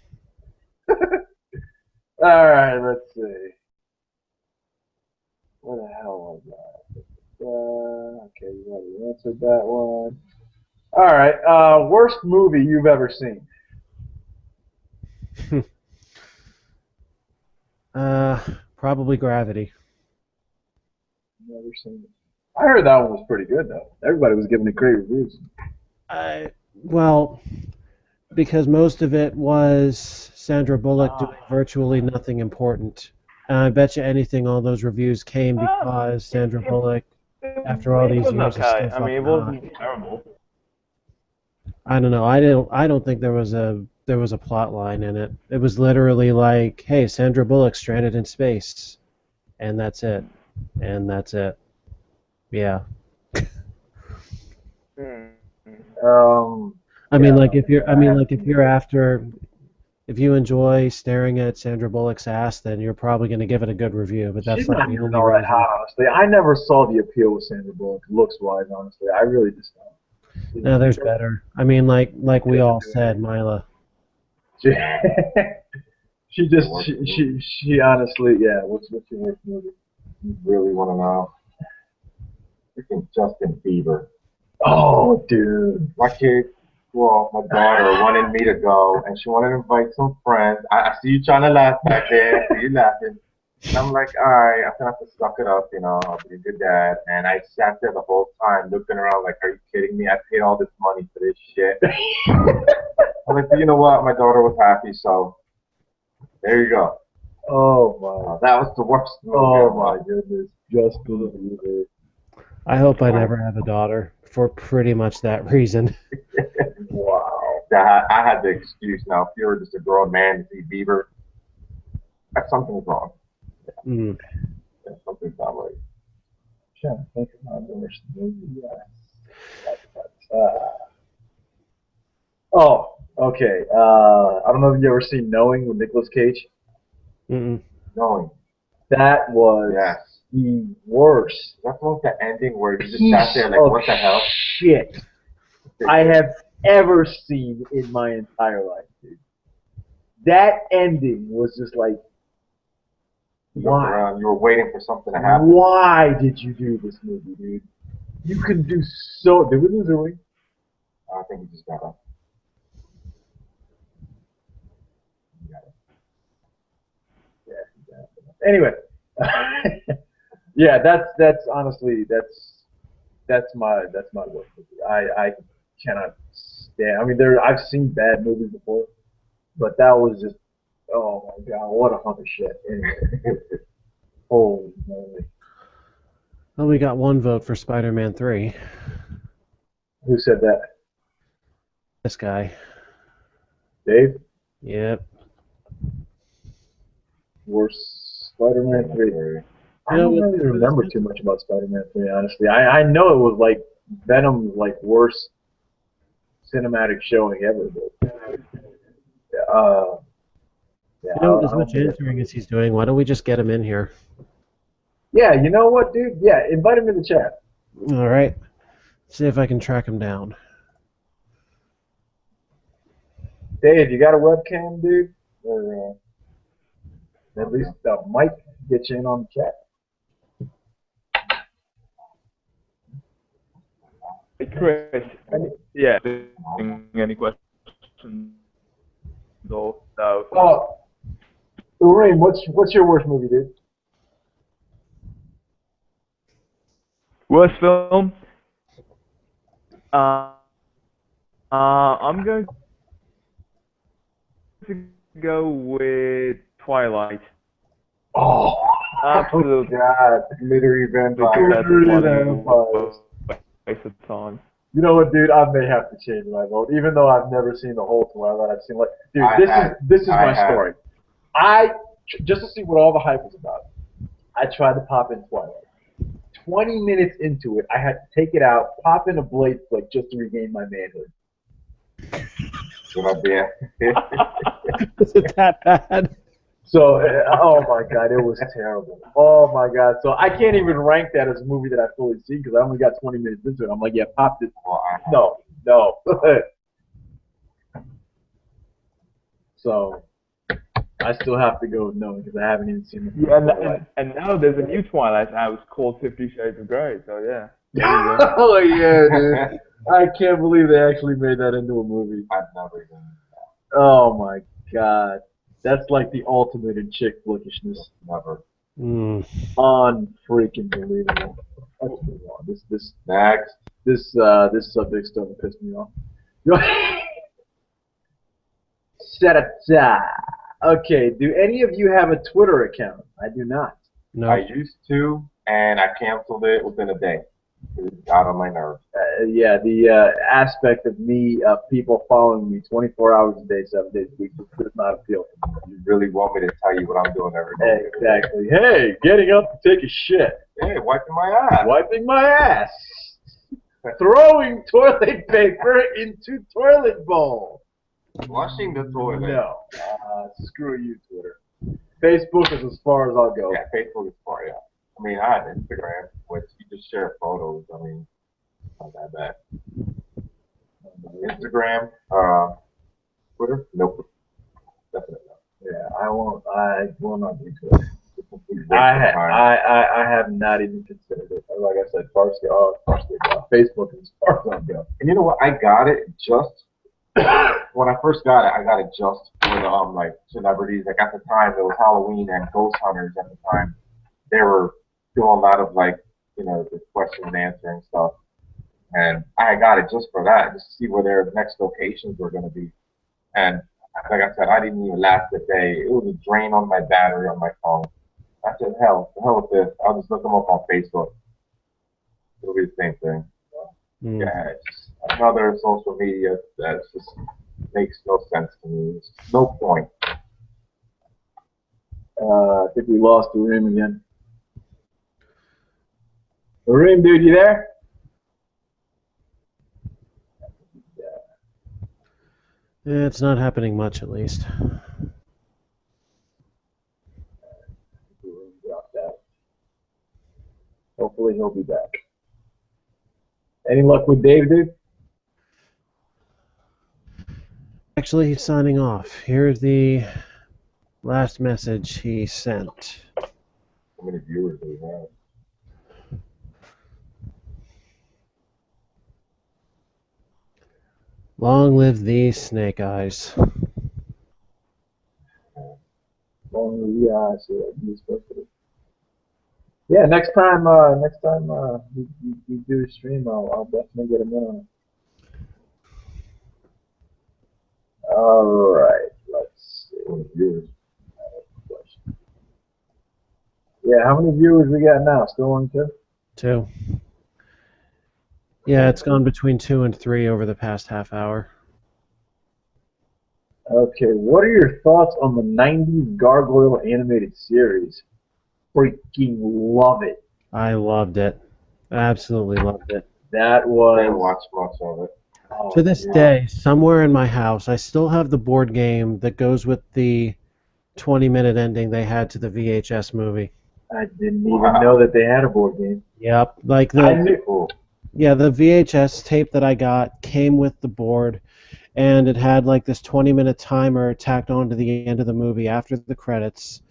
All right, let's see. What the hell was that? Okay, you already answered that one. All right, worst movie you've ever seen? Probably Gravity. Never seen it. I heard that one was pretty good though. Everybody was giving it great reviews. Well, because most of it was Sandra Bullock doing virtually nothing important. And I bet you anything all those reviews came because Sandra Bullock, after all these years, is still I mean, it wasn't terrible. I don't know. I don't think there was a plot line in it. It was literally like, hey, Sandra Bullock stranded in space, and that's it. And that's it. Yeah. I mean, like if you're after, if you enjoy staring at Sandra Bullock's ass, then you're probably going to give it a good review. But that's She's like not the even only all that reason. hot, honestly. I never saw the appeal with Sandra Bullock, looks-wise, honestly. I really just don't. No, there's better. I mean, like we all said, Mila. She, she honestly, yeah. What's your worst movie? You really want to know? Freaking Justin Bieber. Oh, dude. My kid, well, my daughter wanted me to go, and she wanted to invite some friends. I see you trying to laugh back there. I see you laughing. And I'm like, all right, I'm gonna have to suck it up, I'll be a good dad. And I sat there the whole time looking around like, are you kidding me? I paid all this money for this shit. I'm like, but you know what? My daughter was happy, so there you go. Oh, my. That was the worst movie. Oh, my goodness. Justin Bieber. I hope I never have a daughter for pretty much that reason. Wow. I had the excuse now. If you were just a grown man to see Bieber, something's wrong. Mm. Yeah, something's not right. I'm trying to think of my worst movie. Oh, okay. I don't know if you ever seen Knowing with Nicolas Cage. Mm-mm. Knowing. That was Yes. the worst. That's like the ending where you just sat there like, what the hell? Shit I have ever seen in my entire life, dude. That ending was just like, why? You were waiting for something to happen. Why did you do this movie, dude? You could do so. Did we lose Ureem? I think he just got up. Yeah. Anyway, yeah, that's honestly that's my worst movie. I cannot stand. I mean, I've seen bad movies before, but that was just, oh my god, what a hunk of shit. Anyway, holy moly. Well, we got one vote for Spider-Man 3. Who said that? This guy. Dave? Yep. Worst Spider-Man 3. I Yeah, don't really remember too much about Spider-Man 3, honestly. I know it was like Venom's like worst cinematic showing ever. But, As much answering as he's doing, why don't we just get him in here? Yeah, you know what, dude? Yeah, invite him in the chat. All right. See if I can track him down. Dave, you got a webcam, dude? Or at least the mic get you in on the chat. Hey, Chris, any questions? No. Oh, Ureem, what's your worst movie, dude? Worst film? I'm going to go with Twilight. Oh, Absolutely. God. Glittery vampire. Waste of time. You know what, dude? I may have to change my vote, even though I've never seen the whole Twilight. I've seen this is my story. Just to see what all the hype was about, I tried to pop in Twilight. 20 minutes into it, I had to take it out, pop in a blade flick just to regain my manhood. Good idea. Is it that bad? So, oh my god, it was terrible. Oh my god. So I can't even rank that as a movie that I fully seen because I only got 20 minutes into it. I'm like, yeah, pop this. No. So I still have to go with no because I haven't even seen it. Yeah, and now there's a new Twilight house called 50 Shades of Grey. So yeah. Oh yeah, dude. I can't believe they actually made that into a movie. I've never even. Oh my god. That's like the ultimate in chick flickishness. Never. Unfreaking believable. Let's move on. This subject's starting to piss me off. Okay, do any of you have a Twitter account? I do not. No. I used to, and I canceled it within a day. It got on my nerves. Yeah, the aspect of me, people following me 24 hours a day, 7 days a week, does not appeal to me. You really want me to tell you what I'm doing every day? Exactly. Hey, getting up to take a shit. Hey, wiping my ass. Wiping my ass. Throwing toilet paper into toilet bowl. Flushing the toilet. No. Screw you, Twitter. Facebook is as far as I'll go. Yeah, Facebook is far, yeah. I mean, I have Instagram, which you just share photos. I mean, not that bad. Instagram, Twitter? Nope. Definitely not. Yeah, I will not do Twitter. I have not even considered it. Like I said, Facebook is as far as I'll go. And you know what? I got it just when I first got it. I got it just for the like celebrities. Like at the time, it was Halloween and ghost hunters. At the time, they were doing a lot of like the question and answering stuff. And I got it just for that, just to see where their next locations were going to be. And like I said, I didn't even last a day. It was a drain on my battery on my phone. I said, the hell with this. I'll just look them up on Facebook. It'll be the same thing. So, yeah, it's just another social media that just makes no sense to me. There's no point. I think we lost Ureem again. Ureem, dude, you there? Yeah, it's not happening much, at least. Hopefully he'll be back. Any luck with Dave, dude? Actually, he's signing off. Here's the last message he sent. How many viewers do we have? Long live these snake eyes. Long live the eyes. He's supposed to. Yeah, next time we do a stream, I'll definitely get him in on it. All right, let's see. How many viewers? Yeah, how many viewers we got now? Still on 2? 2. Yeah, it's gone between 2 and 3 over the past half hour. Okay, what are your thoughts on the 90s Gargoyle animated series? Freaking love it. I loved it. Absolutely loved it. That was... I didn't watch much of it. Oh, to this day, somewhere in my house, I still have the board game that goes with the 20-minute ending they had to the VHS movie. I didn't even know that they had a board game. Yep, like the the VHS tape that I got came with the board, and it had like this 20-minute timer tacked on to the end of the movie after the credits,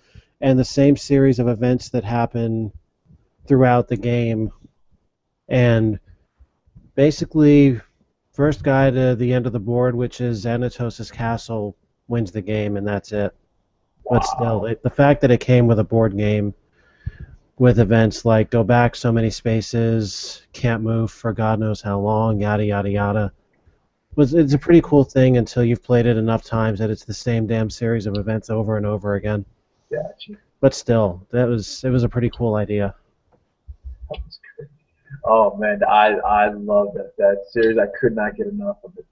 and the same series of events that happen throughout the game. And basically, first guy to the end of the board, which is Xanatos' castle, wins the game, and that's it. But still, the fact that it came with a board game with events like go back so many spaces, can't move for God knows how long, yada, yada, yada, it's a pretty cool thing until you've played it enough times that it's the same damn series of events over and over again. Gotcha. But still, it was a pretty cool idea. Oh man, I love that series. I could not get enough of it.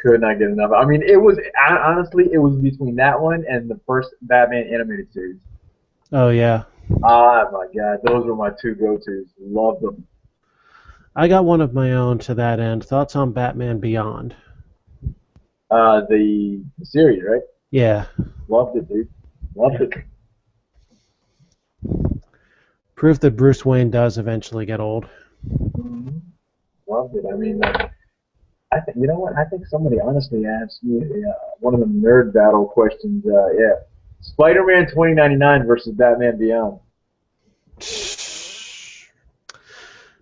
Could not get enough. I mean, honestly, it was between that one and the first Batman animated series. Oh yeah. Oh my God, those were my 2 go-tos. Loved them. I got one of my own to that end. Thoughts on Batman Beyond? The series, right? Yeah. Loved it, dude. Loved it. Proof that Bruce Wayne does eventually get old. Mm-hmm. Loved it. I mean, I think, you know what? I think somebody honestly asked me one of the nerd battle questions. Yeah, Spider-Man 2099 versus Batman Beyond.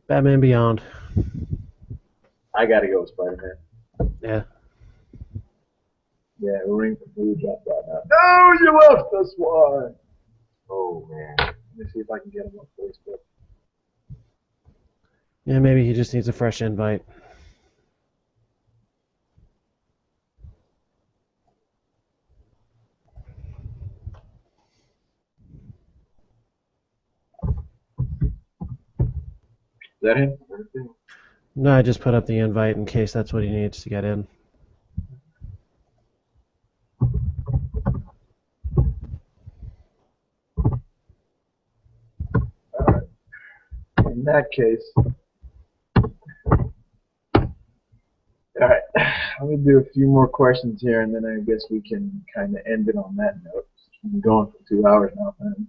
Batman Beyond. I gotta go with Spider-Man. Yeah. Yeah, Ureem completely dropped out now. No, you left us. Why? Oh man. Let me see if I can get him on Facebook. Yeah, maybe he just needs a fresh invite. Is that him? No, I just put up the invite in case that's what he needs to get in. In that case. All right. Let me do a few more questions here, and then I guess we can kind of end it on that note. We've been going for 2 hours now, man.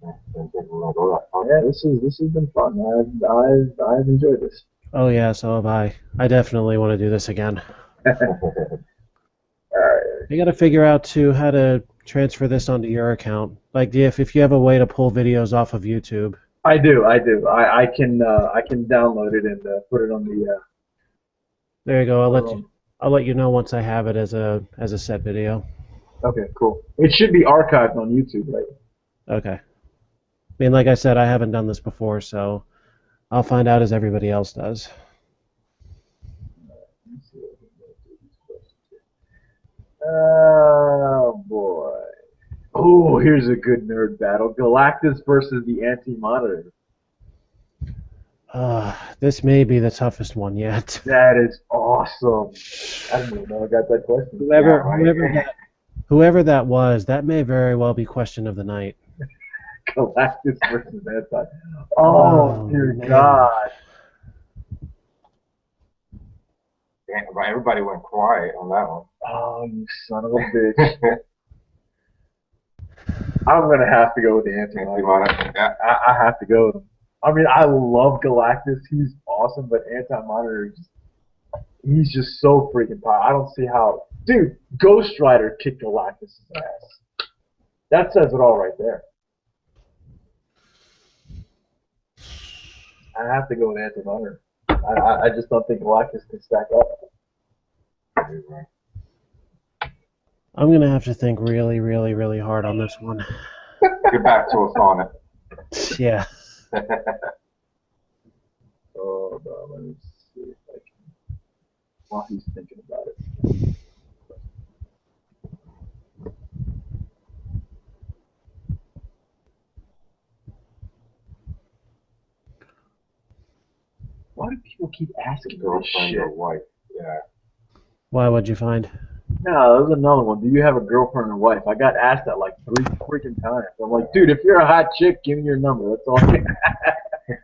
Yeah, this has been fun. I've enjoyed this. Oh yeah, so have I. I definitely want to do this again. Alright. You got to figure out too how to transfer this onto your account. Like if you have a way to pull videos off of YouTube. I do. I can download it and put it on the. There you go. I'll let you know once I have it as a set video. Okay, cool. It should be archived on YouTube, right? Okay. I mean, like I said, I haven't done this before, so I'll find out as everybody else does. Oh boy. Oh, here's a good nerd battle. Galactus versus the Anti-Monitor. This may be the toughest one yet. That is awesome. I didn't even know I got that question. Whoever that was, that may very well be question of the night. Galactus versus Anti. Oh, dear man. God. Everybody went quiet on that one. Oh, you son of a bitch. I'm going to have to go with the Anti-Monitor. Yeah. I have to go with him. I mean, I love Galactus. He's awesome, but Anti-Monitor, he's just so freaking powerful. I don't see how. Dude, Ghost Rider kicked Galactus' ass. That says it all right there. I have to go with Anti-Monitor. I just don't think Galactus can stack up. I'm going to have to think really, really, really hard on this one. Get back to us on it. Yeah. Oh, no, let me see if I can. While he's thinking about it. Why do people keep asking me this shit? Or wife. Yeah. Why? What'd you find? No, there's another one. Do you have a girlfriend or wife? I got asked that like 3 freaking times. I'm like, dude, if you're a hot chick, give me your number. That's all I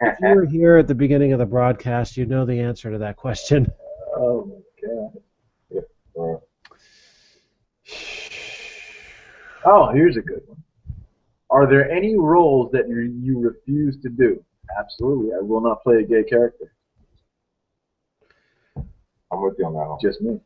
If you were here at the beginning of the broadcast, you'd know the answer to that question. Oh, my God. Yeah. Oh, here's a good one. Are there any roles that you refuse to do? Absolutely. I will not play a gay character. I'm with you on that one. Just me.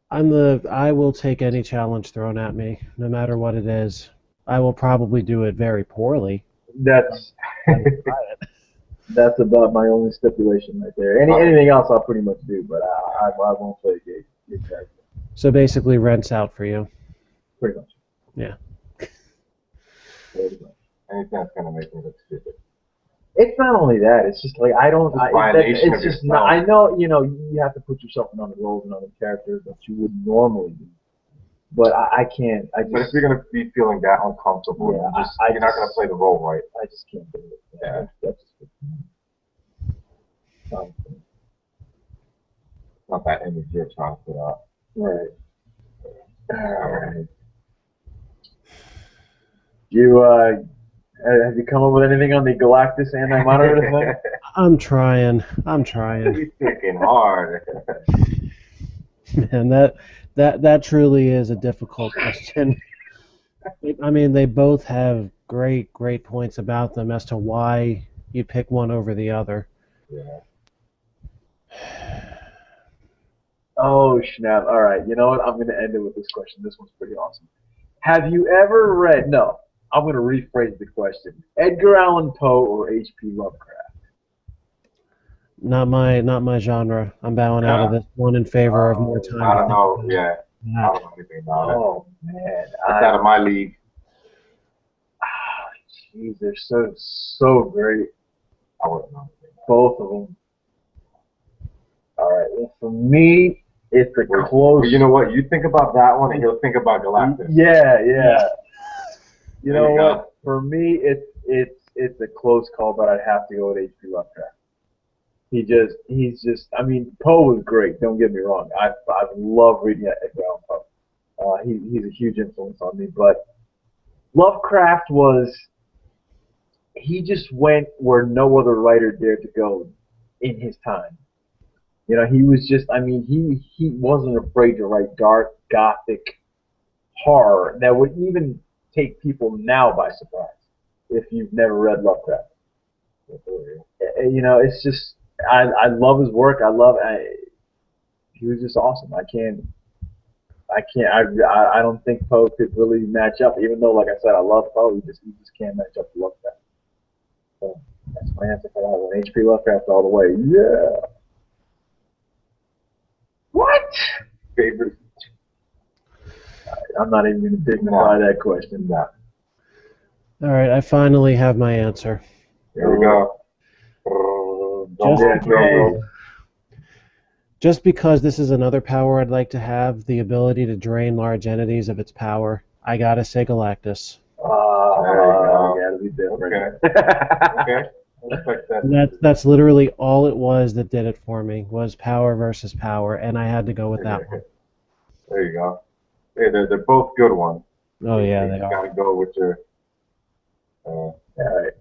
I will take any challenge thrown at me, no matter what it is. I will probably do it very poorly. That's that's about my only stipulation right there. Anything else I'll pretty much do, but I won't play a gay character. So basically, rents out for you. Pretty much. Yeah. Pretty much. Anything that's gonna make me look stupid. It's not only that. It's just like I don't. It's just not. I know you have to put yourself in other roles and other characters that you wouldn't normally do. But I can't. But if you're gonna be feeling that uncomfortable, yeah, you're not gonna play the role right. I just can't do it. Yeah. That's Not that image you're trying to put out. right. All right. You have you come up with anything on the Galactus Anti-Monitor thing? I'm trying. He's thinking hard. Man, that truly is a difficult question. I mean, they both have great points about them as to why you pick one over the other. Yeah. Oh, snap. All right. You know what? I'm going to end it with this question. This one's pretty awesome. Have you ever read... No, I'm going to rephrase the question. Edgar Allan Poe or H.P. Lovecraft? Not my genre. I'm bowing out of this one in favor of more time. I don't know. Yeah. Yeah. I don't know anything about it. Oh, man. It's out of my league. Jeez, they're so great. I wouldn't know. Both of them. All right. Well, for me, it's a close. Well, you know what? You think about that one, and you'll think about Galactus. Yeah. You know you what? go. For me, it's a close call, but I'd have to go with H.P. Lovecraft. He's just. I mean, Poe was great. Don't get me wrong. I love reading Edgar Allan Poe. He's a huge influence on me, but Lovecraft was. He just went where no other writer dared to go. in his time. You know, he was just, I mean, he wasn't afraid to write dark, gothic horror that would even take people now by surprise if you've never read Lovecraft. You know, it's just, I love his work. He was just awesome. I don't think Poe could really match up, even though, like I said, I love Poe. He just can't match up to Lovecraft. So that's my answer for that one. H.P. Lovecraft all the way. Yeah. What? Favorite? I'm not even going to dignify that question. No. All right, I finally have my answer. Here we go. Just because this is another power I'd like to have, the ability to drain large entities of its power, I gotta say Galactus. Gotta be different. Okay. That's literally all it was that did it for me, was power versus power, and I had to go with that one. There you go. Hey, they're both good ones. Oh yeah, they You are. gotta go with your. All right.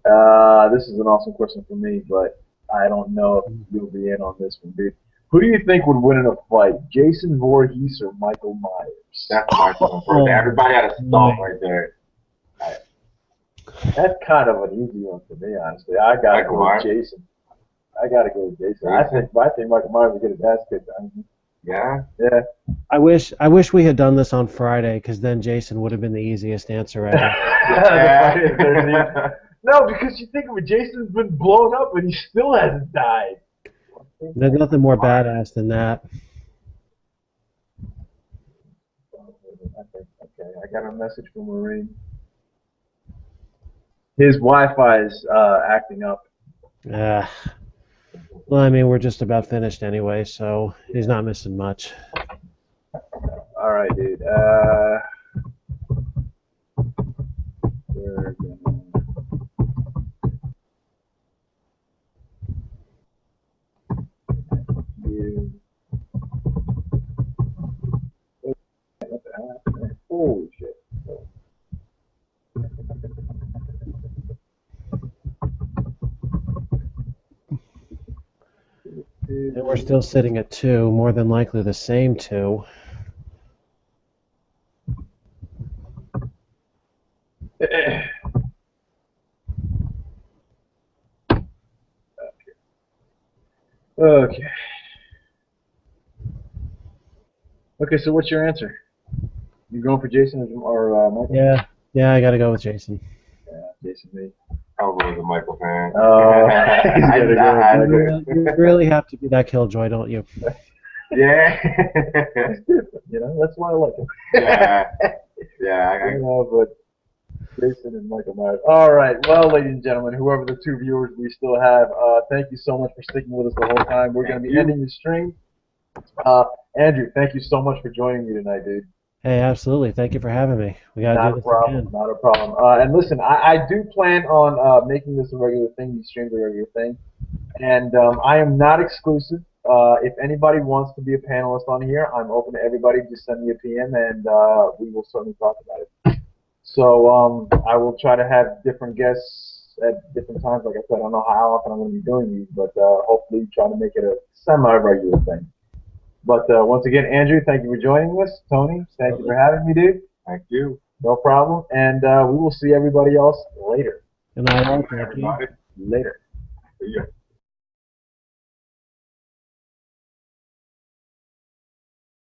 This is an awesome question for me, but I don't know if you'll be in on this one, dude. Who do you think would win in a fight, Jason Voorhees or Michael Myers? That's my one. Everybody had a stomp right there. That's kind of an easy one for me, honestly. I gotta go with Jason. I think Michael Myers would get his ass kicked. Yeah. Yeah. I wish we had done this on Friday, because then Jason would have been the easiest answer ever. No, because you think of it, Jason's been blown up and he still hasn't died. There's nothing more badass than that. Okay, I got a message from Ureem. His Wi-Fi is acting up. Well, I mean, we're just about finished anyway, so he's not missing much. All right, dude. Holy shit. And we're still sitting at 2, more than likely the same 2. Okay. Okay, so what's your answer? You going for Jason or Michael? Yeah, I gotta go with Jason. Yeah, Jason me. I'll go with the Michael fan. You really have to be that killjoy, don't you? Yeah. It's different, you know. That's why I like it. Yeah. You know, but Jason and Michael Myers. All right. Well, ladies and gentlemen, whoever the 2 viewers we still have, thank you so much for sticking with us the whole time. We're going to be ending the stream. Andrew, thank you so much for joining me tonight, dude. Hey, absolutely. Thank you for having me. We gotta do this again. Not a problem. And listen, I do plan on making this a regular thing. These streams are a regular thing. And I am not exclusive. If anybody wants to be a panelist on here, I'm open to everybody. Just send me a PM, and we will certainly talk about it. So I will try to have different guests at different times. Like I said, I don't know how often I'm going to be doing these, but hopefully try to make it a semi-regular thing. But once again, Andrew, thank you for joining us. Tony, thank you for having me, dude. Thank you. No problem. And we will see everybody else later. Good night, Everybody. Later. See ya.